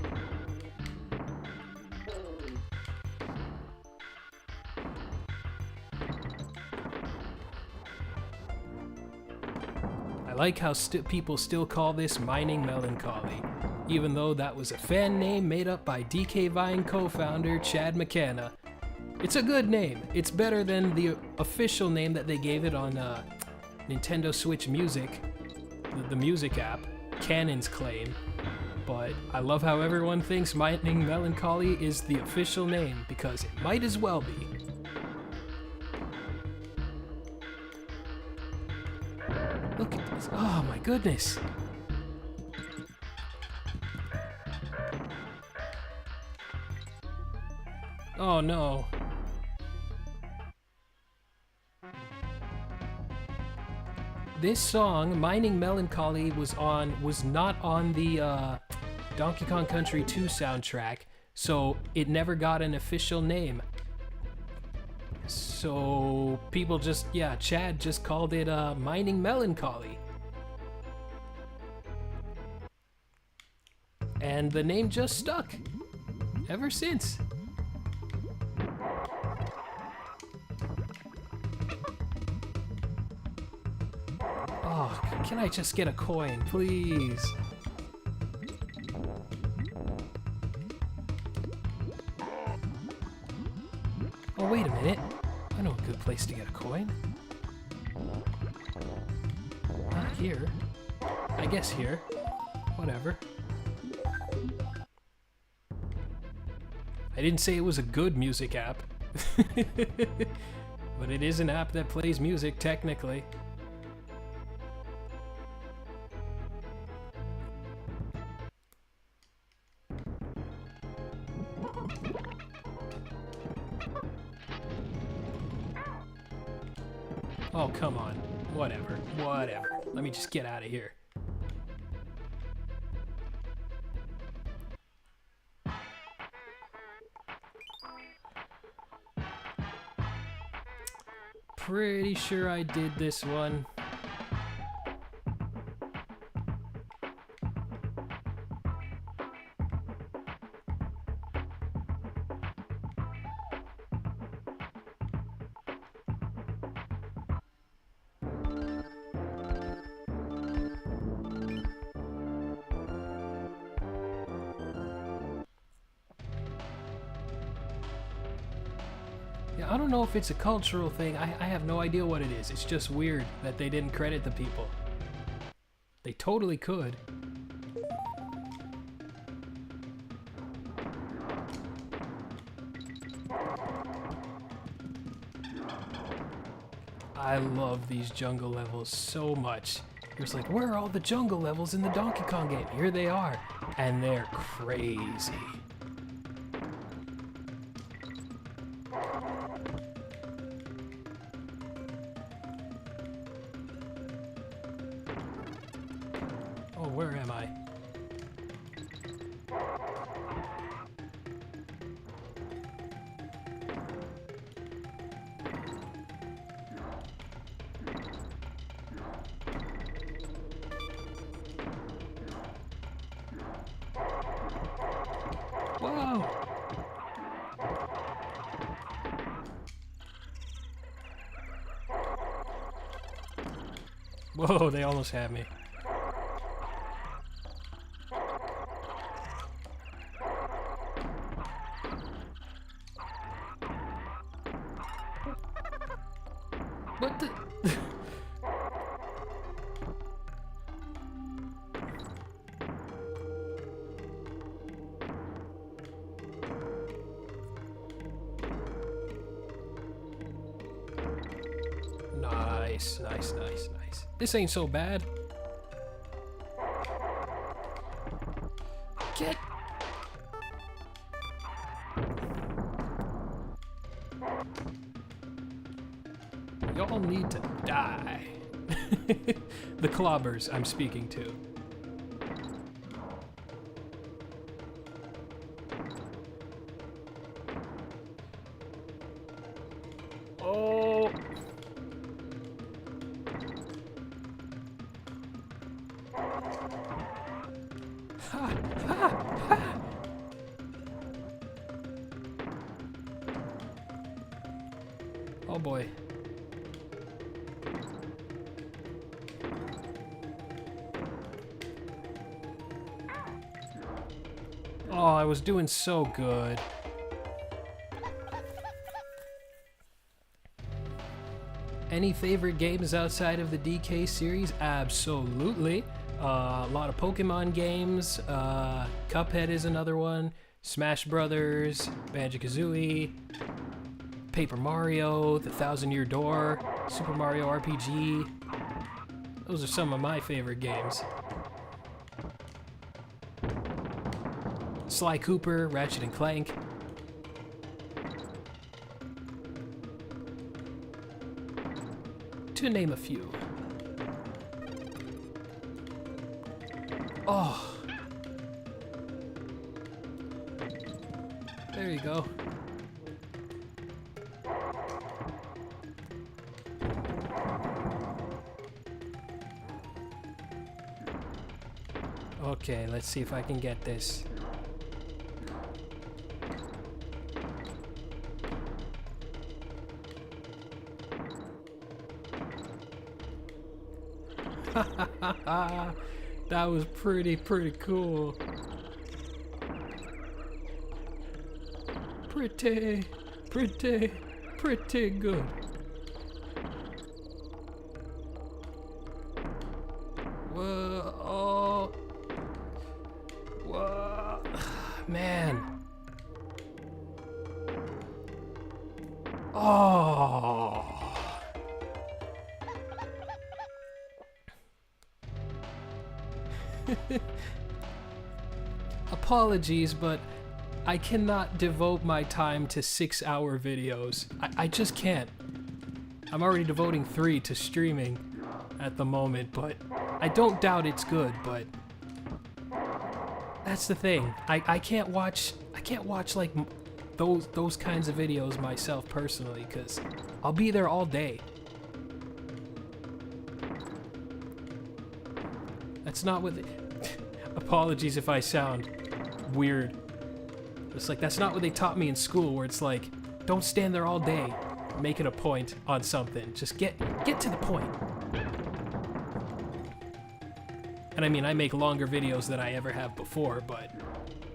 I like how people still call this Mining Melancholy, even though that was a fan name made up by DK Vine co-founder Chad McKenna. It's a good name. It's better than the official name that they gave it on Nintendo Switch Music, the music app, Canon's claim. But I love how everyone thinks Mining Melancholy is the official name, because it might as well be. Look at this. Oh my goodness. Oh no. This song, Mining Melancholy, was not on the Donkey Kong Country 2 soundtrack, so it never got an official name. So people just, Chad just called it Mining Melancholy. And the name just stuck ever since. Oh, can I just get a coin, please? Oh, wait a minute. I know a good place to get a coin. Not here. I guess here. Whatever. I didn't say it was a good music app. But it is an app that plays music, technically. Oh, come on. Whatever. Let me just get out of here. Pretty sure I did this one. Yeah, I don't know if it's a cultural thing. I have no idea what it is. It's just weird that they didn't credit the people. They totally could. I love these jungle levels so much. You're just like, where are all the jungle levels in the Donkey Kong game? Here they are. And they're crazy. Oh, where am I? Whoa! Whoa, they almost had me. What the? Nice, nice, nice, nice. This ain't so bad. Get. Y'all need to die. The clobbers I'm speaking to. Oh. Ha, ha, ha. Oh boy. Oh, I was doing so good. Any favorite games outside of the DK series? Absolutely. A lot of Pokemon games. Cuphead is another one. Smash Brothers, Banjo-Kazooie, Paper Mario, The Thousand Year Door, Super Mario RPG. Those are some of my favorite games. Sly Cooper, Ratchet and Clank. To name a few. Oh. There you go. Okay, let's see if I can get this. That was pretty cool. Pretty good. Whoa, oh. Whoa, man. Oh. Apologies, but I cannot devote my time to 6-hour videos. I just can't. I'm already devoting 3 to streaming at the moment, but I don't doubt it's good, but that's the thing. I can't watch like those kinds of videos myself personally, because I'll be there all day. That's not what apologies if I sound weird. It's like, that's not what they taught me in school, where it's like, don't stand there all day making a point on something. Just get to the point. And I mean, I make longer videos than I ever have before, but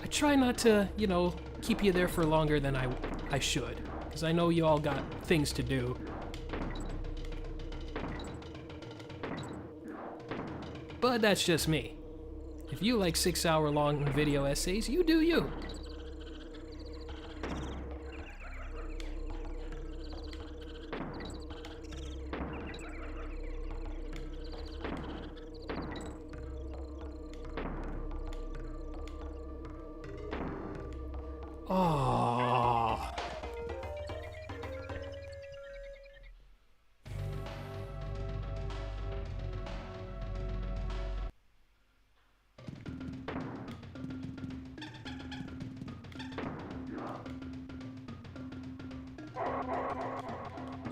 I try not to, you know, keep you there for longer than I should, because I know you all got things to do. But that's just me. If you like 6-hour long video essays, you do you. Oh.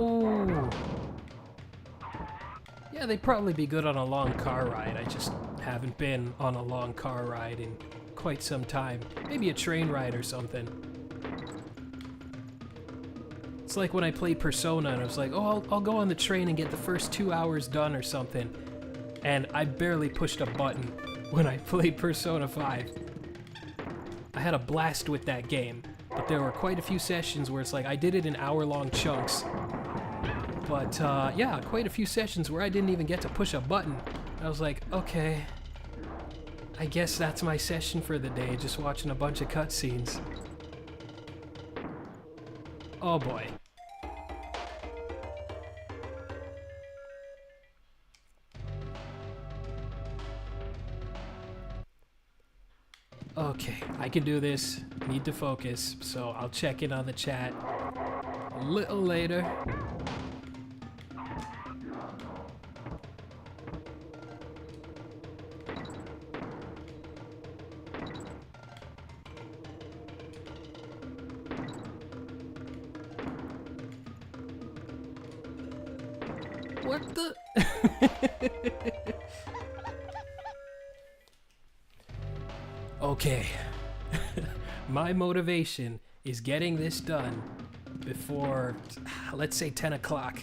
Ooh. Yeah, they'd probably be good on a long car ride. I just haven't been on a long car ride in quite some time. Maybe a train ride or something. It's like when I played Persona and I was like, oh, I'll go on the train and get the first 2 hours done or something. And I barely pushed a button when I played Persona 5. I had a blast with that game, but there were quite a few sessions where it's like I did it in hour-long chunks But yeah, quite a few sessions where I didn't even get to push a button. I was like, okay, I guess that's my session for the day, just watching a bunch of cutscenes. Oh boy. Okay, I can do this. Need to focus, so I'll check in on the chat a little later. What the? Okay. My motivation is getting this done before, let's say, 10 o'clock.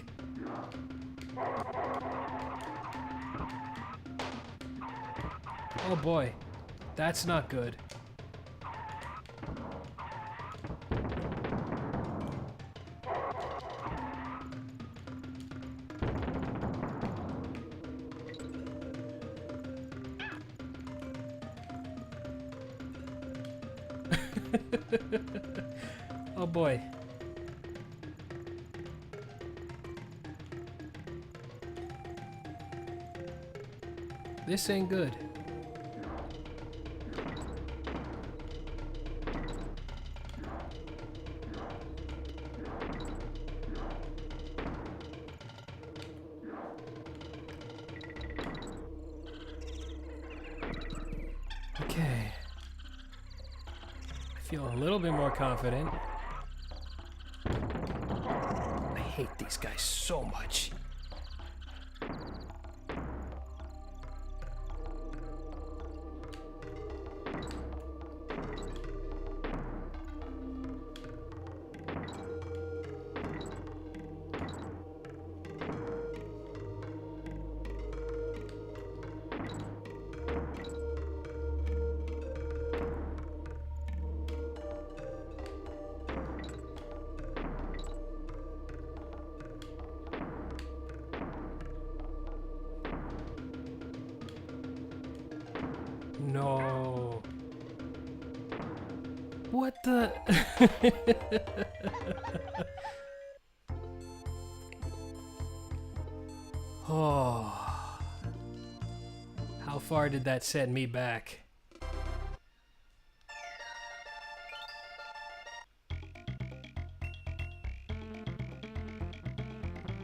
Oh boy, that's not good. Oh boy. This ain't good. Okay. I feel a little bit more confident. I hate these guys so much. No. What the? Oh. How far did that send me back?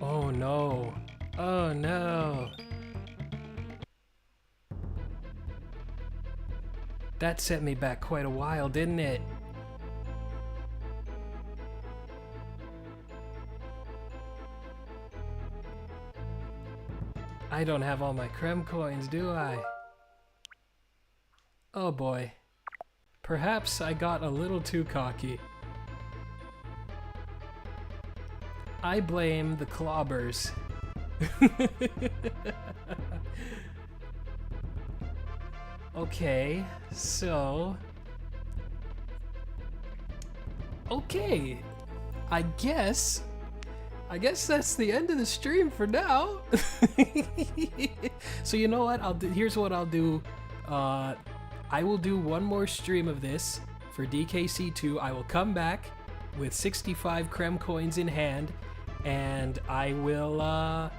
Oh no. Oh no. That sent me back quite a while, didn't it? I don't have all my creme coins, do I? Oh boy. Perhaps I got a little too cocky. I blame the clobbers. Okay, so... Okay, I guess that's the end of the stream for now. So you know what? Here's what I'll do. I will do one more stream of this for DKC2. I will come back with 65 creme coins in hand, and I will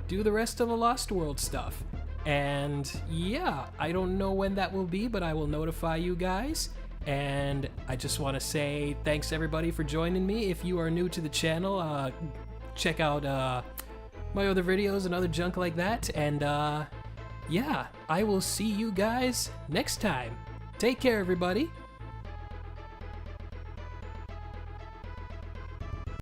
do the rest of the Lost World stuff. And yeah, I don't know when that will be, but I will notify you guys. And I just want to say thanks everybody for joining me. If you are new to the channel, check out my other videos and other junk like that. And yeah, I will see you guys next time. Take care, everybody.